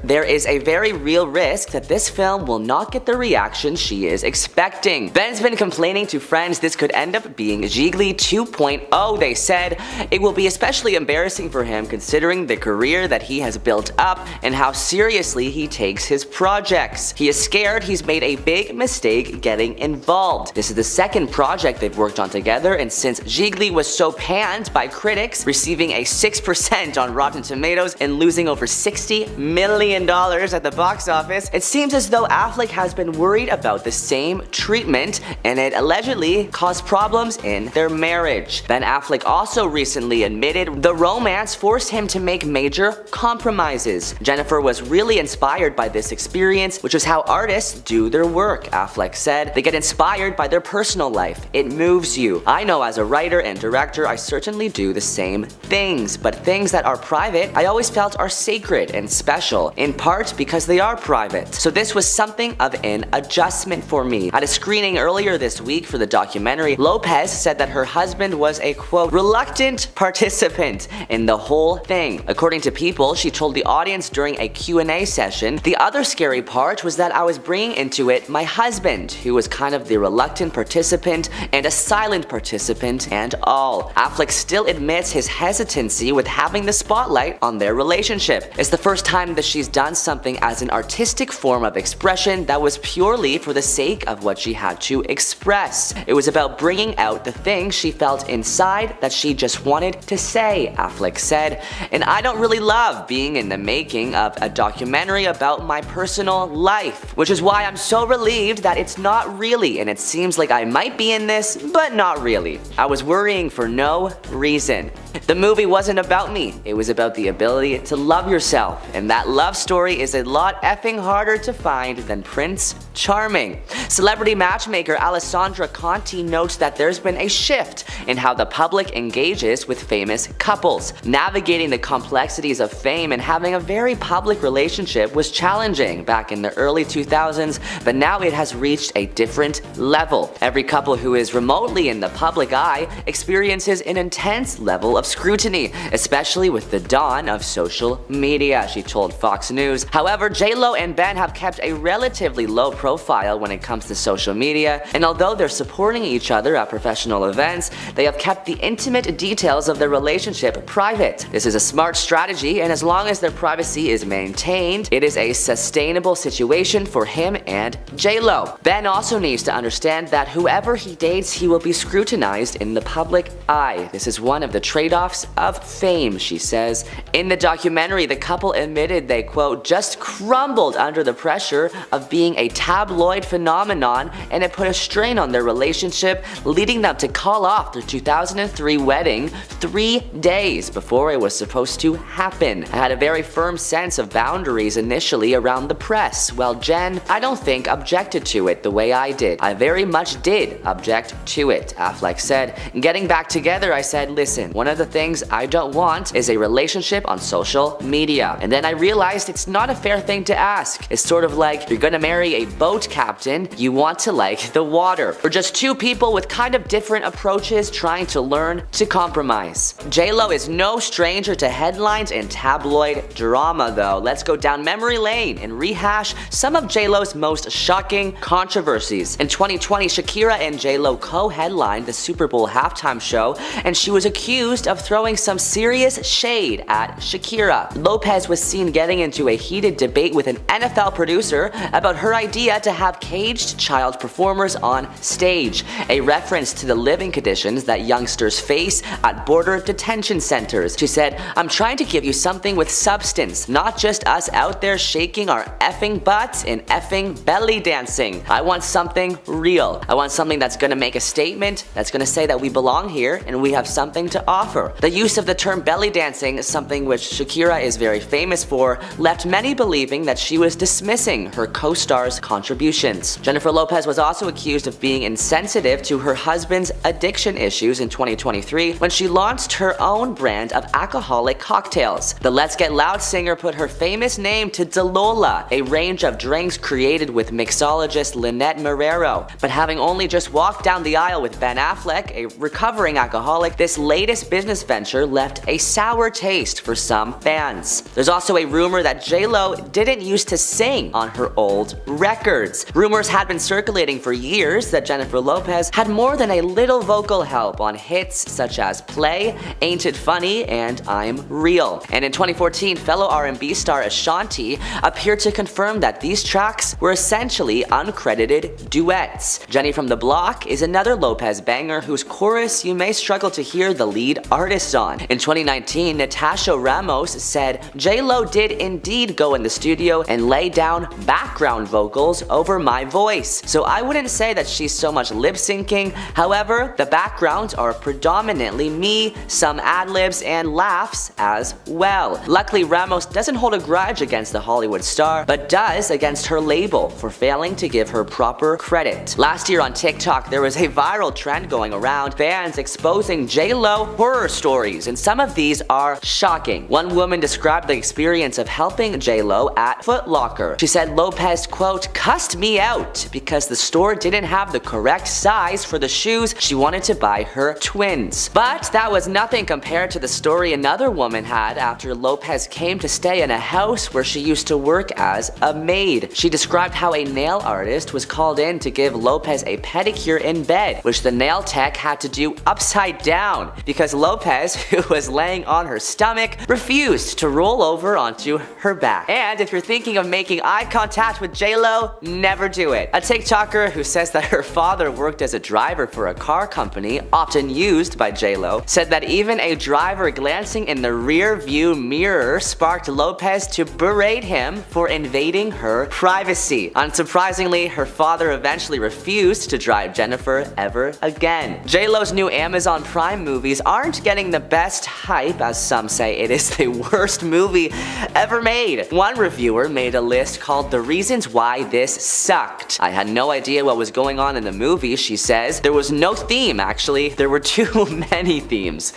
D: There is a very real risk that this film will not get the reaction she is expecting. Ben's been complaining to friends this could end up being Gigli 2.0. They said it will be especially embarrassing for him considering the career that he has built up and how seriously he takes his projects. He is scared he's made a big mistake getting involved. This is the second project they've worked on together, and since Gigli was so panned by critics, receiving a 6% on Rotten Tomatoes and losing over $60 million at the box office, it seems as though Affleck has been worried about the same treatment, and it allegedly caused problems in their marriage. Ben Affleck also recently admitted the romance forced him to make major compromises. Jennifer was really inspired by this experience, which is how artists do their work, Affleck said. They get inspired by their personal life. It moves you. I know as a writer and director, I certainly do the same things, but things that are private, I always felt are sacred and special, in part because they are private. So this was something of an adjustment for me. At a screening earlier this week for the documentary, Lopez said that her husband was a, quote, reluctant participant in the whole thing. According to People, she told the audience during a Q&A session, the other scary part was that I was bringing into it my husband, who was kind of the reluctant participant and a silent participant and all. Affleck still admits his hesitancy with having the spotlight on their relationship. It's the first time that she's done something as an artistic form of expression that was purely for the sake of what she had to express. It was about bringing out the things she felt inside that she just wanted to say, Affleck said. And I don't really love being in the making of a documentary about my personal life, which is why I'm so relieved that it's not really, and it seems like I might be in this, but not really. I was worrying for no reason. The movie wasn't about me, it was about the ability to love yourself, and that love story is a lot effing harder to find than Prince Charming. Celebrity matchmaker Alessandra Conti notes that there's been a shift in how the public engages with famous couples. Navigating the complexities of fame and having a very public relationship was challenging back in the early 2000s, but now it has reached a different level. Every couple who is remotely in the public eye experiences an intense level of scrutiny, especially with the dawn of social media, she told Fox News. However, J-Lo and Ben have kept a relatively low profile when it comes to social media, and although they're supporting each other at professional events, they have kept the intimate details of their relationship private. This is a smart strategy, and as long as their privacy is maintained, it is a sustainable situation for him and J-Lo. Ben also needs to understand that whoever he dates, he will be scrutinized in the public eye. This is one of the trade-offs of fame, she says. In the documentary, the couple admitted they, quote, just crumbled under the pressure of being a tabloid phenomenon, and it put a strain on their relationship, leading them to call off their 2003 wedding 3 days before it was supposed to happen. I had a very firm sense of boundaries initially around the press. Well, Jen, I don't think objected to it the way I did. I very much did object to it, Affleck said. Getting back together, I said, listen, one of the things I don't want is a relationship on social media. And then I realized it's not a fair thing to ask. It's sort of like you're gonna marry a boat captain, you want to like the water. We're just two people with kind of different approaches trying to learn to compromise. J-Lo is no stranger to headlines and tabloid drama though. Let's go down memory lane and rehash some of J-Lo's most shocking controversies. In 2020, Shakira and J-Lo co-headlined the Super Bowl halftime show, and she was accused of throwing some serious shade at Shakira. Lopez was seen getting into a heated debate with an NFL producer about her idea to have caged child performers on stage, a reference to the living conditions that youngsters face at border detention centers. She said, I'm trying to give you something with substance, not just us out there shaking our effing butts and effing belly dancing. I want something real. I want something that's gonna make a statement, that's gonna say that we belong here and we have something to offer. offer. The use of the term belly dancing, something which Shakira is very famous for, left many believing that she was dismissing her co-star's contributions. Jennifer Lopez was also accused of being insensitive to her husband's addiction issues in 2023 when she launched her own brand of alcoholic cocktails. The Let's Get Loud singer put her famous name to Dalola, a range of drinks created with mixologist Lynette Marrero. But having only just walked down the aisle with Ben Affleck, a recovering alcoholic, this latest business venture left a sour taste for some fans. There's also a rumor that J.Lo didn't used to sing on her old records. Rumors had been circulating for years that Jennifer Lopez had more than a little vocal help on hits such as Play, Ain't It Funny, and I'm Real. And in 2014, fellow R&B star Ashanti appeared to confirm that these tracks were essentially uncredited duets. Jenny from the Block is another Lopez banger whose chorus you may struggle to hear the lead artist on. In 2019, Natasha Ramos said J.Lo did indeed go in the studio and lay down background vocals over my voice. So I wouldn't say that she's so much lip syncing. However, the backgrounds are predominantly me, some ad-libs and laughs as well. Luckily, Ramos doesn't hold a grudge against the Hollywood star, but does against her label for failing to give her proper credit. Last year on TikTok, there was a viral trend going around, fans exposing J.Lo horror stories, and some of these are shocking. One woman described the experience of helping J.Lo at Foot Locker. She said Lopez, quote, cussed me out because the store didn't have the correct size for the shoes she wanted to buy her twins. But that was nothing compared to the story another woman had after Lopez came to stay in a house where she used to work as a maid. She described how a nail artist was called in to give Lopez a pedicure in bed, which the nail tech had to do upside down because Lopez, who was laying on her stomach, refused to roll over onto her back. And if you're thinking of making eye contact with J.Lo, never do it. A TikToker who says that her father worked as a driver for a car company, often used by J.Lo, said that even a driver glancing in the rear view mirror sparked Lopez to berate him for invading her privacy. Unsurprisingly, her father eventually refused to drive Jennifer ever again. J.Lo's new Amazon Prime movies aren't getting the best hype, as some say it is the worst movie ever made. One reviewer made a list called The Reasons Why This Sucked. I had no idea what was going on in the movie, she says. There was no theme, actually. There were too many themes.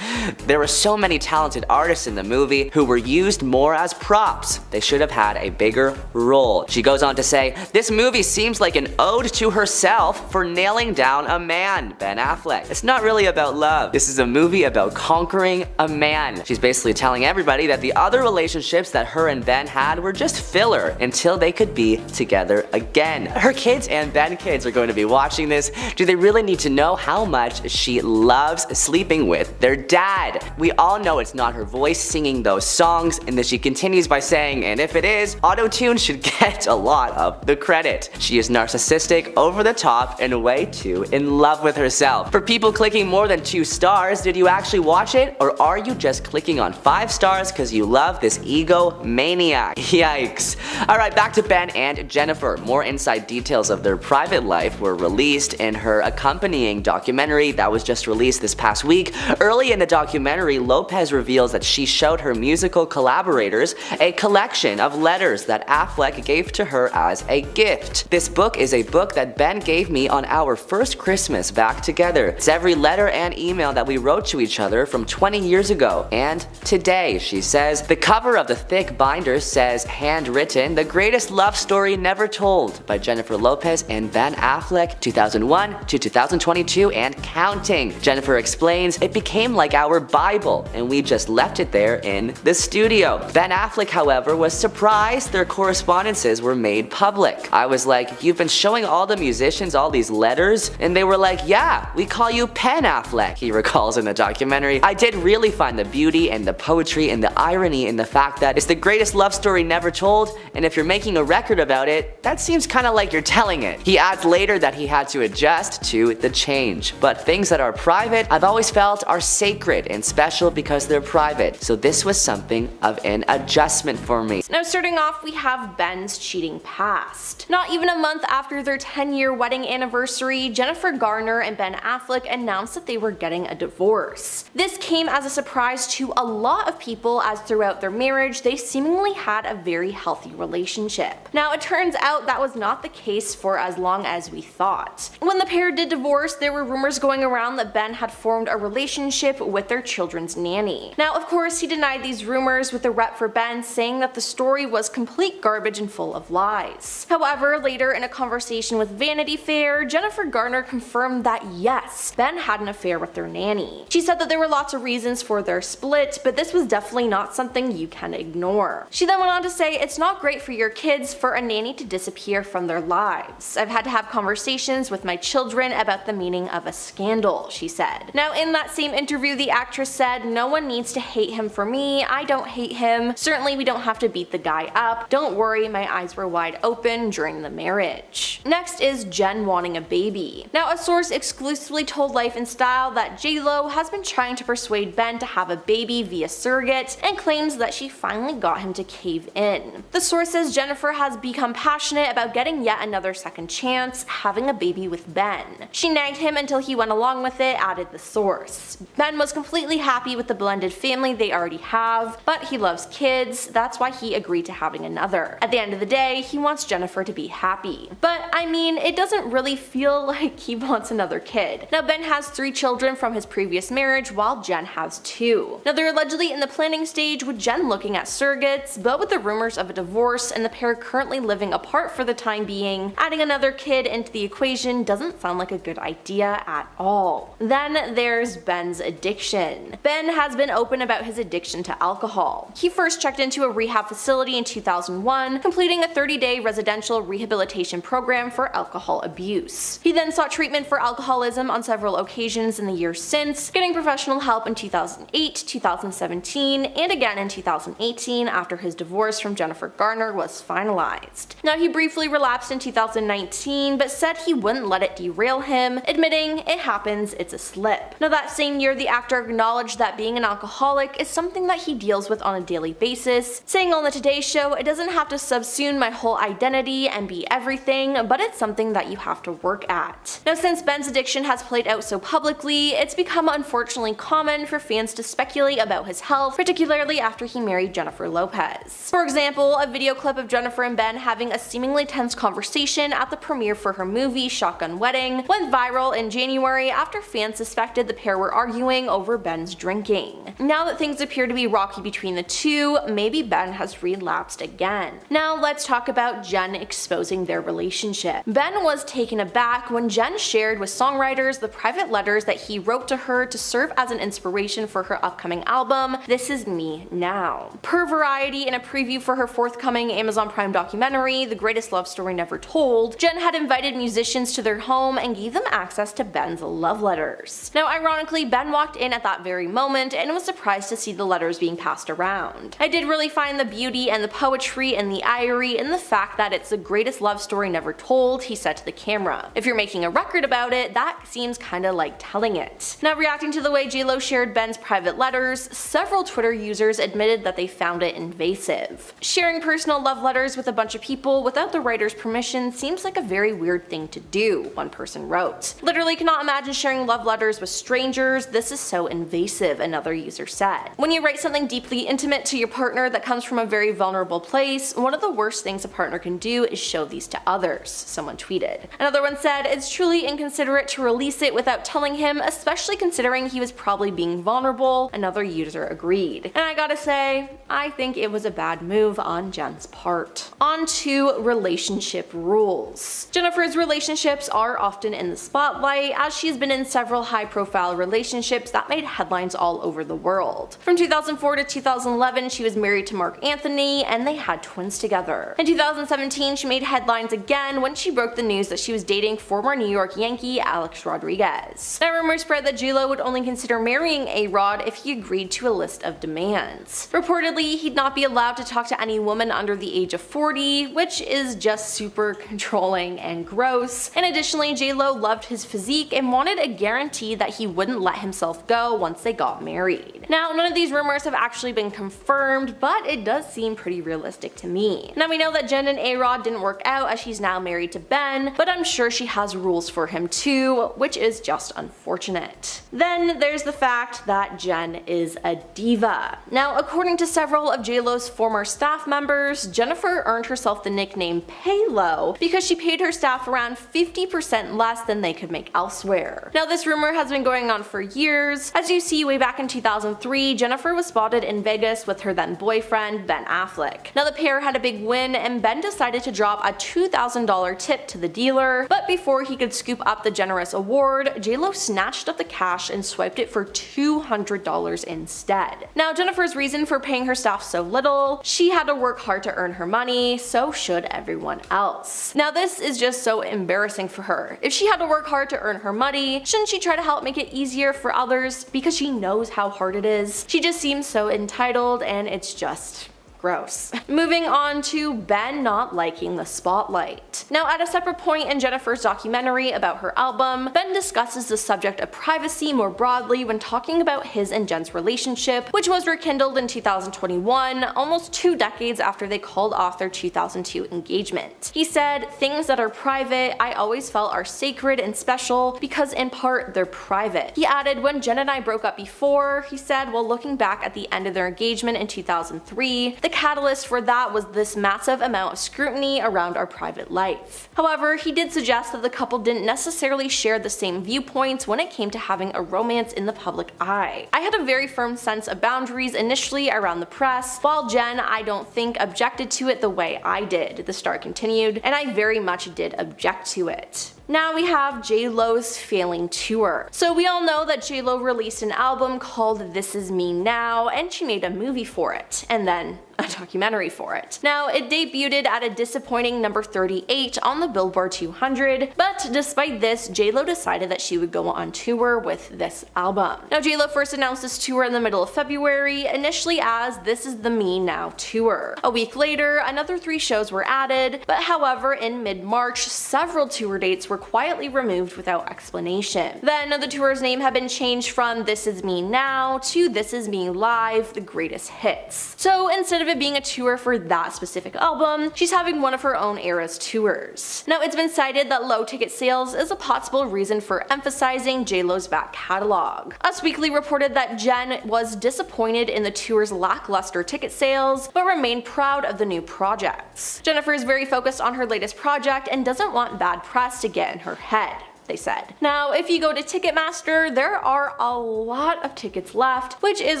D: There were so many talented artists in the movie who were used more as props. They should have had a bigger role. She goes on to say, this movie seems like an ode to herself for nailing down a man, Ben Affleck. It's not really about love. This is a movie about conquering a man. She's basically telling everybody that the other relationships that her and Ben had were just filler until they could be together again. Her kids and Ben kids are going to be watching this. Do they really need to know how much she loves sleeping with their dad? We all know it's not her voice singing those songs, and then she continues by saying, and if it is, auto-tune should get a lot of the credit. She is narcissistic, over the top, and way too in love with herself. For people clicking more than 2 stars, did you actually watch it, or are you just clicking on 5 stars because you love this ego maniac? Yikes. Alright, back to Ben and Jennifer. More inside details of their private life were released in her accompanying documentary that was just released this past week. Early in the documentary, Lopez reveals that she showed her musical collaborators a collection of letters that Affleck gave to her as a gift. This book is a book that Ben gave me on our first Christmas back together. It's every letter and email that we wrote to each other from 20 years ago and today, she says. The cover of the thick binder says, handwritten, The Greatest Love Story Never Told by Jennifer Lopez and Ben Affleck, 2001 to 2022 and counting. Jennifer explains, it became like our Bible and we just left it there in the studio. Ben Affleck, however, was surprised their correspondences were made public. I was like, you've been showing all the musicians all these letters? And they were like, yeah, we call you Pen Affleck, he recalls in the documentary. I did really find the beauty and the poetry and the irony in the fact that it's the greatest love story never told, and if you're making a record about it, that seems kinda like you're telling it. He adds later that he had to adjust to the change. But things that are private, I've always felt are sacred and special because they're private. So this was something of an adjustment for me.
A: Now starting off, we have Ben's cheating past. Not even a month after their 10-year wedding anniversary, Jennifer Garner and Ben Affleck announced that they were getting a divorce. This came as a surprise to a lot of people, as throughout their marriage they seemingly had a very healthy relationship. Now it turns out that was not the case for as long as we thought. When the pair did divorce, there were rumors going around that Ben had formed a relationship with their children's nanny. Now of course he denied these rumors, with the rep for Ben saying that the story was complete garbage and full of lies. However, later in a conversation with Vanity Fair, Jennifer Garner confirmed that yes, Ben had an affair with their nanny. She said that there were lots of reasons for their split, but this was definitely not something you can ignore. She then went on to say, "It's not great for your kids for a nanny to disappear from their lives. I've had to have conversations with my children about the meaning of a scandal," she said. Now in that same interview, the actress said, "No one needs to hate him for me. I don't hate him. Certainly we don't have to beat the guy up. Don't worry, my eyes were wide open during the marriage." Next is Jen wanting a baby. Now a source exclusively told Life in Style that J.Lo has been trying to persuade Ben to have a baby via surrogate, and claims that she finally got him to cave in. The source says Jennifer has become passionate about getting yet another second chance, having a baby with Ben. She nagged him until he went along with it, added the source. Ben was completely happy with the blended family they already have, but he loves kids, that's why he agreed to having another. At the end of the day, he wants Jennifer to be happy. But I mean, it doesn't really feel like he wants another kid. Now Ben has 3 children from his previous marriage, while Jen has 2. Now they're allegedly in the planning stage, with Jen looking at surrogates, but with the rumors of a divorce and the pair currently living apart for the time being, adding another kid into the equation doesn't sound like a good idea at all. Then there's Ben's addiction. Ben has been open about his addiction to alcohol. He first checked into a rehab facility in 2001, completing a 30-day residential rehabilitation program for alcohol abuse. He then sought treatment for alcoholism on several occasions in the years since, getting professional help in 2008, 2017, and again in 2018 after his divorce from Jennifer Garner was finalized. Now he briefly relapsed in 2019, but said he wouldn't let it derail him, admitting, "It happens, it's a slip." Now that same year, the actor acknowledged that being an alcoholic is something that he deals with on a daily basis, saying on the Today Show, "It doesn't have to subsume my whole identity and be everything, but it's something that you have to work at." Now since Ben's addiction has played out so publicly, it's become unfortunately common for fans to speculate about his health, particularly after he married Jennifer Lopez. For example, a video clip of Jennifer and Ben having a seemingly tense conversation at the premiere for her movie Shotgun Wedding went viral in January after fans suspected the pair were arguing over Ben's drinking. Now that things appear to be rocky between the two, maybe Ben has relapsed again. Now let's talk about Jen exposing their relationship. Ben was taken aback when Jen shared with songwriters the private letters that he wrote to her to serve as an inspiration for her upcoming album, This Is Me Now. Per Variety, in a preview for her forthcoming Amazon Prime documentary, The Greatest Love Story Never Told, Jen had invited musicians to their home and gave them access to Ben's love letters. Now ironically, Ben walked in at that very moment and was surprised to see the letters being passed around. "I did really find the beauty and the poetry and the irony in the fact that it's the greatest love story never told," he said to the camera. "If you're making a record about it, that seems kinda like telling it." Now reacting to the way J.Lo shared Ben's private letters, several Twitter users admitted that they found it invasive. "Sharing personal love letters with a bunch of people without the writer's permission seems like a very weird thing to do," one person wrote. "Literally cannot imagine sharing love letters with strangers, this is so invasive," another user said. "When you write something deeply intimate to your partner that comes from a very vulnerable place, one of the worst things a partner can do is show these to others," someone tweeted. Another one said, "It's truly inconsiderate to release it without telling him, especially considering he was probably being vulnerable," another user agreed. And I gotta say, I think it was a bad move on Jen's part. On to relationship rules. Jennifer's relationships are often in the spotlight, as she's been in several high-profile relationships that made headlines all over the world. From 2004 to 2011, she was married to Mark Anthony, and they had twins together. In 2017, she made headlines again when she broke the news that she was dating former New York Yankee Alex Rodriguez. Now rumors spread that J.Lo would only consider marrying A-Rod if he agreed to a list of demands. Reportedly, he'd not be allowed to talk to any woman under the age of 40, which is just super controlling and gross. And additionally, J.Lo loved his physique and wanted a guarantee that he wouldn't let himself go once they got married. Now, none of these rumors have actually been confirmed, but it does seem pretty realistic to me. Now, we know that Jen and A-Rod didn't work out as she's now married to Ben, but I'm sure she has rules for him too, which is just unfortunate. Then there's the fact that Jen is a diva. Now, according to several of JLo's former staff members, Jennifer earned herself the nickname Pay-Lo because she paid her staff around 50% less than they could make elsewhere. Now, this rumor has been going on for years. As you see, way back in 2003, Jennifer was spotted in Vegas with her then boyfriend, Ben Affleck. Now, the pair had a big win and Ben decided to drop a $2,000 tip to the dealer, but before he could scoop up the generous award, JLo snatched up the cash and swiped it for $200 instead. Now, Jennifer's reason for paying her staff so little: she had to work hard to earn her money, so should everyone else. Now, this is just so embarrassing for her. If she had to work hard to earn her money, shouldn't she try to help make it easier for others because she knows how hard it is? She just seems so entitled, and it's just gross. Moving on to Ben not liking the spotlight. Now, at a separate point in Jennifer's documentary about her album, Ben discusses the subject of privacy more broadly when talking about his and Jen's relationship, which was rekindled in 2021, almost 2 decades after they called off their 2002 engagement. He said, "Things that are private, I always felt are sacred and special because in part they're private." He added, "When Jen and I broke up before," he said, while looking back at the end of their engagement in 2003, "the catalyst for that was this massive amount of scrutiny around our private life." However, he did suggest that the couple didn't necessarily share the same viewpoints when it came to having a romance in the public eye. "I had a very firm sense of boundaries initially around the press, while Jen, I don't think, objected to it the way I did," the star continued, "and I very much did object to it." Now we have JLo's failing tour. So we all know that JLo released an album called This Is Me Now, and she made a movie for it, and then a documentary for it. Now, it debuted at a disappointing number 38 on the Billboard 200, but despite this, JLo decided that she would go on tour with this album. Now, JLo first announced this tour in the middle of February, initially as This Is the Me Now tour. A week later, another 3 shows were added, but however, in mid-March, several tour dates were quietly removed without explanation. Then, the tour's name had been changed from This Is Me Now to This Is Me Live, the greatest hits. So instead of it being a tour for that specific album, she's having one of her own era's tours. Now, it's been cited that low ticket sales is a possible reason for emphasizing JLo's back catalog. Us Weekly reported that Jen was disappointed in the tour's lackluster ticket sales, but remained proud of the new projects. Jennifer is very focused on her latest project and doesn't want bad press to get in her head, they said. Now, if you go to Ticketmaster, there are a lot of tickets left, which is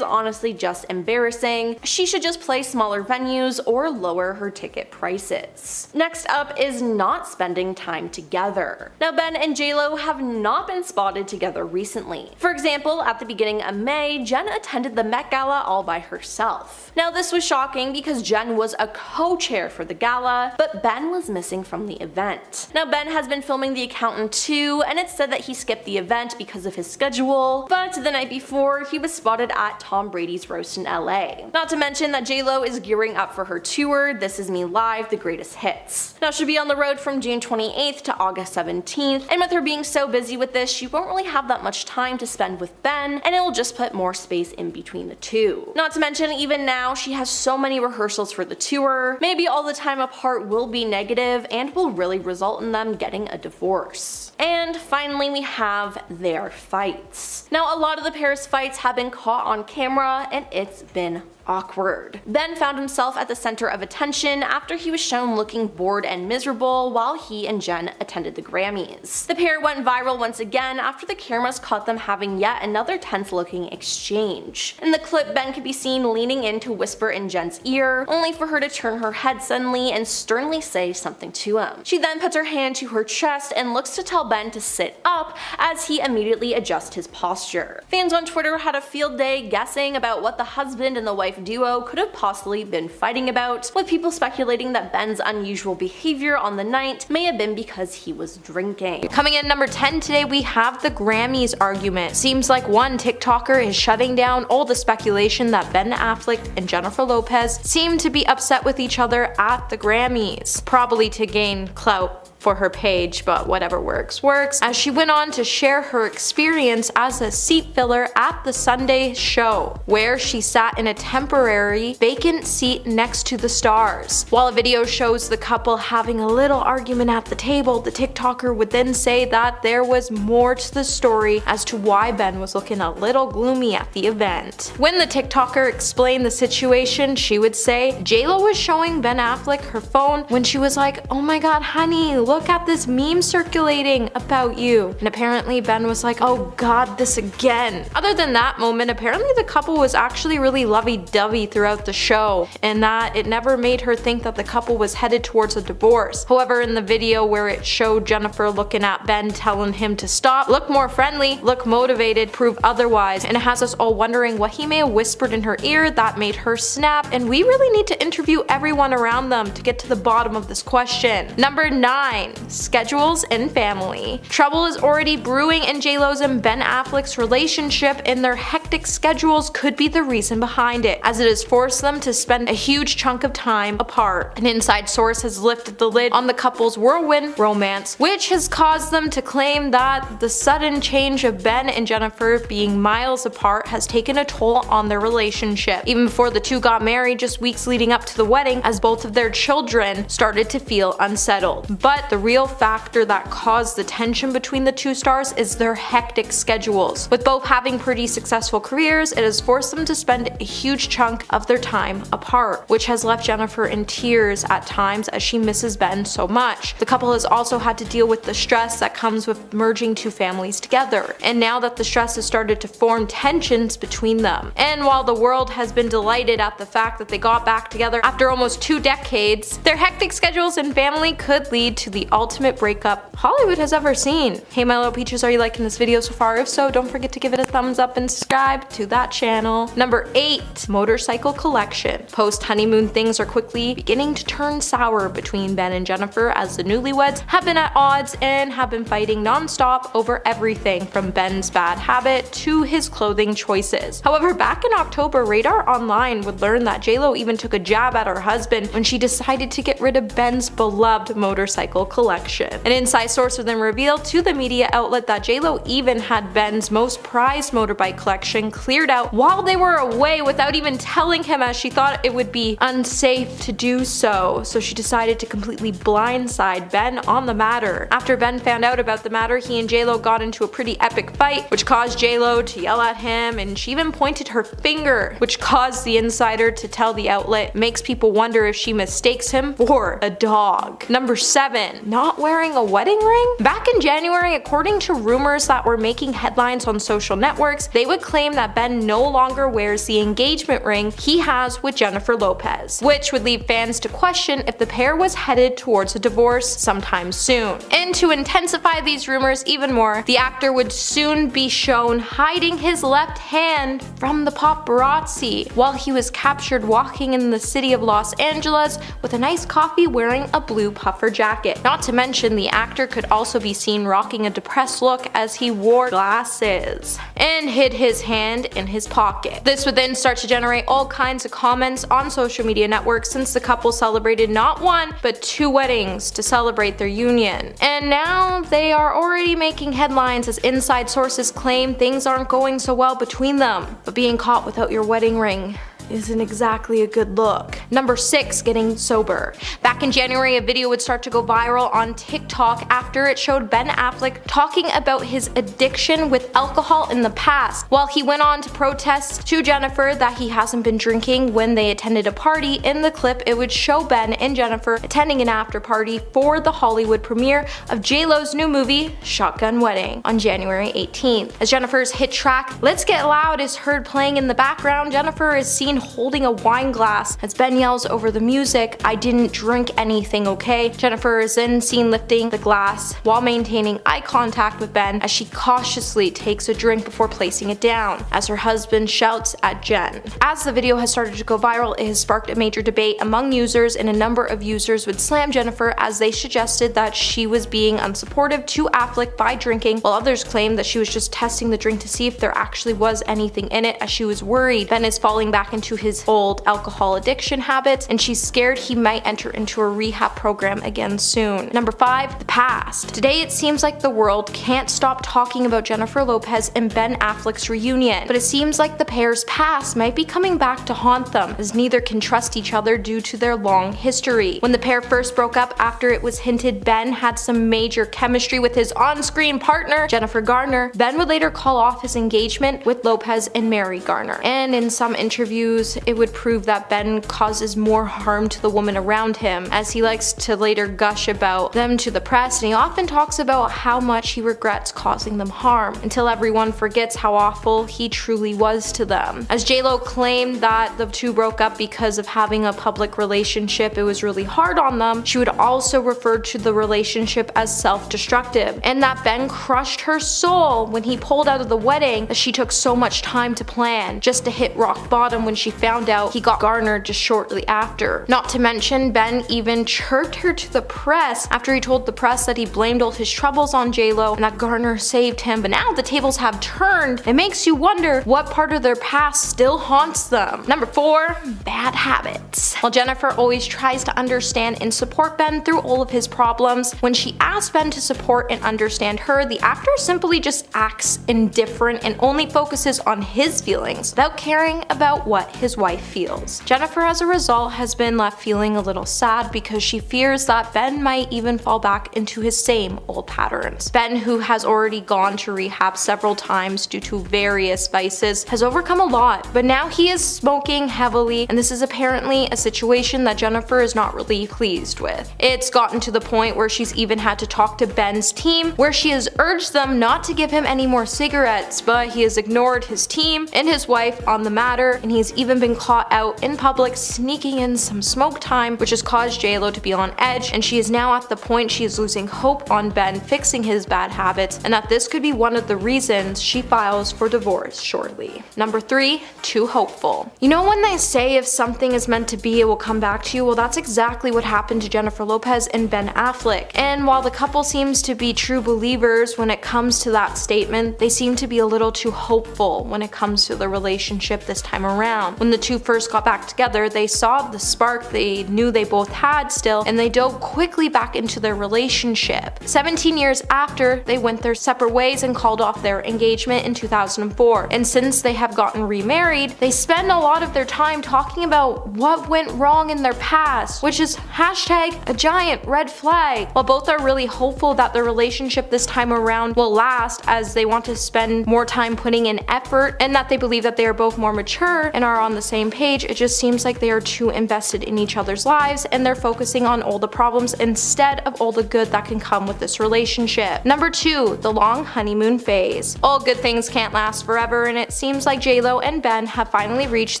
A: honestly just embarrassing. She should just play smaller venues or lower her ticket prices. Next up is not spending time together. Now, Ben and JLo have not been spotted together recently. For example, at the beginning of May, Jen attended the Met Gala all by herself. Now, this was shocking because Jen was a co-chair for the gala, but Ben was missing from the event. Now, Ben has been filming The Accountant too, and it's said that he skipped the event because of his schedule, but the night before, he was spotted at Tom Brady's roast in LA. Not to mention that JLo is gearing up for her tour, This Is Me Live, the greatest hits. Now, she'll be on the road from June 28th to August 17th, and with her being so busy with this, she won't really have that much time to spend with Ben, and it will just put more space in between the two. Not to mention, even now, she has so many rehearsals for the tour, maybe all the time apart will be negative and will really result in them getting a divorce. And finally, we have their fights. Now, a lot of the pair's fights have been caught on camera, and it's been awkward. Ben found himself at the center of attention after he was shown looking bored and miserable while he and Jen attended the Grammys. The pair went viral once again after the cameras caught them having yet another tense-looking exchange. In the clip, Ben could be seen leaning in to whisper in Jen's ear, only for her to turn her head suddenly and sternly say something to him. She then puts her hand to her chest and looks to tell Ben to sit up as he immediately adjusts his posture. Fans on Twitter had a field day guessing about what the husband and the wife duo could have possibly been fighting about, with people speculating that Ben's unusual behavior on the night may have been because he was drinking.
B: Coming in number 10 today, we have the Grammys argument. Seems like one TikToker is shutting down all the speculation that Ben Affleck and Jennifer Lopez seem to be upset with each other at the Grammys, probably to gain clout
A: for her page, but whatever works, as she went on to share her experience as a seat filler at the Sunday show, where she sat in a temporary vacant seat next to the stars. While a video shows the couple having a little argument at the table, the TikToker would then say that there was more to the story as to why Ben was looking a little gloomy at the event. When the TikToker explained the situation, she would say JLo was showing Ben Affleck her phone when she was like, "Oh my god, honey, look at this meme circulating about you." And apparently Ben was like, "Oh god, this again." Other than that moment, apparently the couple was actually really lovey-dovey throughout the show, and that it never made her think that the couple was headed towards a divorce. However, in the video where it showed Jennifer looking at Ben telling him to stop, look more friendly, look motivated, prove otherwise, and it has us all wondering what he may have whispered in her ear that made her snap, and we really need to interview everyone around them to get to the bottom of this question. Number 9. Schedules and family. Trouble is already brewing in JLo's and Ben Affleck's relationship, and their hectic schedules could be the reason behind it, as it has forced them to spend a huge chunk of time apart. An inside source has lifted the lid on the couple's whirlwind romance, which has caused them to claim that the sudden change of Ben and Jennifer being miles apart has taken a toll on their relationship, even before the two got married just weeks leading up to the wedding, as both of their children started to feel unsettled. But the real factor that caused the tension between the two stars is their hectic schedules. With both having pretty successful careers, it has forced them to spend a huge chunk of their time apart, which has left Jennifer in tears at times as she misses Ben so much. The couple has also had to deal with the stress that comes with merging two families together, and now that the stress has started to form tensions between them. And while the world has been delighted at the fact that they got back together after almost 2 decades, their hectic schedules and family could lead to the ultimate breakup Hollywood has ever seen. Hey my little peaches, are you liking this video so far? If so, don't forget to give it a thumbs up and subscribe to that channel. Number 8. Motorcycle collection. Post-honeymoon things are quickly beginning to turn sour between Ben and Jennifer, as the newlyweds have been at odds and have been fighting non-stop over everything from Ben's bad habit to his clothing choices. However, back in October, Radar Online would learn that JLo even took a jab at her husband when she decided to get rid of Ben's beloved motorcycle collection. An inside source would then reveal to the media outlet that JLo even had Ben's most prized motorbike collection cleared out while they were away without even telling him, as she thought it would be unsafe to do so. So she decided to completely blindside Ben on the matter. After Ben found out about the matter, he and JLo got into a pretty epic fight, which caused JLo to yell at him, and she even pointed her finger, which caused the insider to tell the outlet, makes people wonder if she mistakes him for a dog. Number 7. Not wearing a wedding ring? Back in January, according to rumors that were making headlines on social networks, they would claim that Ben no longer wears the engagement ring he has with Jennifer Lopez, which would leave fans to question if the pair was headed towards a divorce sometime soon. And to intensify these rumors even more, the actor would soon be shown hiding his left hand from the paparazzi while he was captured walking in the city of Los Angeles with an iced coffee wearing a blue puffer jacket. Not to mention, the actor could also be seen rocking a depressed look as he wore glasses and hid his hand in his pocket. This would then start to generate all kinds of comments on social media networks, since the couple celebrated not 1 but 2 weddings to celebrate their union. And now they are already making headlines as inside sources claim things aren't going so well between them. But being caught without your wedding ring isn't exactly a good look. Number 6. Getting sober. Back in January, a video would start to go viral on TikTok after it showed Ben Affleck talking about his addiction with alcohol in the past, while he went on to protest to Jennifer that he hasn't been drinking when they attended a party. In the clip, it would show Ben and Jennifer attending an after party for the Hollywood premiere of JLo's new movie, Shotgun Wedding, on January 18th. As Jennifer's hit track, Let's Get Loud, is heard playing in the background, Jennifer is seen holding a wine glass as Ben yells over the music, "I didn't drink anything, okay?" Jennifer is then seen lifting the glass while maintaining eye contact with Ben as she cautiously takes a drink before placing it down, as her husband shouts at Jen. As the video has started to go viral, it has sparked a major debate among users, and a number of users would slam Jennifer as they suggested that she was being unsupportive to Affleck by drinking, while others claimed that she was just testing the drink to see if there actually was anything in it, as she was worried Ben is falling back into into his old alcohol addiction habits, and she's scared he might enter into a rehab program again soon. Number 5, the past. Today it seems like the world can't stop talking about Jennifer Lopez and Ben Affleck's reunion, but it seems like the pair's past might be coming back to haunt them, as neither can trust each other due to their long history. When the pair first broke up after it was hinted Ben had some major chemistry with his on-screen partner, Jennifer Garner, Ben would later call off his engagement with Lopez and marry Garner. And in some interviews, it would prove that Ben causes more harm to the woman around him, as he likes to later gush about them to the press, and he often talks about how much he regrets causing them harm, until everyone forgets how awful he truly was to them. As J-Lo claimed that the two broke up because of having a public relationship, it was really hard on them, she would also refer to the relationship as self-destructive, and that Ben crushed her soul when he pulled out of the wedding that she took so much time to plan, just to hit rock bottom when she found out he got Garner just shortly after. Not to mention, Ben even chirped her to the press after he told the press that he blamed all his troubles on J-Lo and that Garner saved him, but now the tables have turned. It makes you wonder what part of their past still haunts them. Number 4, bad habits. While Jennifer always tries to understand and support Ben through all of his problems, when she asks Ben to support and understand her, the actor simply just acts indifferent and only focuses on his feelings without caring about what his wife feels. Jennifer, as a result, has been left feeling a little sad because she fears that Ben might even fall back into his same old patterns. Ben, who has already gone to rehab several times due to various vices, has overcome a lot, but now he is smoking heavily, and this is apparently a situation that Jennifer is not really pleased with. It's gotten to the point where she's even had to talk to Ben's team, where she has urged them not to give him any more cigarettes, but he has ignored his team and his wife on the matter, and he's even been caught out in public sneaking in some smoke time, which has caused J-Lo to be on edge, and she is now at the point she is losing hope on Ben fixing his bad habits, and that this could be one of the reasons she files for divorce shortly. Number 3, too hopeful. You know when they say if something is meant to be, it will come back to you? Well, that's exactly what happened to Jennifer Lopez and Ben Affleck. And while the couple seems to be true believers when it comes to that statement, they seem to be a little too hopeful when it comes to the relationship this time around. When the two first got back together, they saw the spark they knew they both had still, and they dove quickly back into their relationship. 17 years after, they went their separate ways and called off their engagement in 2004. And since they have gotten remarried, they spend a lot of their time talking about what went wrong in their past, which is hashtag a giant red flag. While both are really hopeful that their relationship this time around will last, as they want to spend more time putting in effort, and that they believe that they are both more mature and are on the same page, it just seems like they are too invested in each other's lives and they're focusing on all the problems instead of all the good that can come with this relationship. Number 2, the long honeymoon phase. All good things can't last forever, and it seems like J-Lo and Ben have finally reached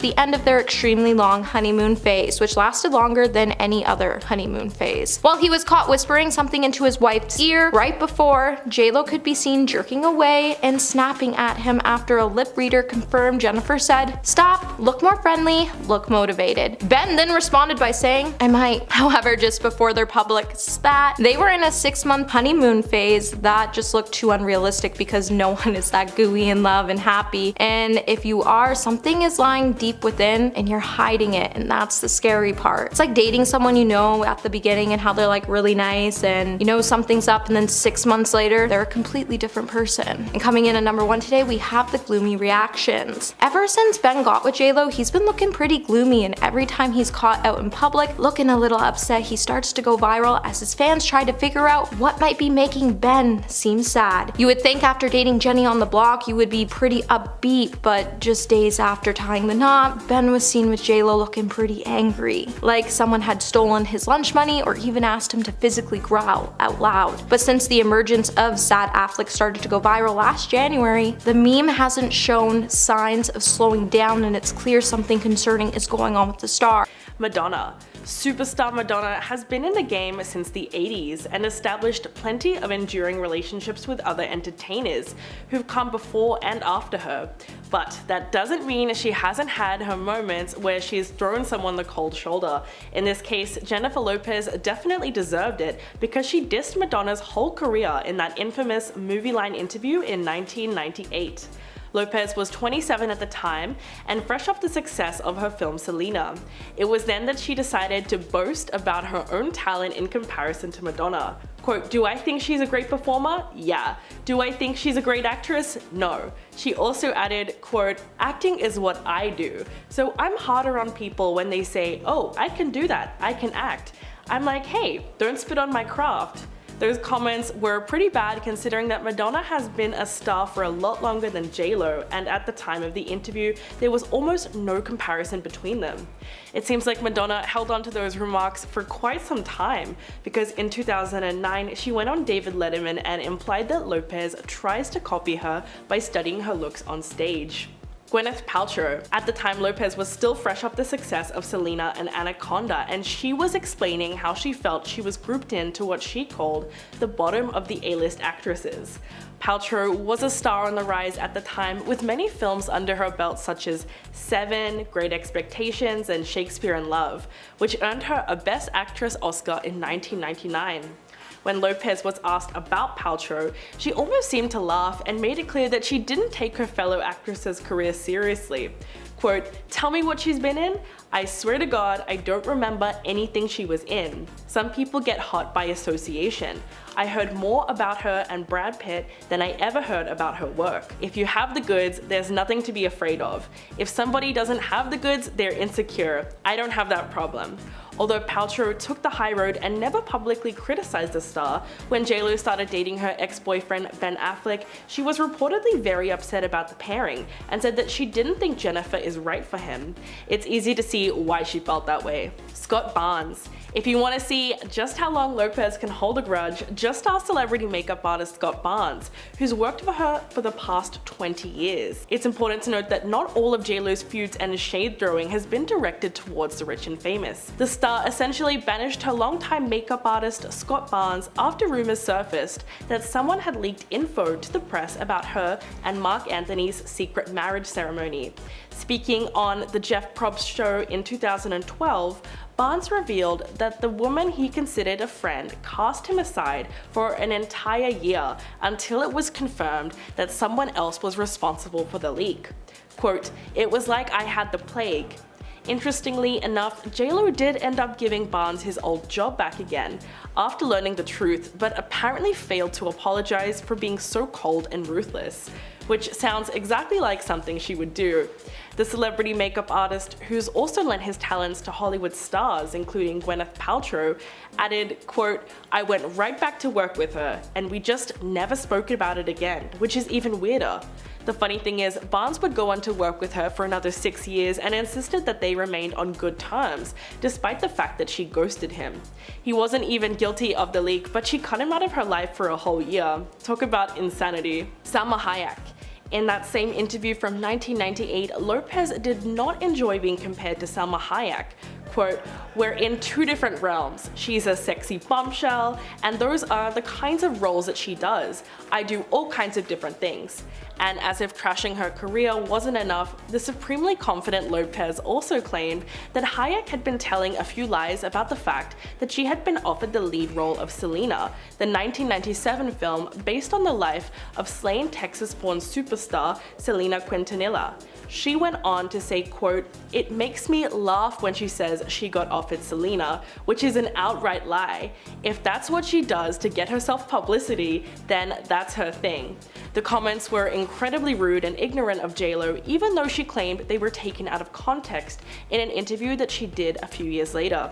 A: the end of their extremely long honeymoon phase, which lasted longer than any other honeymoon phase. While he was caught whispering something into his wife's ear right before, J-Lo could be seen jerking away and snapping at him after a lip reader confirmed Jennifer said, "Stop, look more friendly, look motivated." Ben then responded by saying, "I might." However, just before their public spat, they were in a 6-month honeymoon phase that just looked too unrealistic because no one is that gooey in love and happy, and if you are, something is lying deep within and you're hiding it, and that's the scary part. It's like dating someone you know at the beginning and how they're like really nice and you know something's up, and then 6 months later they're a completely different person. And coming in at number 1 today, we have the gloomy reactions. Ever since Ben got with J-Lo, he's been looking pretty gloomy, and every time he's caught out in public looking a little upset, he starts to go viral as his fans try to figure out what might be making Ben seem sad. You would think after dating Jenny on the Block you would be pretty upbeat, but just days after tying the knot, Ben was seen with J-Lo looking pretty angry, like someone had stolen his lunch money or even asked him to physically growl out loud. But since the emergence of Sad Affleck started to go viral last January, the meme hasn't shown signs of slowing down, and it's clear something concerning is going on with the star.
C: Madonna. Superstar Madonna has been in the game since the 80s and established plenty of enduring relationships with other entertainers who've come before and after her. But that doesn't mean she hasn't had her moments where she's thrown someone the cold shoulder. In this case, Jennifer Lopez definitely deserved it because she dissed Madonna's whole career in that infamous movie line interview in 1998. Lopez was 27 at the time and fresh off the success of her film Selena. It was then that she decided to boast about her own talent in comparison to Madonna. Quote, "Do I think she's a great performer? Yeah. Do I think she's a great actress? No." She also added, quote, "Acting is what I do. So I'm harder on people when they say, oh, I can do that, I can act. I'm like, hey, don't spit on my craft." Those comments were pretty bad considering that Madonna has been a star for a lot longer than J-Lo, and at the time of the interview, there was almost no comparison between them. It seems like Madonna held on to those remarks for quite some time, because in 2009, she went on David Letterman and implied that Lopez tries to copy her by studying her looks on stage. Gwyneth Paltrow. At the time, Lopez was still fresh off the success of Selena and Anaconda, and she was explaining how she felt she was grouped into what she called the bottom of the A-list actresses. Paltrow was a star on the rise at the time, with many films under her belt such as Seven, Great Expectations, and Shakespeare in Love, which earned her a Best Actress Oscar in 1999. When Lopez was asked about Paltrow, she almost seemed to laugh and made it clear that she didn't take her fellow actress's career seriously. Quote, "Tell me what she's been in? I swear to God, I don't remember anything she was in. Some people get hot by association. I heard more about her and Brad Pitt than I ever heard about her work. If you have the goods, there's nothing to be afraid of. If somebody doesn't have the goods, they're insecure. I don't have that problem." Although Paltrow took the high road and never publicly criticized the star, when J-Lo started dating her ex-boyfriend Ben Affleck, she was reportedly very upset about the pairing and said that she didn't think Jennifer is right for him. It's easy to see why she felt that way. Scott Barnes. If you want to see just how long Lopez can hold a grudge, just ask celebrity makeup artist Scott Barnes, who's worked for her for the past 20 years. It's important to note that not all of J-Lo's feuds and shade throwing has been directed towards the rich and famous. The star essentially banished her longtime makeup artist Scott Barnes after rumors surfaced that someone had leaked info to the press about her and Mark Anthony's secret marriage ceremony. Speaking on the Jeff Probst show in 2012, Barnes revealed that the woman he considered a friend cast him aside for an entire year until it was confirmed that someone else was responsible for the leak. Quote, "It was like I had the plague." Interestingly enough, J-Lo did end up giving Barnes his old job back again after learning the truth, but apparently failed to apologize for being so cold and ruthless, which sounds exactly like something she would do. The celebrity makeup artist, who's also lent his talents to Hollywood stars including Gwyneth Paltrow, added, quote, "I went right back to work with her, and we just never spoke about it again, which is even weirder." The funny thing is, Barnes would go on to work with her for another 6 years and insisted that they remained on good terms, despite the fact that she ghosted him. He wasn't even guilty of the leak, but she cut him out of her life for a whole year. Talk about insanity. Salma Hayek. In that same interview from 1998, Lopez did not enjoy being compared to Salma Hayek. Quote, "We're in two different realms. She's a sexy bombshell, and those are the kinds of roles that she does. I do all kinds of different things." And as if crashing her career wasn't enough, the supremely confident Lopez also claimed that Hayek had been telling a few lies about the fact that she had been offered the lead role of Selena, the 1997 film based on the life of slain Texas-born superstar Selena Quintanilla. She went on to say, quote, "It makes me laugh when she says she got offered Selena, which is an outright lie. If that's what she does to get herself publicity, then that's her thing." The comments were incredibly rude and ignorant of J-Lo, even though she claimed they were taken out of context in an interview that she did a few years later.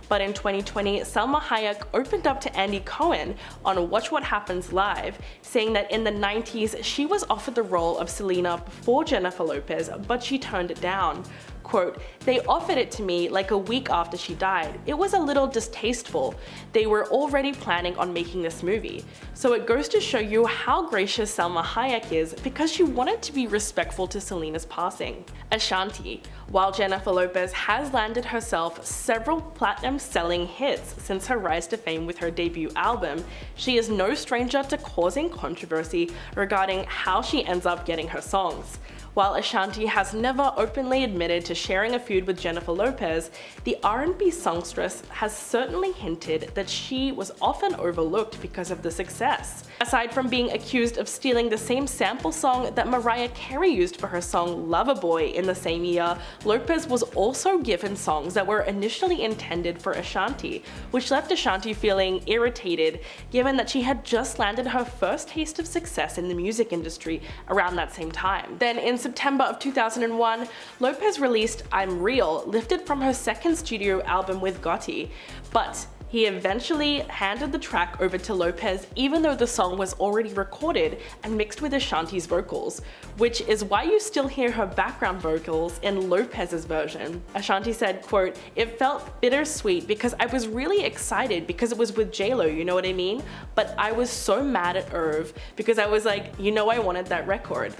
C: But in 2020, Salma Hayek opened up to Andy Cohen on Watch What Happens Live, saying that in the 90s she was offered the role of Selena before Jennifer Lopez, but she turned it down. Quote, "They offered it to me like a week after she died. It was a little distasteful. They were already planning on making this movie." So it goes to show you how gracious Salma Hayek is because she wanted to be respectful to Selena's passing. Ashanti. While Jennifer Lopez has landed herself several platinum-selling hits since her rise to fame with her debut album, she is no stranger to causing controversy regarding how she ends up getting her songs. While Ashanti has never openly admitted to sharing a feud with Jennifer Lopez, the R&B songstress has certainly hinted that she was often overlooked because of the success. Aside from being accused of stealing the same sample song that Mariah Carey used for her song Loverboy in the same year, Lopez was also given songs that were initially intended for Ashanti, which left Ashanti feeling irritated given that she had just landed her first taste of success in the music industry around that same time. Then in September of 2001, Lopez released I'm Real, lifted from her second studio album with Gotti, but he eventually handed the track over to Lopez even though the song was already recorded and mixed with Ashanti's vocals, which is why you still hear her background vocals in Lopez's version. Ashanti said, quote, "It felt bittersweet because I was really excited because it was with J-Lo, you know what I mean? But I was so mad at Irv because I was like, you know I wanted that record."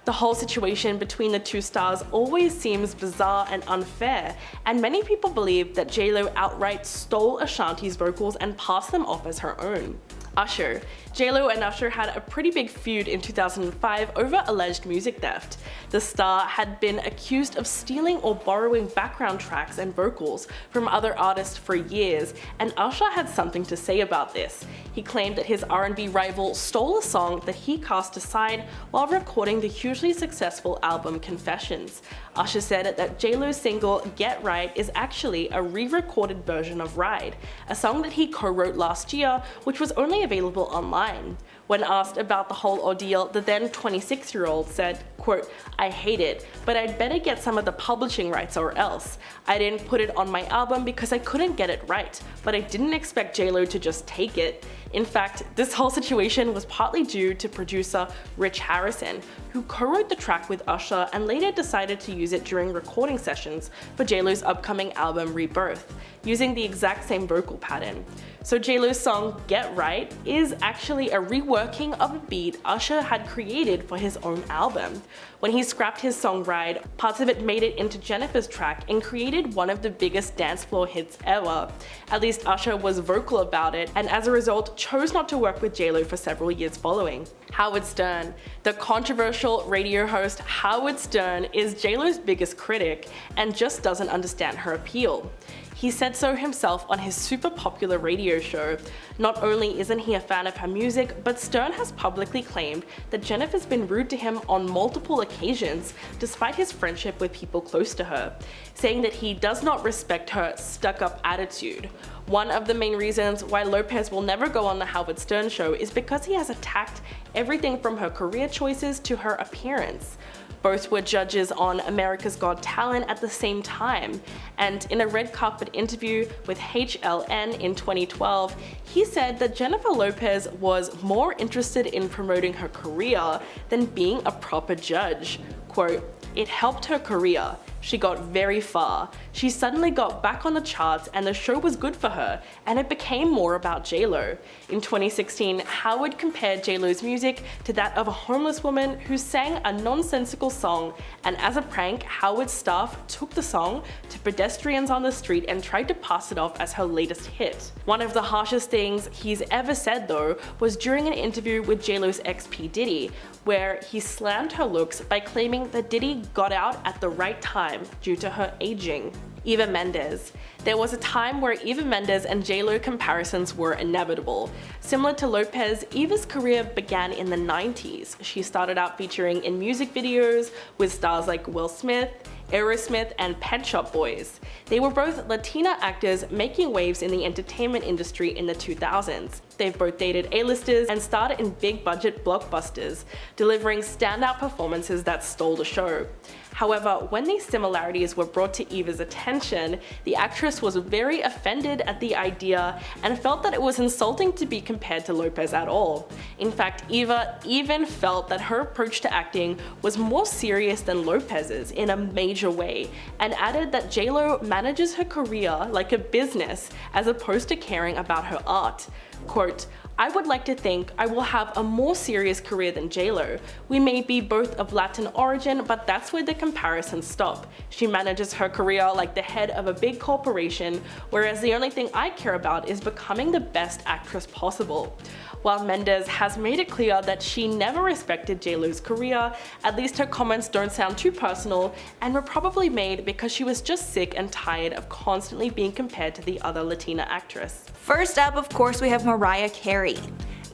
C: The whole situation between the two stars always seems bizarre and unfair, and many people believe that J-Lo outright stole Ashanti's vocals and passed them off as her own. Usher. J-Lo and Usher had a pretty big feud in 2005 over alleged music theft. The star had been accused of stealing or borrowing background tracks and vocals from other artists for years, and Usher had something to say about this. He claimed that his R&B rival stole a song that he cast aside while recording the hugely successful album Confessions. Usher said that J-Lo's single Get Right is actually a re-recorded version of Ride, a song that he co-wrote last year, which was only available online. When asked about the whole ordeal, the then 26-year-old said, quote, "I hate it, but I'd better get some of the publishing rights or else. I didn't put it on my album because I couldn't get it right, but I didn't expect J-Lo to just take it." In fact, this whole situation was partly due to producer Rich Harrison, who co-wrote the track with Usher and later decided to use it during recording sessions for J-Lo's upcoming album Rebirth, using the exact same vocal pattern. So J-Lo's song Get Right is actually a reworking of a beat Usher had created for his own album. When he scrapped his song Ride, parts of it made it into Jennifer's track and created one of the biggest dance floor hits ever. At least Usher was vocal about it, and as a result chose not to work with J-Lo for several years following. Howard Stern. The controversial radio host Howard Stern is J-Lo's biggest critic and just doesn't understand her appeal. He said so himself on his super popular radio show. Not only isn't he a fan of her music, but Stern has publicly claimed that Jennifer's been rude to him on multiple occasions, despite his friendship with people close to her, saying that he does not respect her stuck-up attitude. One of the main reasons why Lopez will never go on the Howard Stern show is because he has attacked everything from her career choices to her appearance. Both were judges on America's Got Talent at the same time, and in a red carpet interview with HLN in 2012, he said that Jennifer Lopez was more interested in promoting her career than being a proper judge. Quote, "It helped her career. She got very far. She suddenly got back on the charts and the show was good for her, and it became more about J-Lo." In 2016, Howard compared J-Lo's music to that of a homeless woman who sang a nonsensical song, and as a prank, Howard's staff took the song to pedestrians on the street and tried to pass it off as her latest hit. One of the harshest things he's ever said though was during an interview with J-Lo's ex P. Diddy, where he slammed her looks by claiming that Diddy got out at the right time due to her aging. Eva Mendes. There was a time where Eva Mendes and J-Lo comparisons were inevitable. Similar to Lopez, Eva's career began in the 90s. She started out featuring in music videos with stars like Will Smith, Aerosmith, and Pet Shop Boys. They were both Latina actors making waves in the entertainment industry in the 2000s. They've both dated A-listers and starred in big-budget blockbusters, delivering standout performances that stole the show. However, when these similarities were brought to Eva's attention, the actress was very offended at the idea and felt that it was insulting to be compared to Lopez at all. In fact, Eva even felt that her approach to acting was more serious than Lopez's in a major way, and added that J-Lo manages her career like a business as opposed to caring about her art. Quote, "I would like to think I will have a more serious career than J-Lo. We may be both of Latin origin, but that's where the comparisons stop. She manages her career like the head of a big corporation, whereas the only thing I care about is becoming the best actress possible." While Mendes has made it clear that she never respected J-Lo's career, at least her comments don't sound too personal and were probably made because she was just sick and tired of constantly being compared to the other Latina actress.
B: First up, of course, we have Mariah Carey.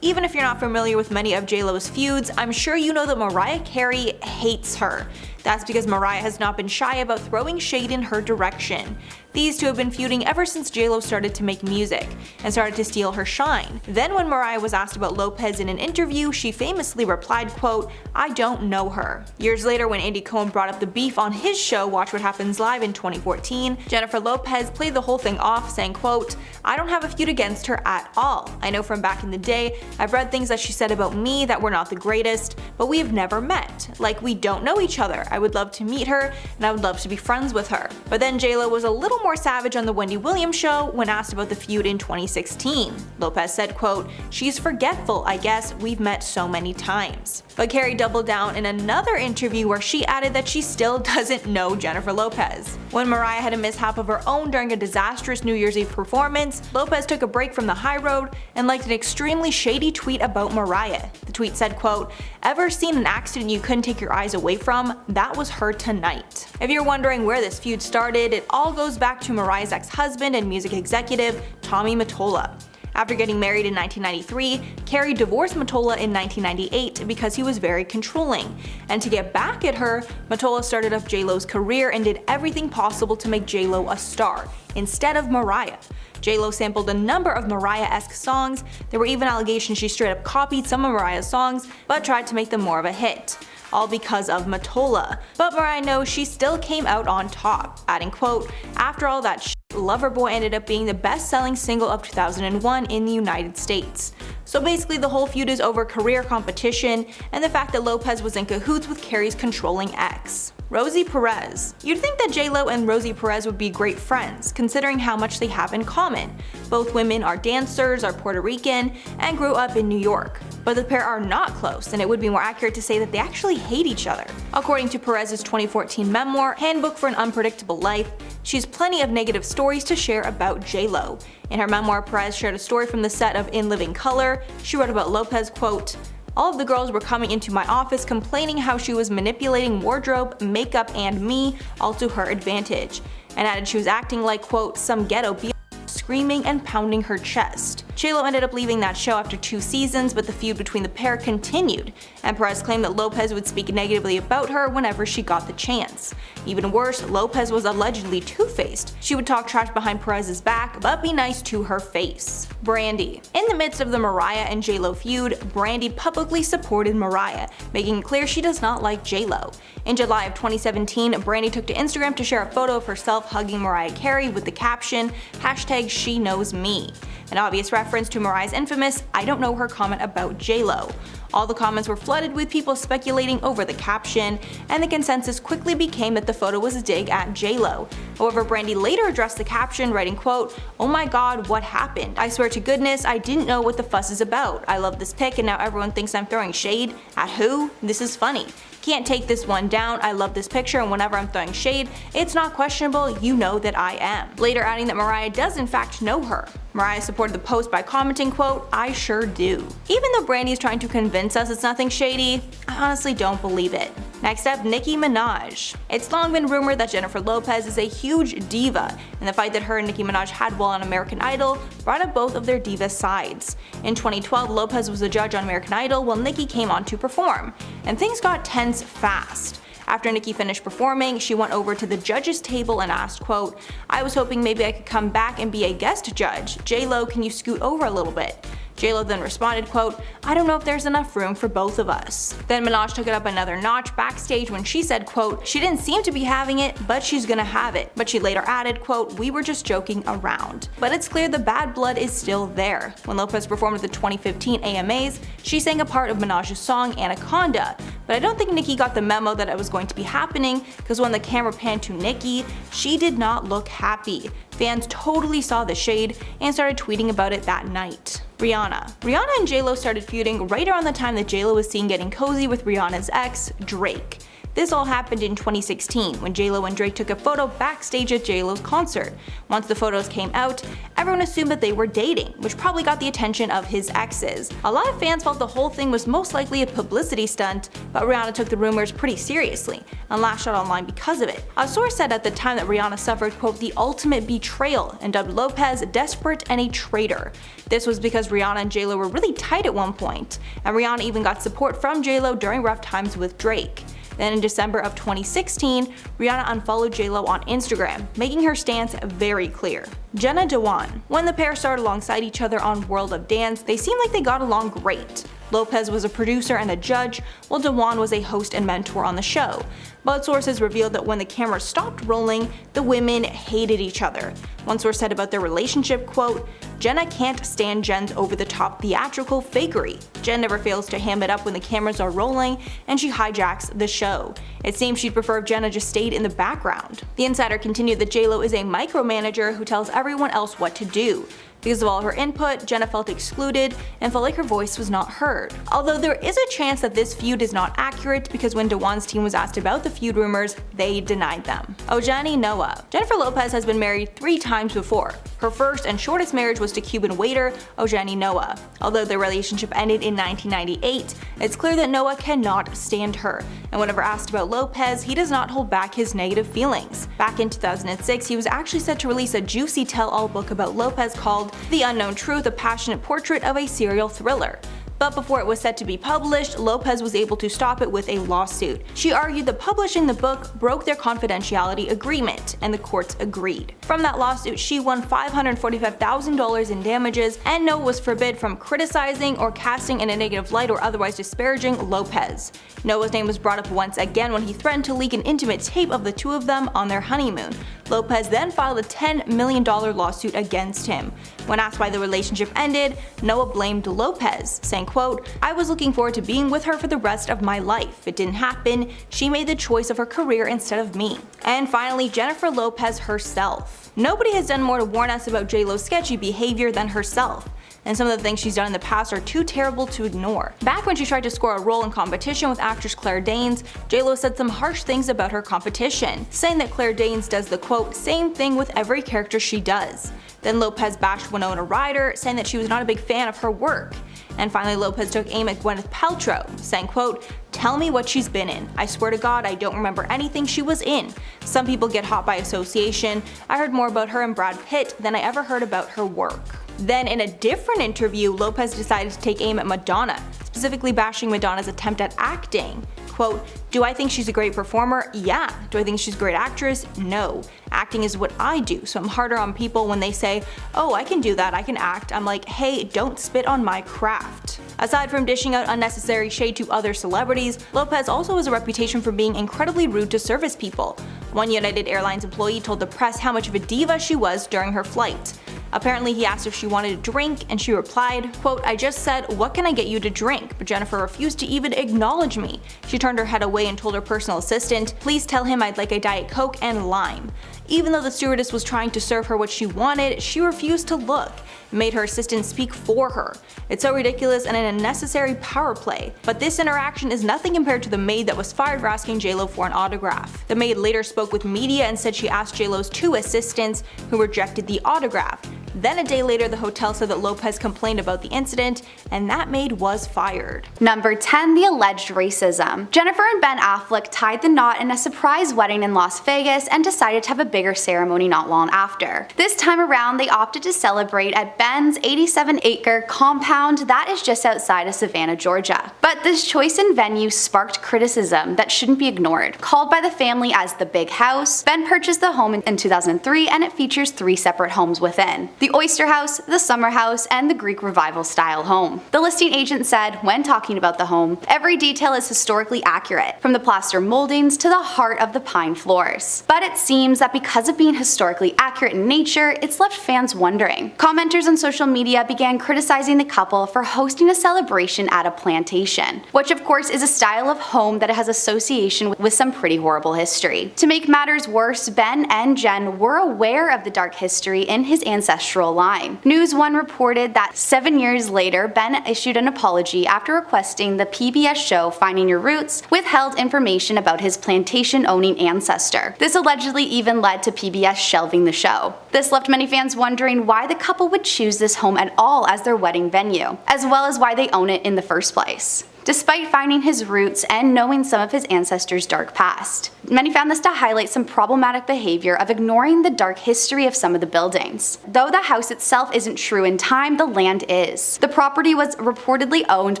E: Even if you're not familiar with many of JLo's feuds, I'm sure you know that Mariah Carey hates her. That's because Mariah has not been shy about throwing shade in her direction. These two have been feuding ever since JLo started to make music, and started to steal her shine. Then when Mariah was asked about Lopez in an interview, she famously replied, quote, "I don't know her." Years later, when Andy Cohen brought up the beef on his show Watch What Happens Live in 2014, Jennifer Lopez played the whole thing off, saying, quote, "I don't have a feud against her at all. I know from back in the day, I've read things that she said about me that were not the greatest, but we have never met. Like, we don't know each other. I would love to meet her, and I would love to be friends with her." But then JLo was a little more savage on the Wendy Williams show when asked about the feud in 2016. Lopez said, quote, "She's forgetful, I guess. We've met so many times." But Carey doubled down in another interview where she added that she still doesn't know Jennifer Lopez. When Mariah had a mishap of her own during a disastrous New Year's Eve performance, Lopez took a break from the high road and liked an extremely shady tweet about Mariah. The tweet said, quote, "Ever seen an accident you couldn't take your eyes away from? That was her tonight." If you're wondering where this feud started, it all goes back to Mariah's ex-husband and music executive, Tommy Mottola. After getting married in 1993, Carey divorced Mottola in 1998 because he was very controlling. And to get back at her, Mottola started up JLo's career and did everything possible to make JLo a star, instead of Mariah. JLo sampled a number of Mariah-esque songs. There were even allegations she straight up copied some of Mariah's songs, but tried to make them more of a hit. All because of Mottola. But Mariah knows she still came out on top, adding, quote, "After all that shit, Loverboy ended up being the best-selling single of 2001 in the United States." So basically the whole feud is over career competition and the fact that Lopez was in cahoots with Carey's controlling ex. Rosie Perez. You'd think that JLo and Rosie Perez would be great friends, considering how much they have in common. Both women are dancers, are Puerto Rican, and grew up in New York. But the pair are not close, and it would be more accurate to say that they actually hate each other. According to Perez's 2014 memoir, Handbook for an Unpredictable Life, she has plenty of negative stories to share about JLo. In her memoir, Perez shared a story from the set of In Living Color. She wrote about Lopez, quote, "All of the girls were coming into my office complaining how she was manipulating wardrobe, makeup, and me, all to her advantage," and added she was acting like, quote, "some ghetto bitch," screaming and pounding her chest. JLo ended up leaving that show after 2 seasons, but the feud between the pair continued, and Perez claimed that Lopez would speak negatively about her whenever she got the chance. Even worse, Lopez was allegedly two-faced. She would talk trash behind Perez's back, but be nice to her face. Brandy. In the midst of the Mariah and JLo feud, Brandy publicly supported Mariah, making it clear she does not like JLo. In July of 2017, Brandy took to Instagram to share a photo of herself hugging Mariah Carey with the caption, #SheKnows Me. An obvious reference to Mariah's infamous "I don't know her" comment about JLo. All the comments were flooded with people speculating over the caption, and the consensus quickly became that the photo was a dig at JLo. However, Brandy later addressed the caption, writing, quote, "Oh my god, what happened? I swear to goodness, I didn't know what the fuss is about. I love this pic and now everyone thinks I'm throwing shade. At who? This is funny. Can't take this one down. I love this picture and whenever I'm throwing shade, it's not questionable, you know that I am." Later adding that Mariah does in fact know her. Mariah supported the post by commenting, quote, "I sure do." Even though Brandy is trying to convince us it's nothing shady, I honestly don't believe it. Next up, Nicki Minaj. It's long been rumored that Jennifer Lopez is a huge diva, and the fight that her and Nicki Minaj had while on American Idol brought up both of their diva sides. In 2012, Lopez was a judge on American Idol while Nicki came on to perform, and things got tense fast. After Nicki finished performing, she went over to the judges table and asked, quote, "I was hoping maybe I could come back and be a guest judge. JLo, can you scoot over a little bit?" JLo then responded, quote, "I don't know if there's enough room for both of us." Then Minaj took it up another notch backstage when she said, quote, "She didn't seem to be having it, but she's gonna have it." But she later added, quote, "We were just joking around." But it's clear the bad blood is still there. When Lopez performed at the 2015 AMAs, she sang a part of Minaj's song Anaconda. But I don't think Nicki got the memo that it was going to be happening, because when the camera panned to Nicki, she did not look happy. Fans totally saw the shade and started tweeting about it that night. Rihanna. Rihanna and JLo started feuding right around the time that JLo was seen getting cozy with Rihanna's ex, Drake. This all happened in 2016 when J.Lo and Drake took a photo backstage at J.Lo's concert. Once the photos came out, everyone assumed that they were dating, which probably got the attention of his exes. A lot of fans felt the whole thing was most likely a publicity stunt, but Rihanna took the rumors pretty seriously and lashed out online because of it. A source said at the time that Rihanna suffered, quote, the ultimate betrayal and dubbed Lopez desperate and a traitor. This was because Rihanna and J.Lo were really tight at one point, and Rihanna even got support from J.Lo during rough times with Drake. Then in December of 2016, Rihanna unfollowed J.Lo on Instagram, making her stance very clear. Jenna Dewan. When the pair started alongside each other on World of Dance, they seemed like they got along great. Lopez was a producer and a judge, while Dewan was a host and mentor on the show. But sources revealed that when the camera stopped rolling, the women hated each other. One source said about their relationship, quote, Jenna can't stand Jen's over-the-top theatrical fakery. Jen never fails to ham it up when the cameras are rolling, and she hijacks the show. It seems she'd prefer if Jenna just stayed in the background. The insider continued that J.Lo is a micromanager who tells everyone else what to do. Because of all her input, Jenna felt excluded and felt like her voice was not heard. Although there is a chance that this feud is not accurate because when Dewan's team was asked about the feud rumors, they denied them. Ojani Noah. Jennifer Lopez has been married 3 times before. Her first and shortest marriage was to Cuban waiter Ojani Noah. Although their relationship ended in 1998, it's clear that Noah cannot stand her, and whenever asked about Lopez, he does not hold back his negative feelings. Back in 2006, he was actually set to release a juicy tell-all book about Lopez called The Unknown Truth, a passionate portrait of a serial thriller. But before it was set to be published, Lopez was able to stop it with a lawsuit. She argued that publishing the book broke their confidentiality agreement, and the courts agreed. From that lawsuit, she won $545,000 in damages, and Noah was forbid from criticizing or casting in a negative light or otherwise disparaging Lopez. Noah's name was brought up once again when he threatened to leak an intimate tape of the two of them on their honeymoon. Lopez then filed a $10 million lawsuit against him. When asked why the relationship ended, Noah blamed Lopez, saying, quote, I was looking forward to being with her for the rest of my life. It didn't happen. She made the choice of her career instead of me. And finally, Jennifer Lopez herself. Nobody has done more to warn us about J.Lo's sketchy behavior than herself. And some of the things she's done in the past are too terrible to ignore. Back when she tried to score a role in competition with actress Claire Danes, J.Lo said some harsh things about her competition, saying that Claire Danes does the quote, same thing with every character she does. Then Lopez bashed Winona Ryder, saying that she was not a big fan of her work. And finally Lopez took aim at Gwyneth Paltrow, saying, quote, tell me what she's been in. I swear to God I don't remember anything she was in. Some people get hot by association. I heard more about her and Brad Pitt than I ever heard about her work. Then in a different interview, Lopez decided to take aim at Madonna, specifically bashing Madonna's attempt at acting. Quote, do I think she's a great performer? Yeah. Do I think she's a great actress? No. Acting is what I do, so I'm harder on people when they say, oh, I can do that, I can act. I'm like, hey, don't spit on my craft. Aside from dishing out unnecessary shade to other celebrities, Lopez also has a reputation for being incredibly rude to service people. One United Airlines employee told the press how much of a diva she was during her flight. Apparently he asked if she wanted a drink and she replied, quote, I just said, what can I get you to drink? But Jennifer refused to even acknowledge me. She turned her head away and told her personal assistant, please tell him I'd like a Diet Coke and lime. Even though the stewardess was trying to serve her what she wanted, she refused to look and made her assistant speak for her. It's so ridiculous and an unnecessary power play. But this interaction is nothing compared to the maid that was fired for asking J.Lo for an autograph. The maid later spoke with media and said she asked J.Lo's 2 assistants, who rejected the autograph. Then a day later, the hotel said that Lopez complained about the incident, and that maid was fired.
A: Number 10. The alleged racism. Jennifer and Ben Affleck tied the knot in a surprise wedding in Las Vegas and decided to have a bigger ceremony not long after. This time around, they opted to celebrate at Ben's 87-acre compound that is just outside of Savannah, Georgia. But this choice in venue sparked criticism that shouldn't be ignored. Called by the family as the Big House, Ben purchased the home in 2003, and it features 3 separate homes within: the Oyster House, the Summer House, and the Greek Revival style home. The listing agent said, when talking about the home, every detail is historically accurate, from the plaster moldings to the heart of the pine floors. But it seems that because of being historically accurate in nature, it's left fans wondering. Commenters on social media began criticizing the couple for hosting a celebration at a plantation, which of course is a style of home that has association with some pretty horrible history. To make matters worse, Ben and Jen were aware of the dark history in his ancestral
F: natural line. News One reported that 7 years later, Ben issued an apology after requesting the PBS show Finding Your Roots withheld information about his plantation-owning ancestor. This allegedly even led to PBS shelving the show. This left many fans wondering why the couple would choose this home at all as their wedding venue, as well as why they own it in the first place. Despite finding his roots and knowing some of his ancestors' dark past, many found this to highlight some problematic behavior of ignoring the dark history of some of the buildings. Though the house itself isn't true in time, the land is. The property was reportedly owned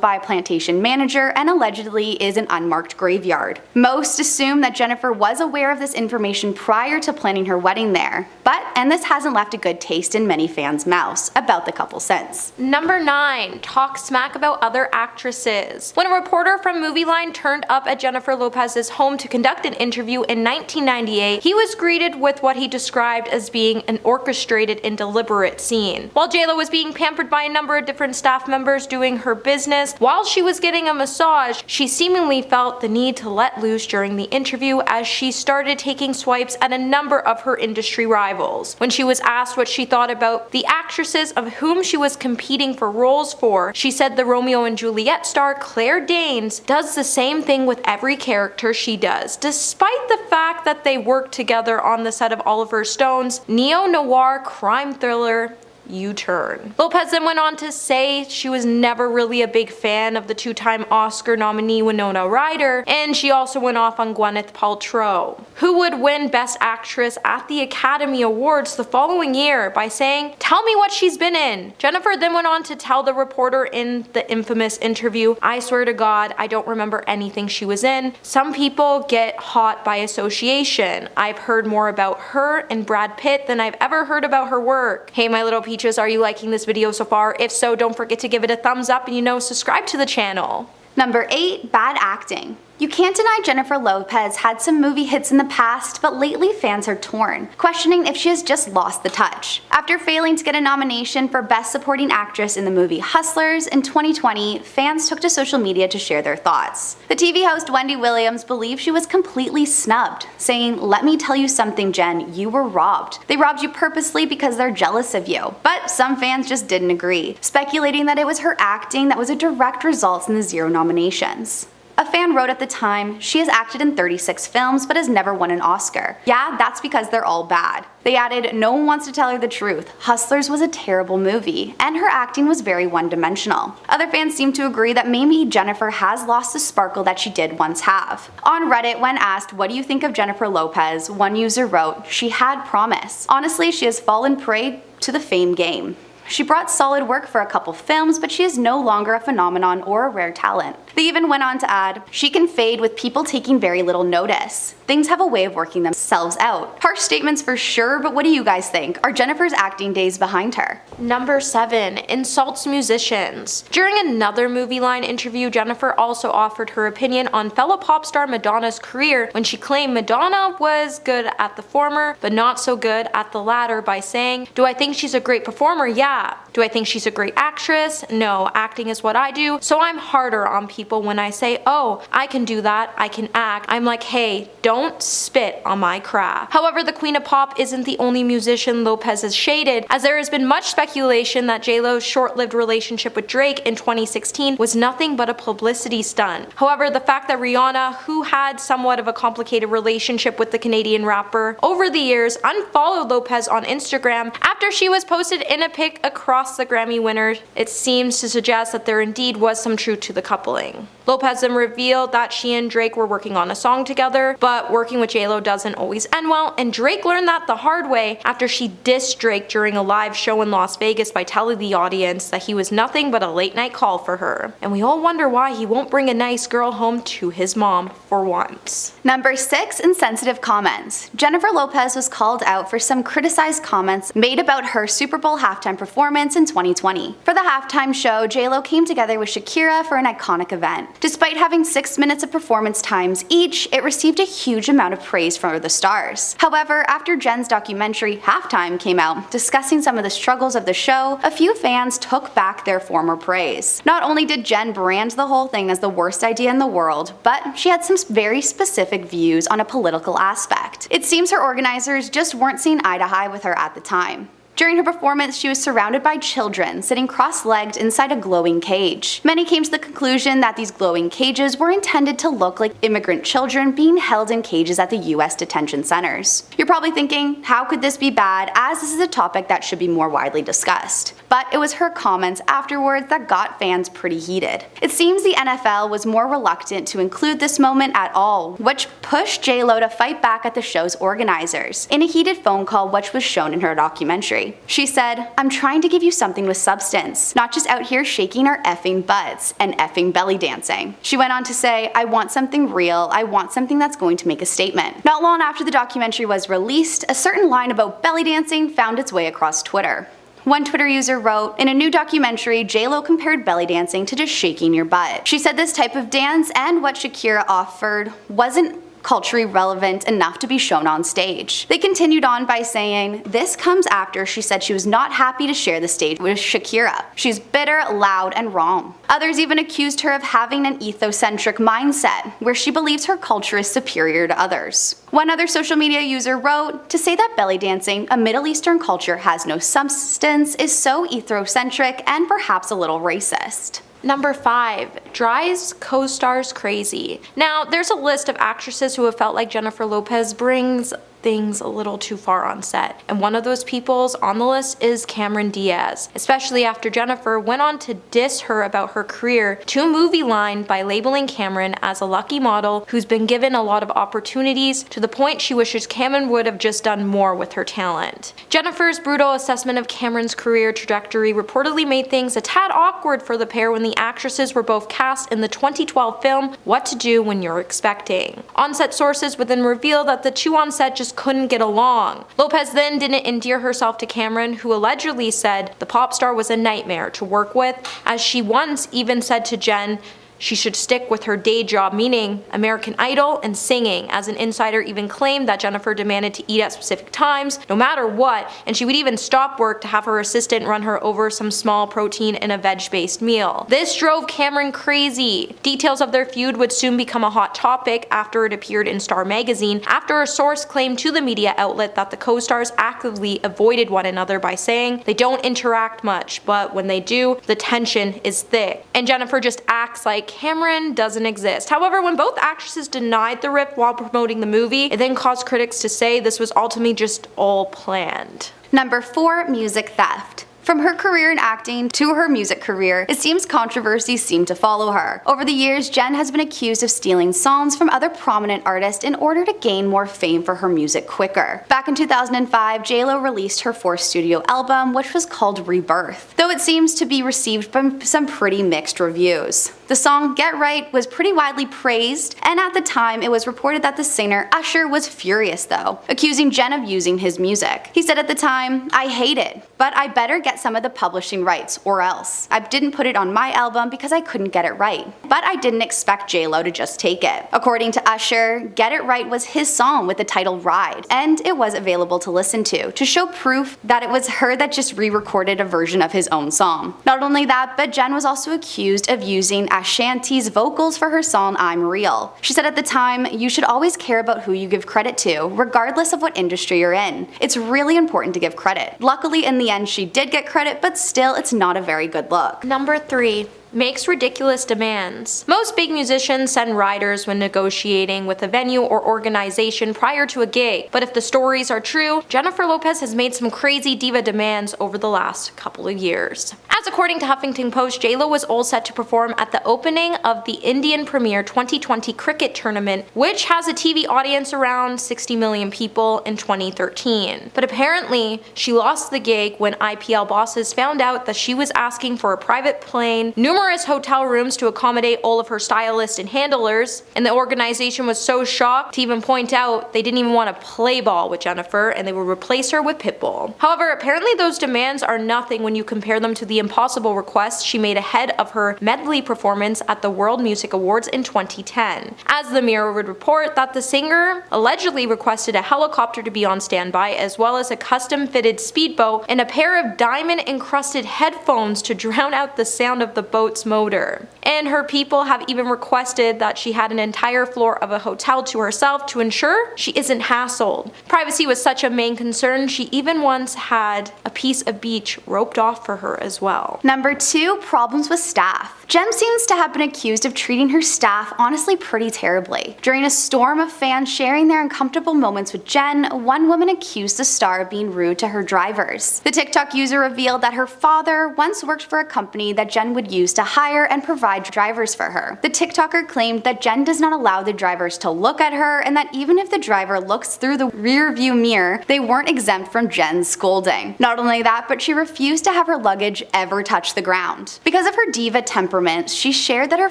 F: by a plantation manager and allegedly is an unmarked graveyard. Most assume that Jennifer was aware of this information prior to planning her wedding there, and this hasn't left a good taste in many fans' mouths about the couple since.
A: Number 9. Talk smack about other actresses. When a reporter from Movieline turned up at Jennifer Lopez's home to conduct an interview in 1998, he was greeted with what he described as being an orchestrated and deliberate scene. While JLo was being pampered by a number of different staff members doing her business, while she was getting a massage, she seemingly felt the need to let loose during the interview as she started taking swipes at a number of her industry rivals. When she was asked what she thought about the actresses of whom she was competing for roles for, she said the Romeo and Juliet star Claire Danes does the same thing with every character she does, despite the fact that they worked together on the set of Oliver Stone's neo-noir crime thriller U-Turn. Lopez then went on to say she was never really a big fan of the two-time Oscar nominee Winona Ryder, and she also went off on Gwyneth Paltrow, who would win Best Actress at the Academy Awards the following year by saying, "Tell me what she's been in." Jennifer then went on to tell the reporter in the infamous interview, "I swear to God, I don't remember anything she was in. Some people get hot by association. I've heard more about her and Brad Pitt than I've ever heard about her work." Hey, my little peaches, are you liking this video so far? If so, don't forget to give it a thumbs up and subscribe to the channel.
F: Number 8. Bad acting. You can't deny Jennifer Lopez had some movie hits in the past, but lately fans are torn, questioning if she has just lost the touch. After failing to get a nomination for Best Supporting Actress in the movie Hustlers in 2020, fans took to social media to share their thoughts. The TV host Wendy Williams believed she was completely snubbed, saying, "Let me tell you something, Jen, you were robbed. They robbed you purposely because they're jealous of you." But some fans just didn't agree, speculating that it was her acting that was a direct result in the 0 nominations. A fan wrote at the time, "She has acted in 36 films but has never won an Oscar. Yeah, that's because they're all bad." They added, "No one wants to tell her the truth. Hustlers was a terrible movie, and her acting was very one-dimensional." Other fans seem to agree that maybe Jennifer has lost the sparkle that she did once have. On Reddit, when asked, "What do you think of Jennifer Lopez?" one user wrote, "She had promise. Honestly, she has fallen prey to the fame game. She brought solid work for a couple films, but she is no longer a phenomenon or a rare talent." They even went on to add, "She can fade with people taking very little notice. Things have a way of working themselves out." Harsh statements for sure, but what do you guys think? Are Jennifer's acting days behind her?
A: Number 7. Insults musicians. During another Movieline interview, Jennifer also offered her opinion on fellow pop star Madonna's career when she claimed Madonna was good at the former, but not so good at the latter by saying, "Do I think she's a great performer? Yeah. Do I think she's a great actress? No. Acting is what I do, so I'm harder on people when I say, oh, I can do that, I can act. I'm like, hey, don't spit on my craft." However, the Queen of Pop isn't the only musician Lopez has shaded, as there has been much speculation that JLo's short-lived relationship with Drake in 2016 was nothing but a publicity stunt. However, the fact that Rihanna, who had somewhat of a complicated relationship with the Canadian rapper over the years, unfollowed Lopez on Instagram after she was posted in a pic across the Grammy winners, it seems to suggest that there indeed was some truth to the coupling. Lopez then revealed that she and Drake were working on a song together, but working with JLo doesn't always end well, and Drake learned that the hard way after she dissed Drake during a live show in Las Vegas by telling the audience that he was nothing but a late-night call for her. And we all wonder why he won't bring a nice girl home to his mom for once.
F: Number 6. Insensitive comments. Jennifer Lopez was called out for some criticized comments made about her Super Bowl halftime performance in 2020. For the halftime show, JLo came together with Shakira for an iconic event. Despite having 6 minutes of performance times each, it received a huge amount of praise from the stars. However, after Jen's documentary Halftime came out, discussing some of the struggles of the show, a few fans took back their former praise. Not only did Jen brand the whole thing as the worst idea in the world, but she had some very specific views on a political aspect. It seems her organizers just weren't seeing eye to eye with her at the time. During her performance, she was surrounded by children, sitting cross-legged inside a glowing cage. Many came to the conclusion that these glowing cages were intended to look like immigrant children being held in cages at the US detention centers. You're probably thinking, how could this be bad, as this is a topic that should be more widely discussed? But it was her comments afterwards that got fans pretty heated. It seems the NFL was more reluctant to include this moment at all, which pushed J-Lo to fight back at the show's organizers in a heated phone call which was shown in her documentary. She said, "I'm trying to give you something with substance, not just out here shaking our effing butts and effing belly dancing." She went on to say, "I want something real, I want something that's going to make a statement." Not long after the documentary was released, a certain line about belly dancing found its way across Twitter. One Twitter user wrote, "In a new documentary, J-Lo compared belly dancing to just shaking your butt. She said this type of dance and what Shakira offered wasn't culturally relevant enough to be shown on stage." They continued on by saying, "This comes after she said she was not happy to share the stage with Shakira. She's bitter, loud, and wrong." Others even accused her of having an ethnocentric mindset, where she believes her culture is superior to others. One other social media user wrote, "To say that belly dancing, a Middle Eastern culture, has no substance is so ethnocentric and perhaps a little racist."
E: Number 5. Drives co-stars crazy. Now, there's a list of actresses who have felt like Jennifer Lopez brings things a little too far on set, and one of those people's on the list is Cameron Diaz, especially after Jennifer went on to diss her about her career to a movie line by labeling Cameron as a lucky model who's been given a lot of opportunities, to the point she wishes Cameron would have just done more with her talent. Jennifer's brutal assessment of Cameron's career trajectory reportedly made things a tad awkward for the pair when the actresses were both cast in the 2012 film What to Do When You're Expecting. On-set sources would then reveal that the two on set just couldn't get along. Lopez then didn't endear herself to Cameron, who allegedly said the pop star was a nightmare to work with, as she once even said to Jen she should stick with her day job, meaning American Idol and singing, as an insider even claimed that Jennifer demanded to eat at specific times, no matter what, and she would even stop work to have her assistant run her over some small protein in a veg-based meal. This drove Cameron crazy. Details of their feud would soon become a hot topic after it appeared in Star magazine, after a source claimed to the media outlet that the co-stars actively avoided one another by saying they don't interact much, but when they do, the tension is thick, and Jennifer just acts like Cameron doesn't exist. However, when both actresses denied the rift while promoting the movie, it then caused critics to say this was ultimately just all planned.
F: Number 4. Music theft. From her career in acting to her music career, it seems controversies seem to follow her. Over the years, Jen has been accused of stealing songs from other prominent artists in order to gain more fame for her music quicker. Back in 2005, J-Lo released her 4th studio album, which was called Rebirth, though it seems to be received from some pretty mixed reviews. The song Get Right was pretty widely praised, and at the time it was reported that the singer Usher was furious though, accusing Jen of using his music. He said at the time, "I hate it, but I better get some of the publishing rights or else. I didn't put it on my album because I couldn't get it right. But I didn't expect J-Lo to just take it." According to Usher, Get It Right was his song with the title Ride, and it was available to listen to show proof that it was her that just re-recorded a version of his own song. Not only that, but Jen was also accused of using Ashanti's vocals for her song I'm Real. She said at the time, "You should always care about who you give credit to, regardless of what industry you're in. It's really important to give credit." Luckily, in the end, she did get credit, but still, it's not a very good look.
E: Number 3. Makes ridiculous demands. Most big musicians send riders when negotiating with a venue or organization prior to a gig, but if the stories are true, Jennifer Lopez has made some crazy diva demands over the last couple of years. As according to Huffington Post, J-Lo was all set to perform at the opening of the Indian Premier 2020 cricket tournament, which has a TV audience around 60 million people in 2013. But apparently, she lost the gig when IPL bosses found out that she was asking for a private plane, numerous hotel rooms to accommodate all of her stylists and handlers, and the organization was so shocked to even point out they didn't even want to play ball with Jennifer and they would replace her with Pitbull. However, apparently those demands are nothing when you compare them to the impossible requests she made ahead of her medley performance at the World Music Awards in 2010. As the Mirror would report that the singer allegedly requested a helicopter to be on standby, as well as a custom-fitted speedboat and a pair of diamond-encrusted headphones to drown out the sound of the boat
A: boat's motor. And her people have even requested that she had an entire floor of a hotel to herself to ensure she isn't hassled. Privacy was such a main concern, she even once had a piece of beach roped off for her as well.
F: Number 2, problems with staff. Jem seems to have been accused of treating her staff honestly pretty terribly. During a storm of fans sharing their uncomfortable moments with Jen, one woman accused the star of being rude to her drivers. The TikTok user revealed that her father once worked for a company that Jen would use to hire and provide drivers for her. The TikToker claimed that Jen does not allow the drivers to look at her, and that even if the driver looks through the rear view mirror, they weren't exempt from Jen's scolding. Not only that, but she refused to have her luggage ever touch the ground. Because of her diva temperament, she shared that her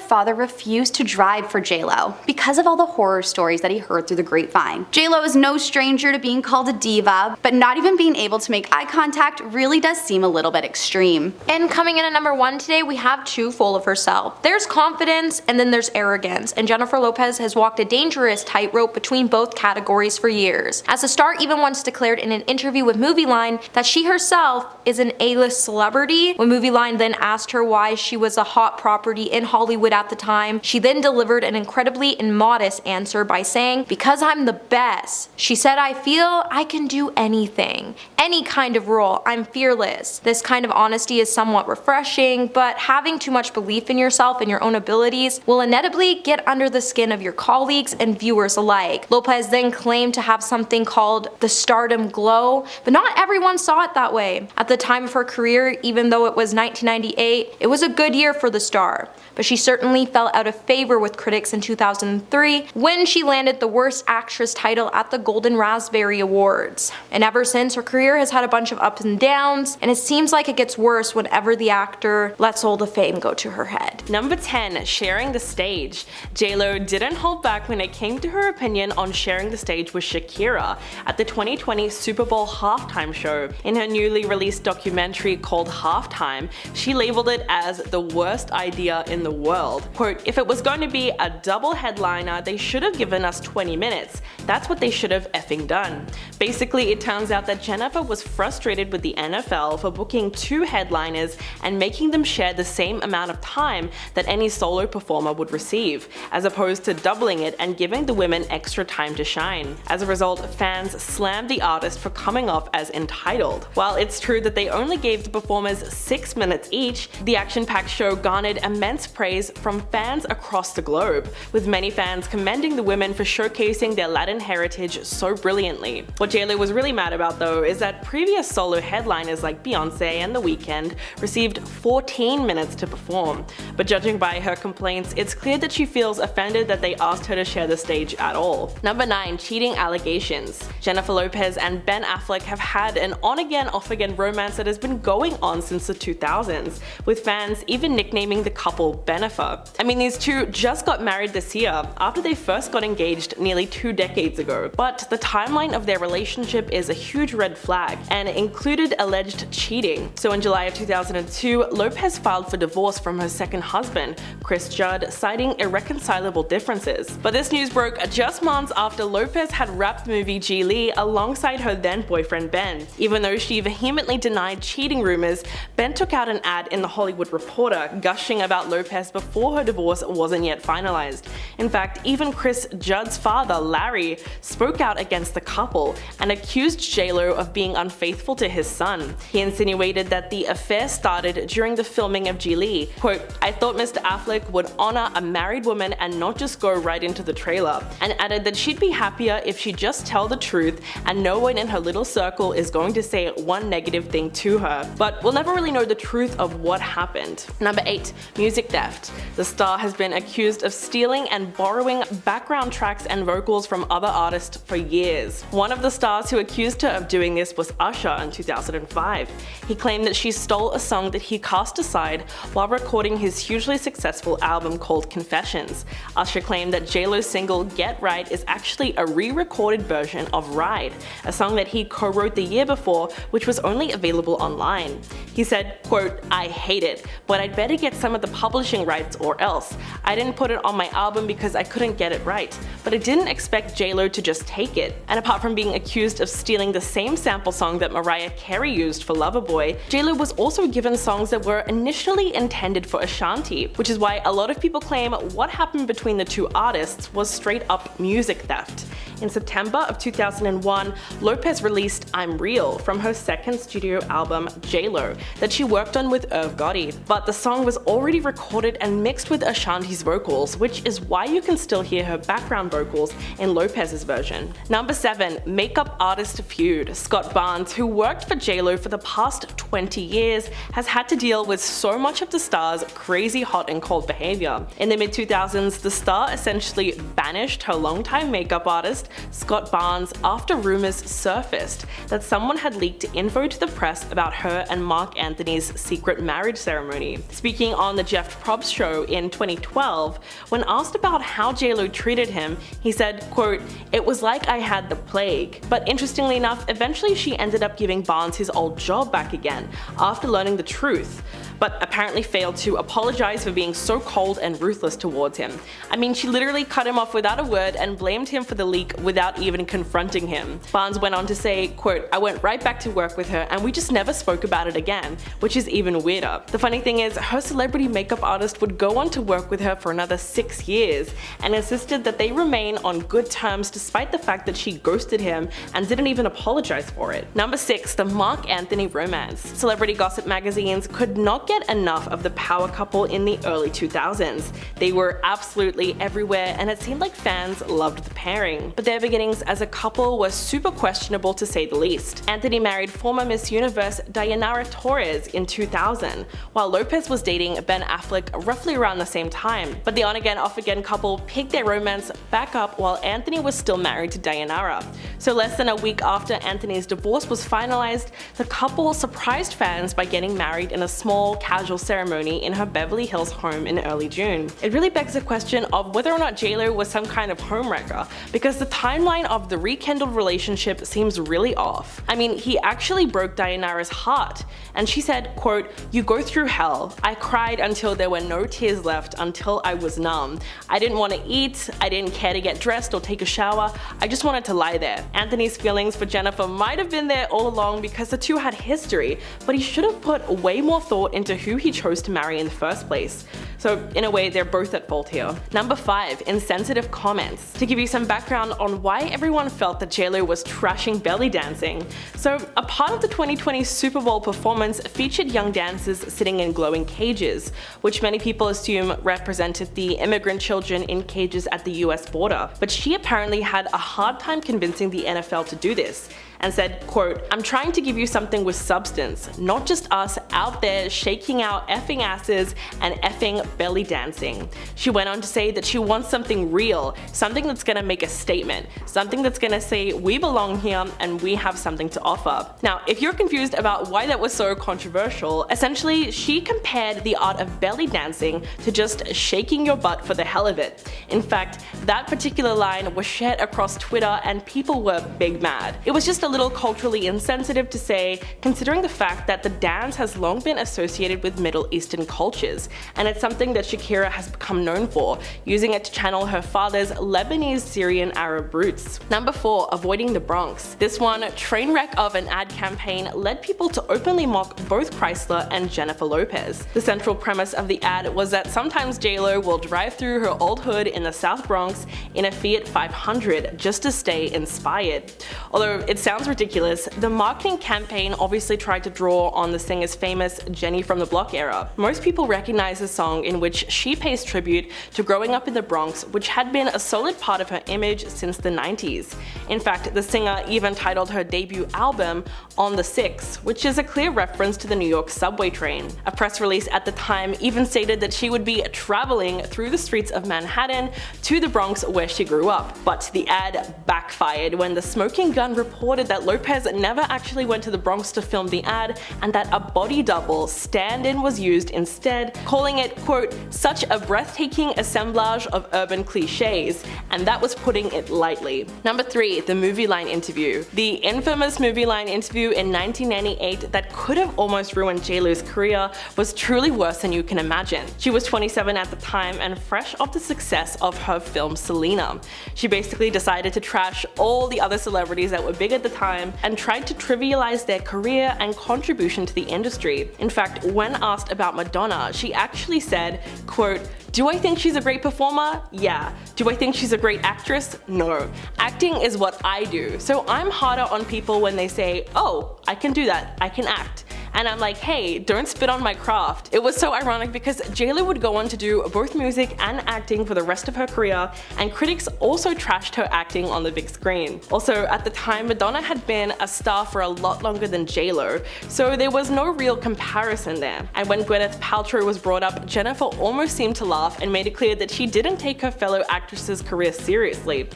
F: father refused to drive for JLo because of all the horror stories that he heard through the grapevine. JLo is no stranger to being called a diva, but not even being able to make eye contact really does seem a little bit extreme.
A: And coming in at number 1 today, we have too full of herself. There's confidence and then there's arrogance, and Jennifer Lopez has walked a dangerous tightrope between both categories for years. As the star even once declared in an interview with MovieLine that she herself is an A-list celebrity. When MovieLine then asked her why she was a hot property in Hollywood at the time, she then delivered an incredibly immodest answer by saying, "Because I'm the best." She said, "I feel I can do anything. Any kind of role. I'm fearless." This kind of honesty is somewhat refreshing, but having too much belief in yourself and your own abilities will inevitably get under the skin of your colleagues and viewers alike. Lopez then claimed to have something called the stardom glow, but not everyone saw it that way. At the time of her career, even though it was 1998, it was a good year for the star, but she certainly fell out of favor with critics in 2003 when she landed the Worst Actress title at the Golden Raspberry Awards. And ever since, her career has had a bunch of ups and downs, and it seems like it gets worse whenever the actor lets all the fame go to her head.
C: Number 10, sharing the stage. JLo didn't hold back when it came to her opinion on sharing the stage with Shakira at the 2020 Super Bowl halftime show. In her newly released documentary called Halftime, she labeled it as the worst idea in the world. Quote, "If it was going to be a double headliner, they should have given us 20 minutes. That's what they should have effing done." Basically, it turns out that Jennifer was frustrated with the NFL for booking 2 headliners and making them share the same amount of time that any solo performer would receive, as opposed to doubling it and giving the women extra time to shine. As a result, fans slammed the artist for coming off as entitled. While it's true that they only gave the performers 6 minutes each, the action-packed show garnered immense praise from fans across the globe, with many fans commending the women for showcasing their Latin heritage so brilliantly. What JLo was really mad about though is that previous solo headliners like Beyonce and The Weeknd received 14 minutes to perform, but judging by her complaints, it's clear that she feels offended that they asked her to share the stage at all. Number 9, cheating allegations. Jennifer Lopez and Ben Affleck have had an on-again, off-again romance that has been going on since the 2000s, with fans even nicknaming the couple Benifer. I mean, these two just got married this year after they first got engaged nearly 2 decades ago, but the timeline of their relationship is a huge red flag and included alleged cheating. So in July of 2002, Lopez filed for divorce from her second husband, Chris Judd, citing irreconcilable differences. But this news broke just months after Lopez had wrapped the movie Glee alongside her then boyfriend Ben. Even though she vehemently denied cheating rumors, Ben took out an ad in The Hollywood Reporter gushing about Lopez before her divorce wasn't yet finalized. In fact, even Chris Judd's father, Larry, spoke out against the couple and accused JLo of being unfaithful to his son. He insinuated that the affair started during the filming of Glee. Quote, "I thought Mr. Affleck would honor a married woman and not just go right into the trailer," and added that she'd be happier if she'd just tell the truth and no one in her little circle is going to say one negative thing to her. But we'll never really know the truth of what happened. Number 8, music theft. The star has been accused of stealing and borrowing background tracks and vocals from other artists for years. One of the stars who accused her of doing this was Usher in 2005. He claimed that she stole a song that he cast aside while recording his hugely successful album called Confessions. Usher claimed that JLo's single Get Right is actually a re-recorded version of Ride, a song that he co-wrote the year before, which was only available online. He said, quote, "I hate it, but I'd better get some of the publishing rights or else. I didn't put it on my album because I couldn't get it right, but I didn't expect JLo to just take it." And apart from being accused of stealing the same sample song that Mariah Carey used for Loverboy, JLo was also given songs that were initially intended for Ashanti, which is why a lot of people claim what happened between the two artists was straight up music theft. In September of 2001, Lopez released I'm Real from her second studio album, J-Lo, that she worked on with Irv Gotti. But the song was already recorded and mixed with Ashanti's vocals, which is why you can still hear her background vocals in Lopez's version. Number 7. Makeup artist feud. Scott Barnes, who worked for J-Lo for the past 20 years, has had to deal with so much of the star's crazy hot and cold behavior. In the mid-2000s, the star essentially banished her longtime makeup artist, Scott Barnes, after rumors surfaced that someone had leaked info to the press about her and Mark Anthony's secret marriage ceremony. Speaking on the Jeff Probst show in 2012, when asked about how J-Lo treated him, he said, quote, "It was like I had the plague." But interestingly enough, eventually she ended up giving Barnes his old job back again after learning the truth, but apparently failed to apologize for being so cold and ruthless towards him. I mean, she literally cut him off without a word and blamed him for the leak without even confronting him. Barnes went on to say, quote, "I went right back to work with her and we just never spoke about it again," which is even weirder. The funny thing is, her celebrity makeup artist would go on to work with her for another 6 years and insisted that they remain on good terms despite the fact that she ghosted him and didn't even apologize for it. Number 6. The Mark Anthony romance. Celebrity gossip magazines could not get enough of the power couple in the early 2000s. They were absolutely everywhere and it seemed like fans loved the pairing. But their beginnings as a couple were super questionable to say the least. Anthony married former Miss Universe Dayanara Torres in 2000, while Lopez was dating Ben Affleck roughly around the same time. But the on-again, off-again couple picked their romance back up while Anthony was still married to Dayanara. So less than a week after Anthony's divorce was finalized, the couple surprised fans by getting married in a small, casual ceremony in her Beverly Hills home in early June. It really begs the question of whether or not J-Lo was some kind of homewrecker, because the timeline of the rekindled relationship seems really off. I mean, he actually broke Dayanara's heart, and she said, quote, "You go through hell. I cried until there were no tears left, until I was numb. I didn't want to eat, I didn't care to get dressed or take a shower, I just wanted to lie there." Anthony's feelings for Jennifer might have been there all along because the two had history, but he should have put way more thought into who he chose to marry in the first place. So in a way, they're both at fault here. Number 5. Insensitive comments. To give you some background on why everyone felt that J-Lo was trashing belly dancing. So a part of the 2020 Super Bowl performance featured young dancers sitting in glowing cages, which many people assume represented the immigrant children in cages at the US border. But she apparently had a hard time convincing the NFL to do this, and said, quote, "I'm trying to give you something with substance, not just us out there shaking out effing asses and effing belly dancing." She went on to say that she wants something real, something that's gonna make a statement, something that's gonna say we belong here and we have something to offer. Now, if you're confused about why that was so controversial, essentially she compared the art of belly dancing to just shaking your butt for the hell of it. In fact, that particular line was shared across Twitter and people were big mad. It was just a little culturally insensitive to say, considering the fact that the dance has long been associated with Middle Eastern cultures, and it's something that Shakira has become known for, using it to channel her father's Lebanese Syrian Arab roots. Number 4. Avoiding the Bronx. This one, train wreck of an ad campaign, led people to openly mock both Chrysler and Jennifer Lopez. The central premise of the ad was that sometimes J-Lo will drive through her old hood in the South Bronx in a Fiat 500 just to stay inspired. Although it sounds ridiculous, the marketing campaign obviously tried to draw on the singer's famous Jenny from the Block era. Most people recognize the song in which she pays tribute to growing up in the Bronx, which had been a solid part of her image since the 90s. In fact, the singer even titled her debut album On the 6, which is a clear reference to the New York subway train. A press release at the time even stated that she would be traveling through the streets of Manhattan to the Bronx where she grew up. But the ad backfired when the Smoking Gun reported that Lopez never actually went to the Bronx to film the ad and that a body double stand-in was used instead, calling it, quote, "such a breathtaking assemblage of urban cliches," and that was putting it lightly. Number 3. The movie line interview. The infamous movie line interview in 1998 that could have almost ruined J-Lo's career was truly worse than you can imagine. She was 27 at the time and fresh off the success of her film Selena. She basically decided to trash all the other celebrities that were big at the
G: time and tried to trivialize their career and contribution to the industry. In fact, when asked about Madonna, she actually said, quote, "Do I think she's a great performer? Yeah. Do I think she's a great actress? No. Acting is what I do, so I'm harder on people when they say, oh, I can do that, I can act. And I'm like, hey, don't spit on my craft." It was so ironic because JLo would go on to do both music and acting for the rest of her career, and critics also trashed her acting on the big screen. Also, at the time, Madonna had been a star for a lot longer than JLo, so there was no real comparison there. And when Gwyneth Paltrow was brought up, Jennifer almost seemed to laugh and made it clear that she didn't take her fellow actress's career seriously.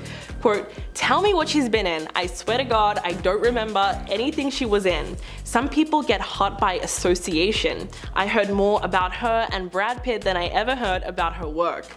G: Quote, "Tell me what she's been in. I swear to God, I don't remember anything she was in. Some people get hot by association. I heard more about her and Brad Pitt than I ever heard about her work."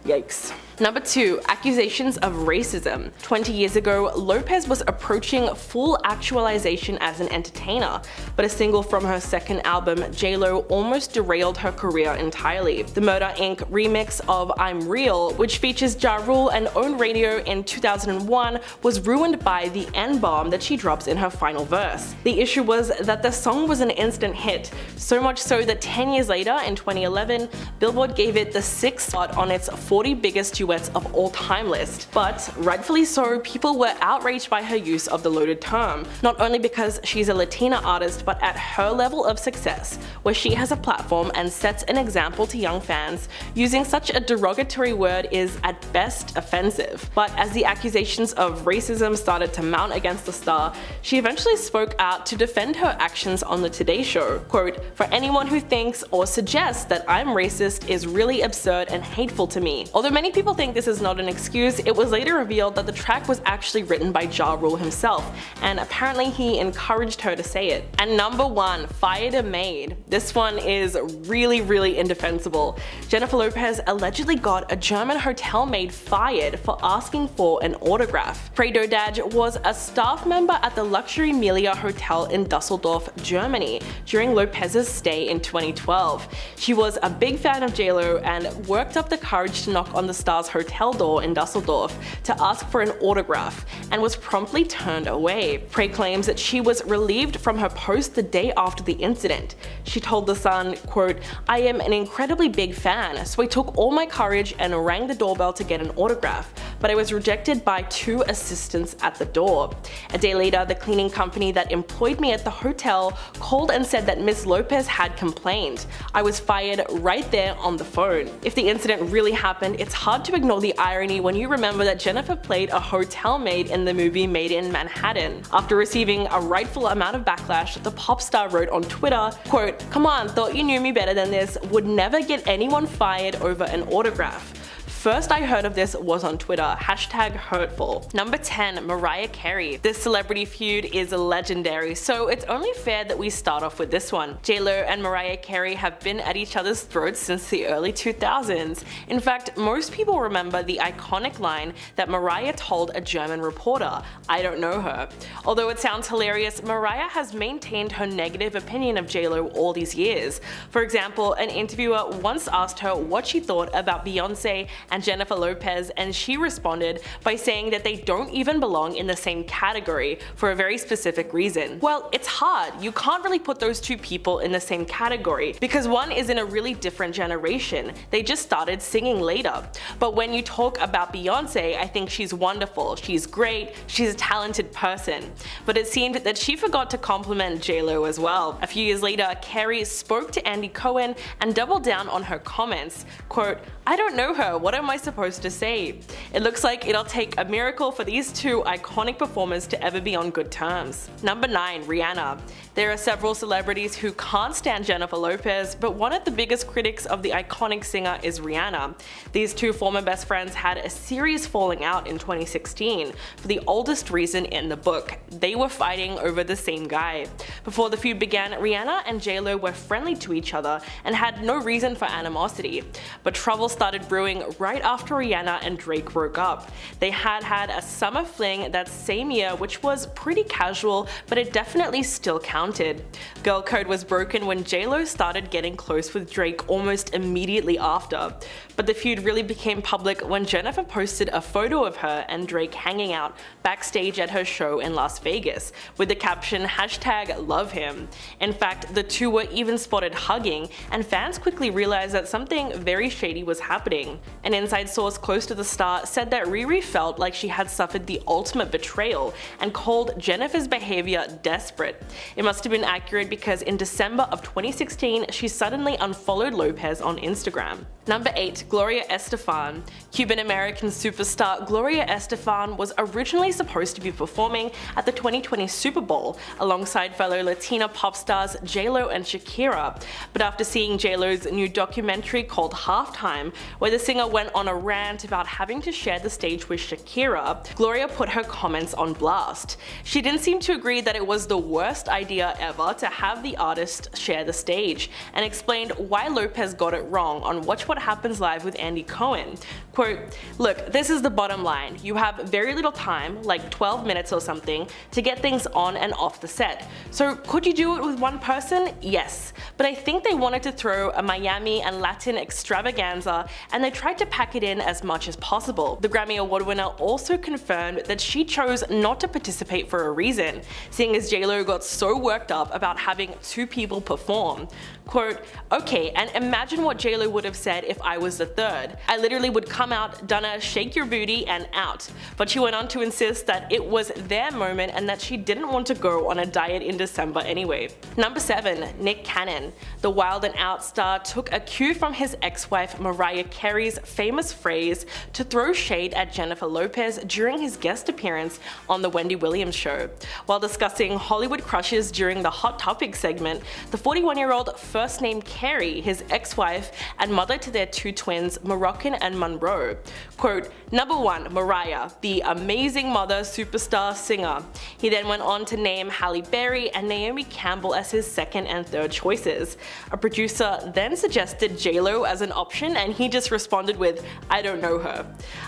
G: Yikes. Number 2. Accusations of racism. 20 years ago, Lopez was approaching full actualization as an entertainer, but a single from her second album, JLo, almost derailed her career entirely. The Murder Inc. remix of I'm Real, which features Ja Rule and Own Radio in 2001, was ruined by the N-bomb that she drops in her final verse. The issue was that the song was an instant hit, so much so that 10 years later, in 2011, Billboard gave it the 6th spot on its 40 biggest duets of all time list. But rightfully so, people were outraged by her use of the loaded term, not only because she's a Latina artist, but at her level of success, where she has a platform and sets an example to young fans. Using such a derogatory word is at best offensive. But as the accusations of racism started to mount against the star, she eventually spoke out to defend her actions on the Today Show. Quote, "For anyone who thinks or suggests that I'm racist is really absurd and hateful to me." Although many people think this is not an excuse, it was later revealed that the track was actually written by Ja Rule himself, and apparently he encouraged her to say it. And number 1, fired a maid. This one is really indefensible. Jennifer Lopez allegedly got a German hotel maid fired for asking for an autograph. Frey Dodaj was a staff member at the luxury Melia Hotel in Dusseldorf, Germany, during Lopez's stay in 2012. She was a big fan of JLo and worked up the courage to knock on the star's hotel door in Dusseldorf to ask for an autograph, and was promptly turned away. Frey claims that she was relieved from her post the day after the incident. She told The Sun, quote, "I am an incredibly big fan, so I took all my courage and rang the doorbell to get an autograph, but I was rejected by 2 assistants at the door. A day later, the cleaning company that employed me at the hotel called and said that Miss Lopez had complained. I was fired right there on the phone." If the incident really happened, it's hard to ignore the irony when you remember that Jennifer played a hotel maid in the movie Made in Manhattan. After receiving a rightful amount of backlash, the pop star wrote on Twitter, quote, "Come on, thought you knew me better than this, would never get anyone fired over an autograph. First I heard of this was on Twitter, #hurtful. Number 10, Mariah Carey. This celebrity feud is legendary, so it's only fair that we start off with this one. JLo and Mariah Carey have been at each other's throats since the early 2000s. In fact, most people remember the iconic line that Mariah told a German reporter, "I don't know her." Although it sounds hilarious, Mariah has maintained her negative opinion of JLo all these years. For example, an interviewer once asked her what she thought about Beyonce and Jennifer Lopez, and she responded by saying that they don't even belong in the same category for a very specific reason. Well, it's hard. You can't really put those two people in the same category because one is in a really different generation. They just started singing later. But when you talk about Beyonce, I think she's wonderful, she's great, she's a talented person. But it seemed that she forgot to compliment JLo as well. A few years later, Carey spoke to Andy Cohen and doubled down on her comments. Quote, "I don't know her, what am I supposed to say? It looks like it'll take a miracle for these two iconic performers to ever be on good terms." Number 9, Rihanna. There are several celebrities who can't stand Jennifer Lopez, but one of the biggest critics of the iconic singer is Rihanna. These two former best friends had a serious falling out in 2016 for the oldest reason in the book. They were fighting over the same guy. Before the feud began, Rihanna and JLo were friendly to each other and had no reason for animosity. But trouble started brewing right after Rihanna and Drake broke up. They had a summer fling that same year, which was pretty casual, but it definitely still counted. encountered. Girl code was broken when J-Lo started getting close with Drake almost immediately after, but the feud really became public when Jennifer posted a photo of her and Drake hanging out backstage at her show in Las Vegas with the caption #LoveHim. In fact, the two were even spotted hugging, and fans quickly realized that something very shady was happening. An inside source close to the star said that Riri felt like she had suffered the ultimate betrayal and called Jennifer's behavior desperate. It must have been accurate because in December of 2016, she suddenly unfollowed Lopez on Instagram. Number 8. Gloria Estefan. Cuban-American superstar Gloria Estefan was originally supposed to be performing at the 2020 Super Bowl alongside fellow Latina pop stars J-Lo and Shakira, but after seeing J-Lo's new documentary called Halftime, where the singer went on a rant about having to share the stage with Shakira, Gloria put her comments on blast. She didn't seem to agree that it was the worst idea ever to have the artist share the stage, and explained why Lopez got it wrong on Watch What Happens Live with Andy Cohen. Quote, "Look, this is the bottom line. You have very little time, like 12 minutes or something, to get things on and off the set. So could you do it with one person? Yes. But I think they wanted to throw a Miami and Latin extravaganza, and they tried to pack it in as much as possible." The Grammy Award winner also confirmed that she chose not to participate for a reason, seeing as J-Lo got so worked up about having two people perform. Quote, "Okay, and imagine what J-Lo would have said if I was the third. I literally would come out, done a shake your booty and out." But she went on to insist that it was their moment and that she didn't want to go on a diet in December anyway. Number 7. Nick Cannon. The Wild and Out star took a cue from his ex-wife Mariah Carey's famous phrase to throw shade at Jennifer Lopez during his guest appearance on The Wendy Williams Show. While discussing Hollywood crushes during the Hot Topic segment, the 41-year-old first named Carey, his ex-wife and mother to their two twins, Moroccan and Monroe. Quote, "Number 1, Mariah, the amazing mother, superstar, singer." He then went on to name Halle Berry and Naomi Campbell as his second and third choices. A producer then suggested J-Lo as an option, and he just responded with, "I don't know her."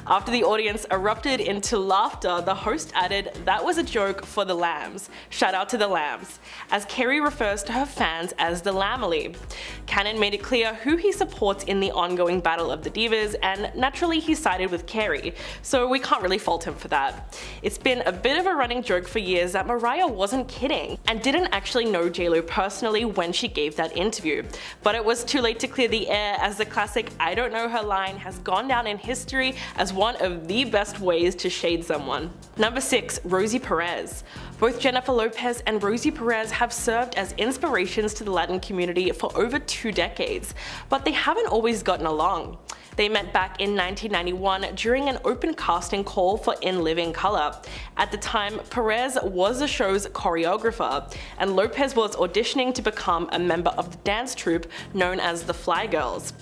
G: After the audience erupted into laughter, the host added, "That was a joke for the lambs. Shout out to the lambs," as Carey refers to her fans as the Lamely. Cannon made it clear who he supports in the ongoing battle of the divas, and naturally he sided with Carey, so we can't really fault him for that. It's been a bit of a running joke for years that Mariah wasn't kidding and didn't actually know J-Lo personally when she gave that interview, but it was too late to clear the air, as the classic "I don't know her" line has gone down in history as one of the best ways to shade someone. Number 6. Rosie Perez. Both Jennifer Lopez and Rosie Perez have served as inspirations to the Latin community for over 2 decades, but they haven't always gotten along. They met back in 1991 during an open casting call for In Living Color. At the time, Perez was the show's choreographer, and Lopez was auditioning to become a member of the dance troupe known as the Fly Girls.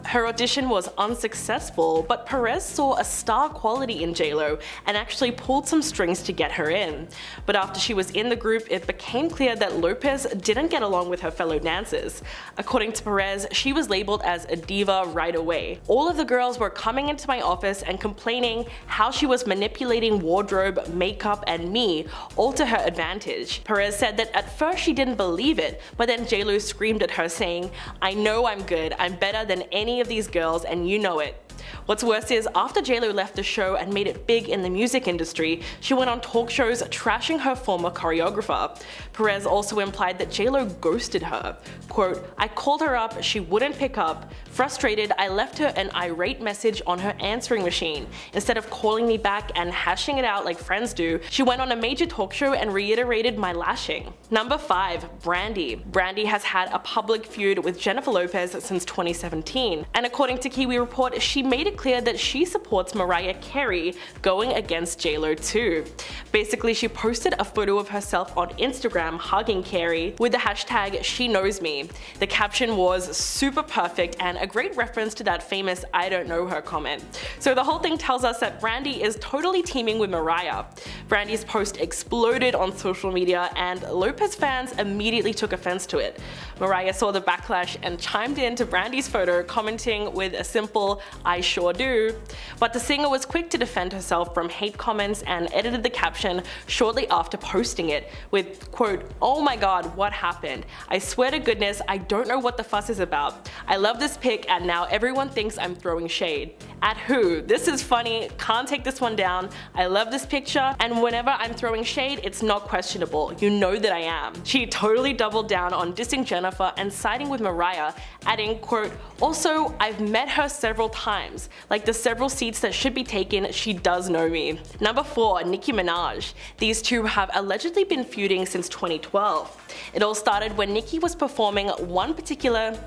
G: Her audition was unsuccessful, but Perez saw a star quality in J-Lo and actually pulled some strings to get her in. But after she was in the group, it became clear that Lopez didn't get along with her fellow dancers. According to Perez, she was labeled as a diva right away. "All of the girls were coming into my office and complaining how she was manipulating wardrobe, makeup, and me, all to her advantage." Perez said that at first she didn't believe it, but then J-Lo screamed at her saying, "I know I'm good, I'm better than any of these girls and you know it." What's worse is, after J-Lo left the show and made it big in the music industry, she went on talk shows trashing her former choreographer. Perez also implied that J-Lo ghosted her. Quote, "I called her up, she wouldn't pick up. Frustrated, I left her an irate message on her answering machine. Instead of calling me back and hashing it out like friends do, she went on a major talk show and reiterated my lashing." Number 5. Brandy. Brandy has had a public feud with Jennifer Lopez since 2017, and according to Kiwi Report, she made it clear that she supports Mariah Carey going against J-Lo too. Basically, she posted a photo of herself on Instagram hugging Carey with the hashtag #SheKnowsMe. The caption was super perfect and a great reference to that famous "I don't know her" comment. So the whole thing tells us that Brandy is totally teaming with Mariah. Brandy's post exploded on social media and Lopez fans immediately took offense to it. Mariah saw the backlash and chimed in to Brandy's photo, commenting with a simple "I sure do. But the singer was quick to defend herself from hate comments and edited the caption shortly after posting it with, quote, "Oh my god, what happened? I swear to goodness, I don't know what the fuss is about. I love this pic and now everyone thinks I'm throwing shade. At who? This is funny, can't take this one down. I love this picture, and whenever I'm throwing shade, it's not questionable. You know that I am." She totally doubled down on dissing Jennifer and siding with Mariah, adding, quote, "Also, I've met her several times. Like the several seats that should be taken, she does know me." Number 4, Nicki Minaj. These two have allegedly been feuding since 2012. It all started when Nicki was performing on one particular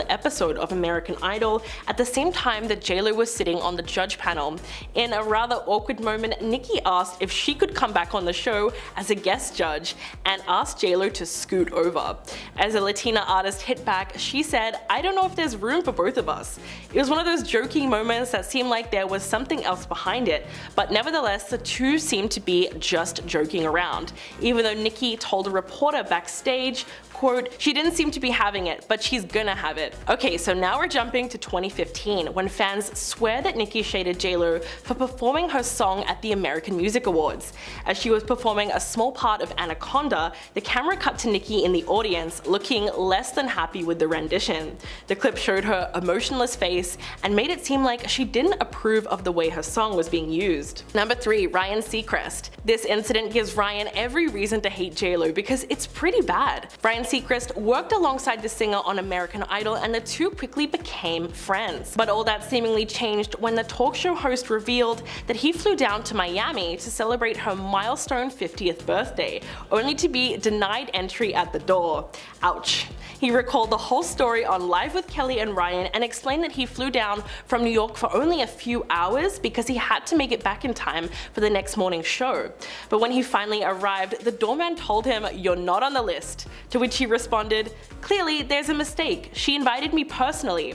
G: episode of American Idol at the same time that J-Lo was sitting on the judge panel. In a rather awkward moment, Nicki asked if she could come back on the show as a guest judge and asked J-Lo to scoot over. As a Latina artist hit back, she said, "I don't know if there's room for both of us." It was one of those joking moments that seemed like there was something else behind it, but nevertheless the two seemed to be just joking around, even though Nicki told a reporter backstage, quote, "She didn't seem to be having it, but she's gonna have it." Okay, so now we're jumping to 2015 when fans swear that Nicki shaded J-Lo for performing her song at the American Music Awards. As she was performing a small part of Anaconda, the camera cut to Nicki in the audience looking less than happy with the rendition. The clip showed her emotionless face and made it seem like she didn't approve of the way her song was being used. Number 3, Ryan Seacrest. This incident gives Ryan every reason to hate J-Lo because it's pretty bad. Ryan Seacrest worked alongside the singer on American Idol and the two quickly became friends. But all that seemingly changed when the talk show host revealed that he flew down to Miami to celebrate her milestone 50th birthday, only to be denied entry at the door. Ouch. He recalled the whole story on Live with Kelly and Ryan and explained that he flew down from New York for only a few hours because he had to make it back in time for the next morning's show. But when he finally arrived, the doorman told him, "You're not on the list," to which he responded, "Clearly, there's a mistake. She invited me personally."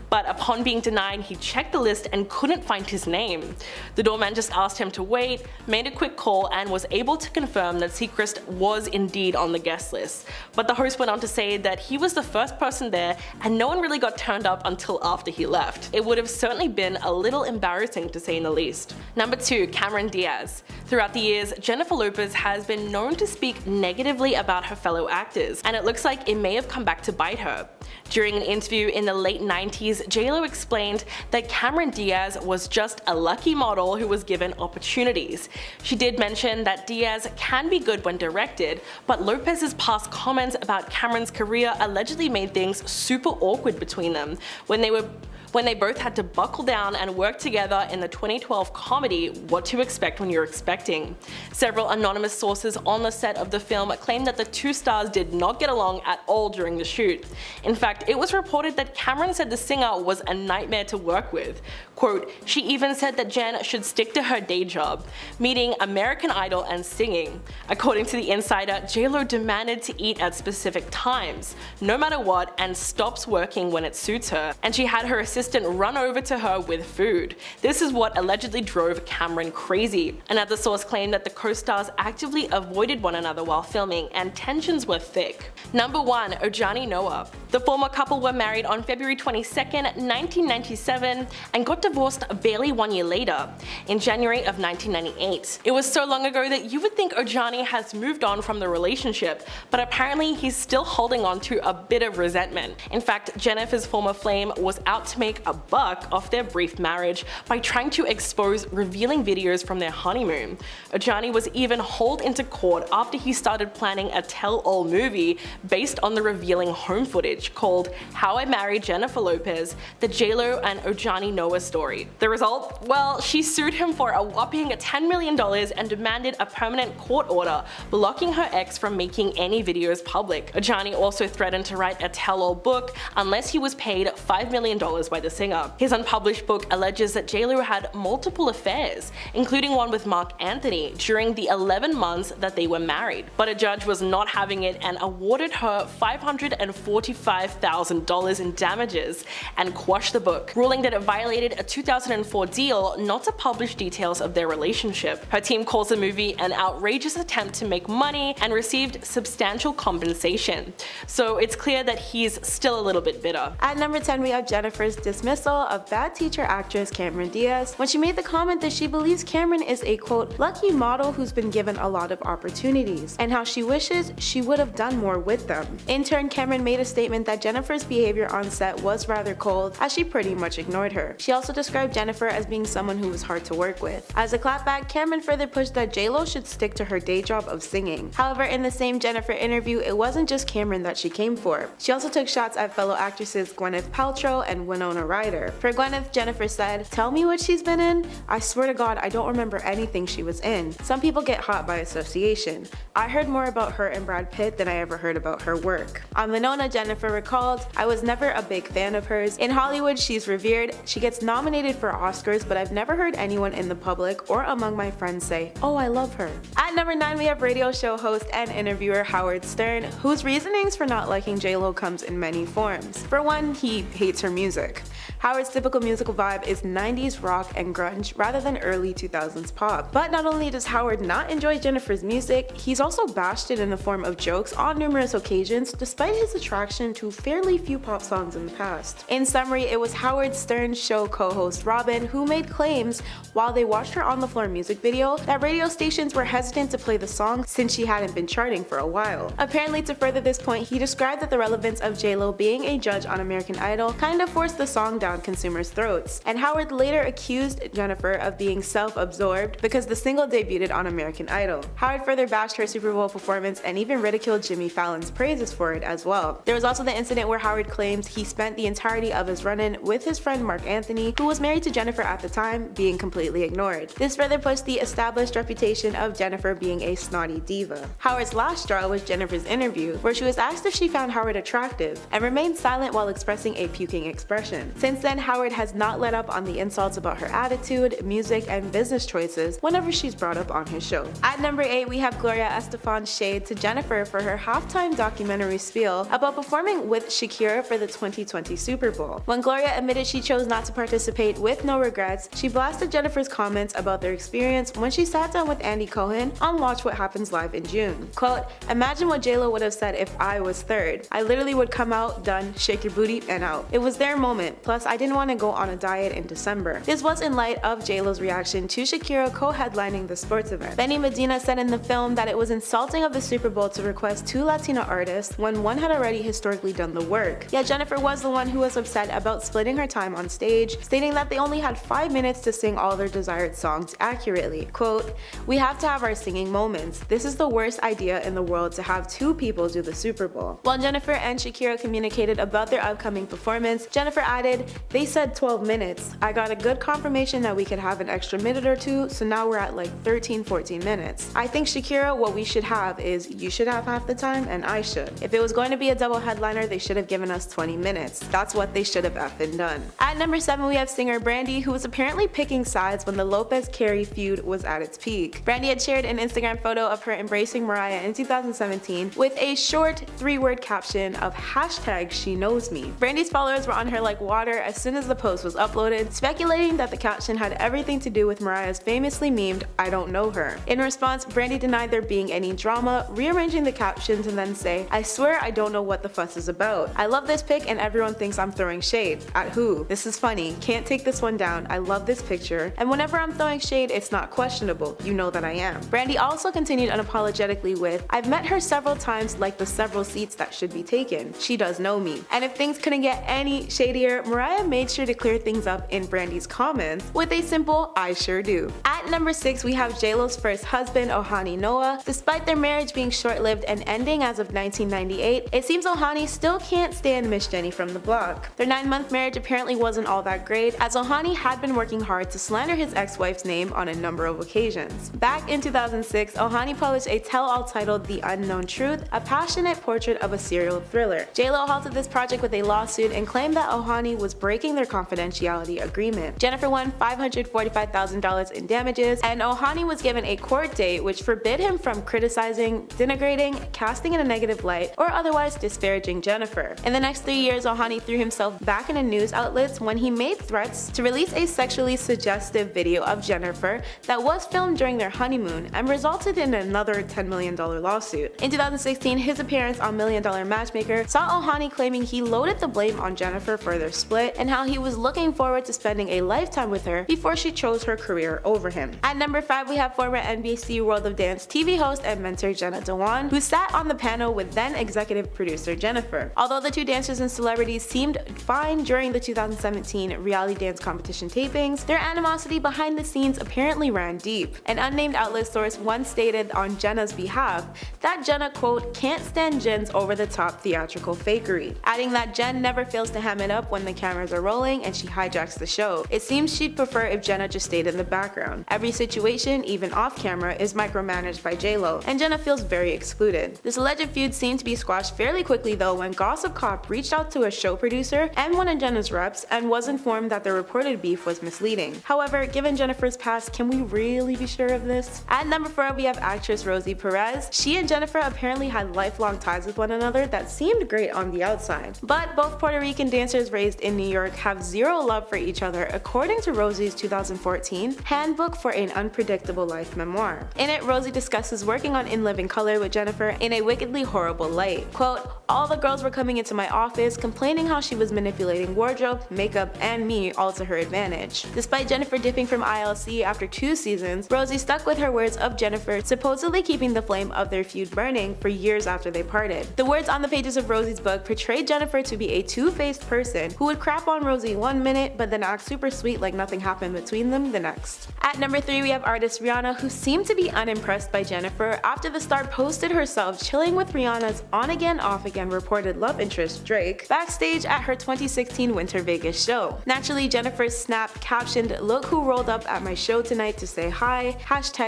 G: But upon being denied, he checked the list and couldn't find his name. The doorman just asked him to wait, made a quick call, and was able to confirm that Seacrest was indeed on the guest list. But the host went on to say that he was the first person there and no one really got turned up until after he left. It would have certainly been a little embarrassing to say the least. Number 2, Cameron Diaz. Throughout the years, Jennifer Lopez has been known to speak negatively about her fellow actors, and it looks like it may have come back to bite her. During an interview in the late 90s, J-Lo explained that Cameron Diaz was just a lucky model who was given opportunities. She did mention that Diaz can be good when directed, but Lopez's past comments about Cameron's career allegedly made things super awkward between them when they both had to buckle down and work together in the 2012 comedy What to Expect When You're Expecting. Several anonymous sources on the set of the film claimed that the two stars did not get along at all during the shoot. In fact, it was reported that Cameron said the singer was a nightmare to work with. Quote, "She even said that Jen should stick to her day job, meaning American Idol and singing." According to The Insider, J-Lo demanded to eat at specific times, no matter what, and stops working when it suits her, and she had her assistant run over to her with food. This is what allegedly drove Cameron crazy. Another source claimed that the co-stars actively avoided one another while filming, and tensions were thick. Number 1, Ojani Noah. The former couple were married on February 22nd, 1997, and got divorced barely 1 year later, in January of 1998. It was so long ago that you would think Ojani has moved on from the relationship, but apparently he's still holding on to a bit of resentment. In fact, Jennifer's former flame was out to make a buck off their brief marriage by trying to expose revealing videos from their honeymoon. Ojani was even hauled into court after he started planning a tell-all movie based on the revealing home footage called How I Married Jennifer Lopez, the J-Lo and Ojani Noah story. The result? Well, she sued him for a whopping $10 million and demanded a permanent court order blocking her ex from making any videos public. Ojani also threatened to write a tell-all book unless he was paid $5 million by the singer. His unpublished book alleges that J-Lo had multiple affairs, including one with Mark Anthony, during the 11 months that they were married. But a judge was not having it and awarded her $544 $25,000 in damages and quashed the book, ruling that it violated a 2004 deal not to publish details of their relationship. Her team calls the movie an outrageous attempt to make money and received substantial compensation. So it's clear that he's still a little bit bitter.
H: At number 10, we have Jennifer's dismissal of bad teacher actress Cameron Diaz when she made the comment that she believes Cameron is a quote lucky model who's been given a lot of opportunities and how she wishes she would have done more with them. In turn, Cameron made a statement that Jennifer's behavior on set was rather cold as she pretty much ignored her. She also described Jennifer as being someone who was hard to work with. As a clapback, Cameron further pushed that J-Lo should stick to her day job of singing. However, in the same Jennifer interview, it wasn't just Cameron that she came for. She also took shots at fellow actresses Gwyneth Paltrow and Winona Ryder. For Gwyneth, Jennifer said, "Tell me what she's been in? I swear to God, I don't remember anything she was in. Some people get hot by association. I heard more about her and Brad Pitt than I ever heard about her work." On Winona, Jennifer recalled, "I was never a big fan of hers. In Hollywood, she's revered. She gets nominated for Oscars, but I've never heard anyone in the public or among my friends say, 'Oh, I love her.'" At number 9, we have radio show host and interviewer Howard Stern, whose reasonings for not liking J-Lo comes in many forms. For one, he hates her music. Howard's typical musical vibe is 90s rock and grunge rather than early 2000s pop. But not only does Howard not enjoy Jennifer's music, he's also bashed it in the form of jokes on numerous occasions despite his attraction to fairly few pop songs in the past. In summary, it was Howard Stern's show co-host Robin who made claims while they watched her on the floor music video that radio stations were hesitant to play the song since she hadn't been charting for a while. Apparently, to further this point, he described that the relevance of J-Lo being a judge on American Idol kind of forced the song down consumers' throats, and Howard later accused Jennifer of being self-absorbed because the single debuted on American Idol. Howard further bashed her Super Bowl performance and even ridiculed Jimmy Fallon's praises for it as well. There was also the incident where Howard claims he spent the entirety of his run-in with his friend Mark Anthony, who was married to Jennifer at the time, being completely ignored. This further pushed the established reputation of Jennifer being a snotty diva. Howard's last straw was Jennifer's interview, where she was asked if she found Howard attractive, and remained silent while expressing a puking expression. Since then, Howard has not let up on the insults about her attitude, music, and business choices whenever she's brought up on his show. At number 8, we have Gloria Estefan's shade to Jennifer for her halftime documentary spiel about performing with Shakira for the 2020 Super Bowl. When Gloria admitted she chose not to participate with no regrets, she blasted Jennifer's comments about their experience when she sat down with Andy Cohen on Watch What Happens Live in June. Quote, "Imagine what J-Lo would have said if I was third. I literally would come out, done, shake your booty, and out. It was their moment. Plus, I didn't want to go on a diet in December." This was in light of J-Lo's reaction to Shakira co-headlining the sports event. Benny Medina said in the film that it was insulting of the Super Bowl to request 2 Latina artists when one had already historically done the work. Yet Jennifer was the one who was upset about splitting her time on stage, stating that they only had 5 minutes to sing all their desired songs accurately. Quote, "We have to have our singing moments. This is the worst idea in the world to have 2 people do the Super Bowl." While Jennifer and Shakira communicated about their upcoming performance, Jennifer added, "They said 12 minutes. I got a good confirmation that we could have an extra minute or 2, so now we're at like 13-14 minutes. I think Shakira, what we should have is you should have half the time and I should. If it was going to be a double headliner, they should have given us 20 minutes. That's what they should have effing done." At number 7, we have singer Brandy, who was apparently picking sides when the Lopez-Carey feud was at its peak. Brandy had shared an Instagram photo of her embracing Mariah in 2017 with a short 3-word caption of #SheKnows Me. Brandy's followers were on her like water as soon as the post was uploaded, speculating that the caption had everything to do with Mariah's famously memed "I don't know her." In response, Brandy denied there being any drama, rearranging the captions and then say, "I swear I don't know what the fuss is about. I love this pic and everyone thinks I'm throwing shade. At who? This is funny. Can't take this one down. I love this picture. And whenever I'm throwing shade, it's not questionable. You know that I am." Brandy also continued unapologetically with, "I've met her several times like the several seats that should be taken. She does know me." And if things couldn't get any shadier, Mariah made sure to clear things up in Brandy's comments with a simple "I sure do." At number 6, we have J-Lo's first husband, Ohani Noah. Despite their marriage being short-lived and ending as of 1998, it seems Ohani still can't stand Miss Jenny from the block. Their 9-month marriage apparently wasn't all that great, as Ohani had been working hard to slander his ex-wife's name on a number of occasions. Back in 2006, Ohani published a tell-all titled The Unknown Truth, a passionate portrait of a serial thriller. J-Lo halted this project with a lawsuit and claimed that Ohani was breaking their confidentiality agreement. Jennifer won $545,000 in damages, and Ohani was given a court date which forbid him from criticizing, denigrating, casting in a negative light, or otherwise disparaging dating Jennifer. In the next 3 years, Ohani threw himself back into news outlets when he made threats to release a sexually suggestive video of Jennifer that was filmed during their honeymoon and resulted in another $10 million lawsuit. In 2016, his appearance on $1 Million Matchmaker saw Ohani claiming he loaded the blame on Jennifer for their split and how he was looking forward to spending a lifetime with her before she chose her career over him. At number 5, we have former NBC World of Dance TV host and mentor Jenna Dewan, who sat on the panel with then executive producer Jennifer. Although the two dancers and celebrities seemed fine during the 2017 reality dance competition tapings, their animosity behind the scenes apparently ran deep. An unnamed outlet source once stated on Jenna's behalf that Jenna, quote, can't stand Jen's over-the-top theatrical fakery, adding that Jen never fails to ham it up when the cameras are rolling and she hijacks the show. It seems she'd prefer if Jenna just stayed in the background. Every situation, even off camera, is micromanaged by J-Lo, and Jenna feels very excluded. This alleged feud seemed to be squashed fairly quickly though when Gossip Cop reached out to a show producer and one of Jenna's reps and was informed that the reported beef was misleading. However, given Jennifer's past, can we really be sure of this? At number 4, we have actress Rosie Perez. She and Jennifer apparently had lifelong ties with one another that seemed great on the outside. But both Puerto Rican dancers raised in New York have zero love for each other, according to Rosie's 2014 Handbook for an Unpredictable Life memoir. In it, Rosie discusses working on In Living Color with Jennifer in a wickedly horrible light. Quote, all the girls were coming into my office complaining how she was manipulating wardrobe, makeup, and me all to her advantage. Despite Jennifer dipping from ILC after 2 seasons, Rosie stuck with her words of Jennifer supposedly keeping the flame of their feud burning for years after they parted. The words on the pages of Rosie's book portrayed Jennifer to be a two-faced person who would crap on Rosie 1 minute but then act super sweet like nothing happened between them the next. At number 3, we have artist Rihanna, who seemed to be unimpressed by Jennifer after the star posted herself chilling with Rihanna's on-again off-again reported love interest Drake backstage at her 2016 Winter Vegas show. Naturally, Jennifer's snap captioned, "Look who rolled up at my show tonight to say hi,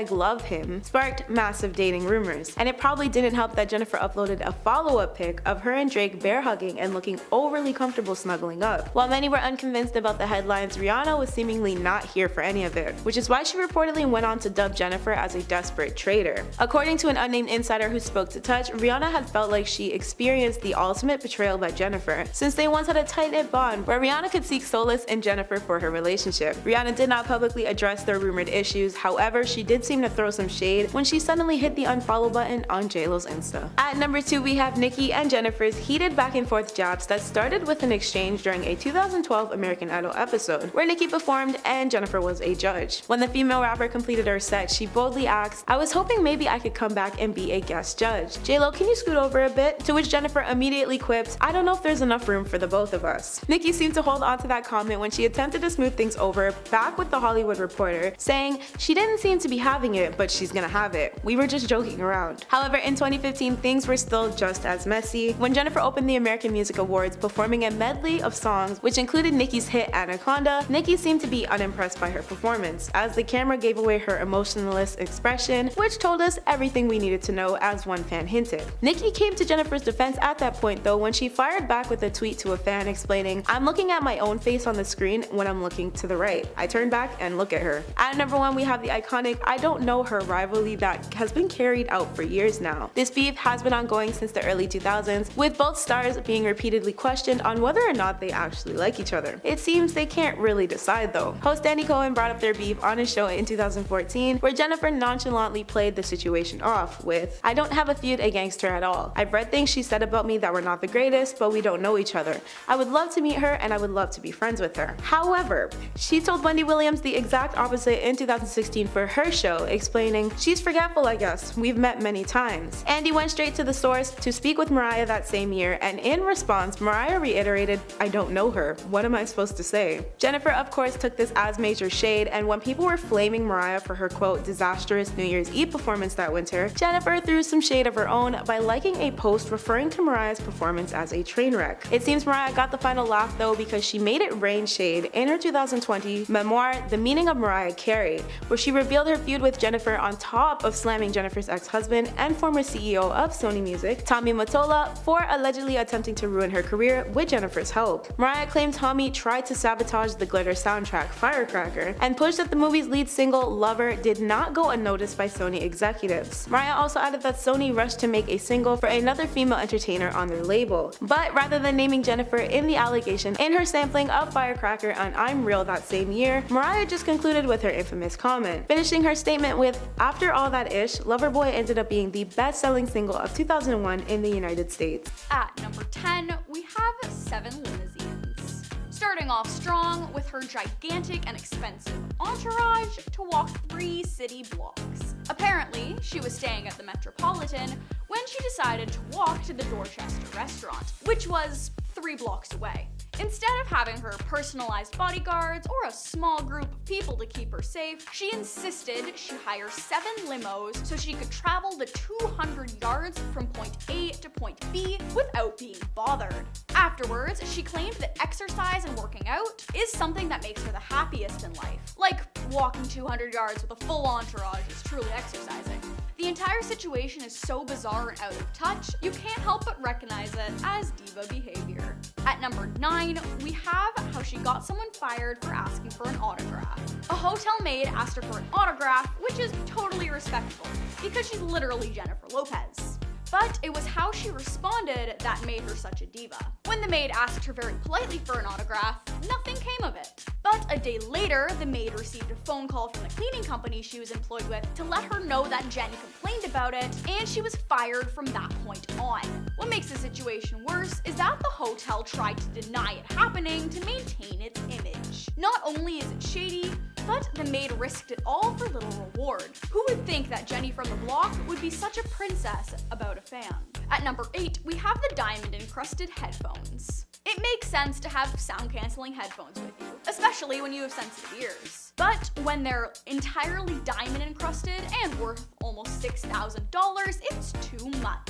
H: #love him," sparked massive dating rumors. And it probably didn't help that Jennifer uploaded a follow-up pic of her and Drake bear hugging and looking overly comfortable snuggling up. While many were unconvinced about the headlines, Rihanna was seemingly not here for any of it, which is why she reportedly went on to dub Jennifer as a desperate traitor. According to an unnamed insider who spoke to Touch, Rihanna had felt like she experienced the ultimate betrayal by Jennifer, since they once had a tight-knit bond where Rihanna could seek solace in Jennifer for her relationship. Rihanna did not publicly address their rumored issues, however, she did seem to throw some shade when she suddenly hit the unfollow button on JLo's Insta. At number 2, we have Nicki and Jennifer's heated back and forth jabs that started with an exchange during a 2012 American Idol episode, where Nicki performed and Jennifer was a judge. When the female rapper completed her set, she boldly asked, "I was hoping maybe I could come back and be a guest judge. JLo, can you scoot over a bit?" To which Jennifer immediately quipped, "I don't know if there's enough room for the both of us." Nicki seemed to hold on to that comment when she attempted to smooth things over back with The Hollywood Reporter, saying she didn't seem to be having it, but she's gonna have it. We were just joking around. However, in 2015, things were still just as messy when Jennifer opened the American Music Awards performing a medley of songs which included Nicki's hit Anaconda. Nicki seemed to be unimpressed by her performance, as the camera gave away her emotionless expression, which told us everything we needed to know, as one fan hinted. Nicki came to Jennifer's defense at that point though when she fired back with a tweet to a fan explaining, "I'm looking at my own face on the screen when I'm looking to the right. I turn back and look at her." At number 1, we have the iconic I Don't Know Her rivalry that has been carried out for years now. This beef has been ongoing since the early 2000s, with both stars being repeatedly questioned on whether or not they actually like each other. It seems they can't really decide though. Host Danny Cohen brought up their beef on his show in 2014, where Jennifer nonchalantly played the situation off with, "I don't have a feud against her at all. I've read things she said about me that were not the greatest, but we don't know each other. I would love to meet her and I would love to be friends with her." However, she told Wendy Williams the exact opposite in 2016 for her show, explaining, "She's forgetful, I guess. We've met many times." Andy went straight to the source to speak with Mariah that same year, and in response, Mariah reiterated, "I don't know her. What am I supposed to say?" Jennifer, of course, took this as major shade, and when people were flaming Mariah for her quote disastrous New Year's Eve performance that winter, Jennifer threw some shade of her own by liking a post referring to Mariah's performance as a train wreck. It seems Mariah got the final laugh though, because she made it rain shade in her 2020 memoir The Meaning of Mariah Carey, where she revealed her feud with Jennifer on top of slamming Jennifer's ex-husband and former CEO of Sony Music, Tommy Mottola, for allegedly attempting to ruin her career with Jennifer's help. Mariah claimed Tommy tried to sabotage the glitter soundtrack Firecracker and pushed that the movie's lead single Lover did not go unnoticed by Sony executives. Mariah also added that Sony rushed to make a single for another female entertainer on their label. But rather than naming Jennifer in the allegation in her sampling of Firecracker on I'm Real that same year, Mariah just concluded with her infamous comment, finishing her statement with, "After all that ish, Loverboy ended up being the best-selling single of 2001 in the United States."
I: At number 10, we have 7 limousines. Starting off strong with her gigantic and expensive entourage to walk 3 city blocks. Apparently, she was staying at the Metropolitan when she decided to walk to the Dorchester restaurant, which was 3 blocks away. Instead of having her personalized bodyguards or a small group of people to keep her safe, she insisted she hire 7 limos so she could travel the 200 yards from point A to point B without being bothered. Afterwards, she claimed that exercise and working out is something that makes her the happiest in life. Like, walking 200 yards with a full entourage is truly exercising. The entire situation is so bizarre and out of touch, you can't help but recognize it as diva behavior. At number 9, we have how she got someone fired for asking for an autograph. A hotel maid asked her for an autograph, which is totally respectable, because she's literally Jennifer Lopez. But it was how she responded that made her such a diva. When the maid asked her very politely for an autograph, nothing came of it. But a day later, the maid received a phone call from the cleaning company she was employed with to let her know that Jenny complained about it, and she was fired from that point on. What makes the situation worse is that the hotel tried to deny it happening to maintain its image. Not only is it shady, but the maid risked it all for little reward. Who would think that Jenny from the block would be such a princess about a fan? At number 8, we have the diamond-encrusted headphones. It makes sense to have sound-canceling headphones with you, especially when you have sensitive ears. But when they're entirely diamond-encrusted and worth almost $6,000, it's too much.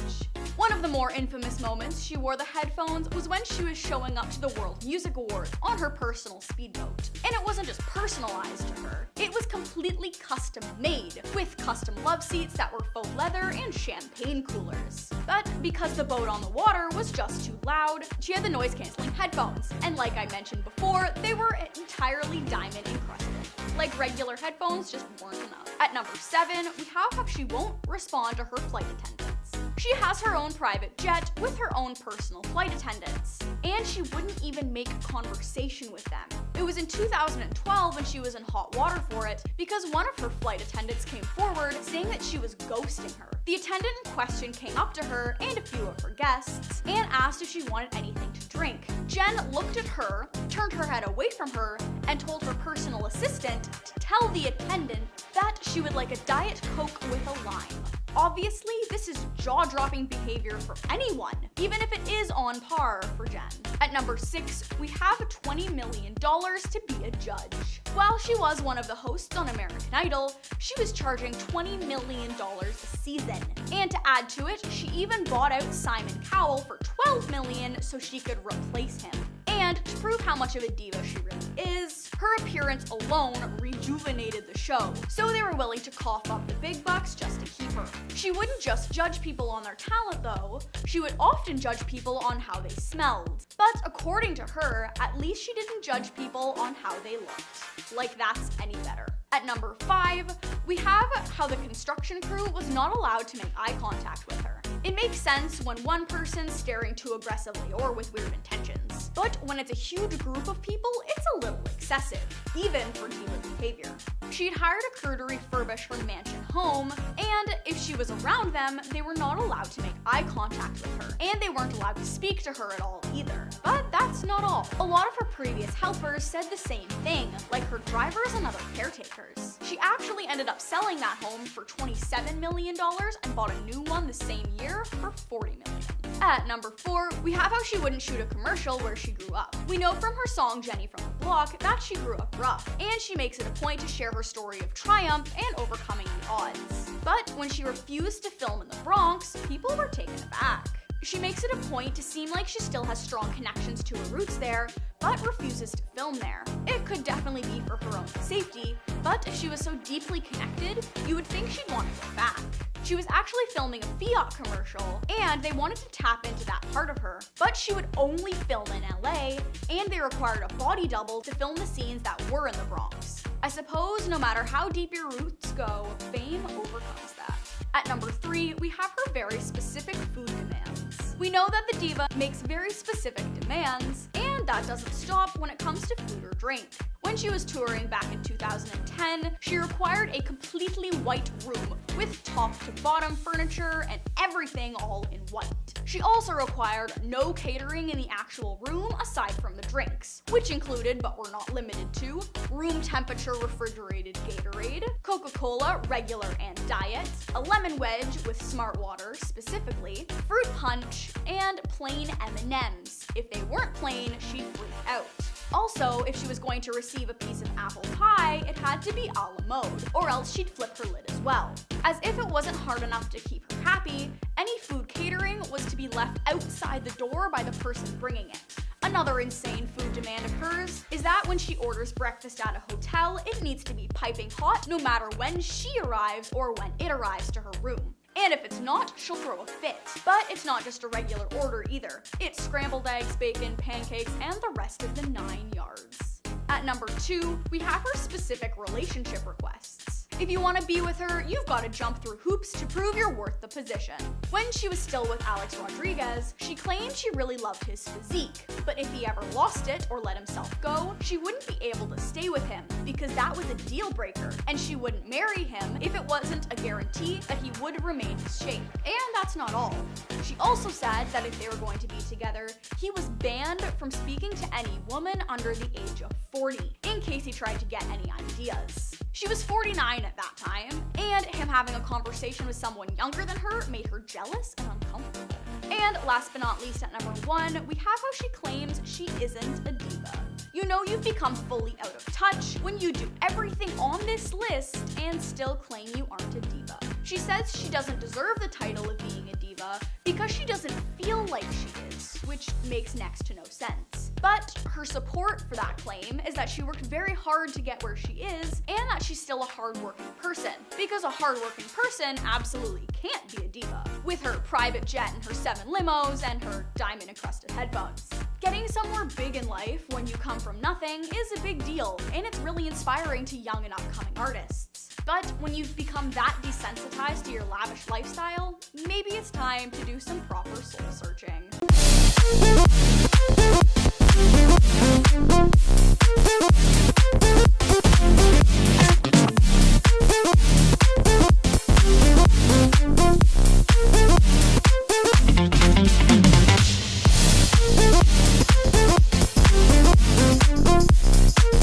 I: One of the more infamous moments she wore the headphones was when she was showing up to the World Music Awards on her personal speedboat. And it wasn't just personalized to her, it was completely custom made, with custom love seats that were faux leather and champagne coolers. But because the boat on the water was just too loud, she had the noise canceling headphones. And like I mentioned before, they were entirely diamond encrusted. Like regular headphones just weren't enough. At number 7, we have how she won't respond to her flight attendants. She has her own private jet with her own personal flight attendants, and she wouldn't even make conversation with them. It was in 2012 when she was in hot water for it because one of her flight attendants came forward saying that she was ghosting her. The attendant in question came up to her and a few of her guests and asked if she wanted anything to drink. Jen looked at her, turned her head away from her, and told her personal assistant to tell the attendant that she would like a Diet Coke with a lime. Obviously, this is jaw-dropping behavior for anyone, even if it is on par for Jen. At number 6, we have $20 million to be a judge. While she was one of the hosts on American Idol, she was charging $20 million a season. And to add to it, she even bought out Simon Cowell for $12 million so she could replace him. And to prove how much of a diva she really is, her appearance alone rejuvenated the show, so they were willing to cough up the big bucks just to keep her. She wouldn't just judge people on their talent though, she would often judge people on how they smelled. But according to her, at least she didn't judge people on how they looked. Like that's any better. At number 5, we have how the construction crew was not allowed to make eye contact with her. It makes sense when one person's staring too aggressively or with weird intentions. But when it's a huge group of people, it's a little excessive, even for diva behavior. She'd hired a crew to refurbish her mansion home, and if she was around them, they were not allowed to make eye contact with her, and they weren't allowed to speak to her at all either. But that's not all. A lot of her previous helpers said the same thing, like her drivers and other caretakers. She actually ended up selling that home for $27 million and bought a new one the same year for $40 million. At number 4, we have how she wouldn't shoot a commercial where she grew up. We know from her song Jenny from the Block that she grew up rough, and she makes it a point to share her story of triumph and overcoming the odds. But when she refused to film in the Bronx, people were taken aback. She makes it a point to seem like she still has strong connections to her roots there, but refuses to film there. It could definitely be for her own safety, but if she was so deeply connected, you would think she'd want to go back. She was actually filming a Fiat commercial, and they wanted to tap into that part of her, but she would only film in LA, and they required a body double to film the scenes that were in the Bronx. I suppose no matter how deep your roots go, fame overcomes that. At number 3, we have her very specific food demands. We know that the diva makes very specific demands, and that doesn't stop when it comes to food or drink. When she was touring back in 2010, she required a completely white room with top to bottom furniture and everything all in white. She also required no catering in the actual room aside from the drinks, which included, but were not limited to, room temperature refrigerated Gatorade, Coca-Cola regular and diet, a lemon wedge with smart water specifically, fruit punch, and plain M&Ms. If they weren't plain, she'd freak out. Also, if she was going to receive a piece of apple pie, it had to be a la mode, or else she'd flip her lid as well. As if it wasn't hard enough to keep her happy, any food catering was to be left outside the door by the person bringing it. Another insane food demand occurs is that when she orders breakfast at a hotel, it needs to be piping hot no matter when she arrives or when it arrives to her room. And if it's not, she'll throw a fit. But it's not just a regular order either. It's scrambled eggs, bacon, pancakes, and the rest of the 9 yards. At number 2, we have her specific relationship requests. If you want to be with her, you've got to jump through hoops to prove you're worth the position. When she was still with Alex Rodriguez, she claimed she really loved his physique, but if he ever lost it or let himself go, she wouldn't be able to stay with him because that was a deal breaker, and she wouldn't marry him if it wasn't a guarantee that he would remain his shape. And that's not all. She also said that if they were going to be together, he was banned from speaking to any woman under the age of 40, in case he tried to get any ideas. She was 49 at that time, and him having a conversation with someone younger than her made her jealous and uncomfortable. And last but not least, at number 1, we have how she claims she isn't a diva. You know you've become fully out of touch when you do everything on this list and still claim you aren't a diva. She says she doesn't deserve the title of being a diva because she doesn't feel like she is, which makes next to no sense. But her support for that claim is that she worked very hard to get where she is and that she's still a hardworking person, because a hardworking person absolutely can't be a diva, with her private jet and her 7 limos and her diamond-encrusted headphones. Getting somewhere big in life when you come from nothing is a big deal, and it's really inspiring to young and upcoming artists. But when you've become that desensitized to your lavish lifestyle, maybe it's time to do some proper soul searching.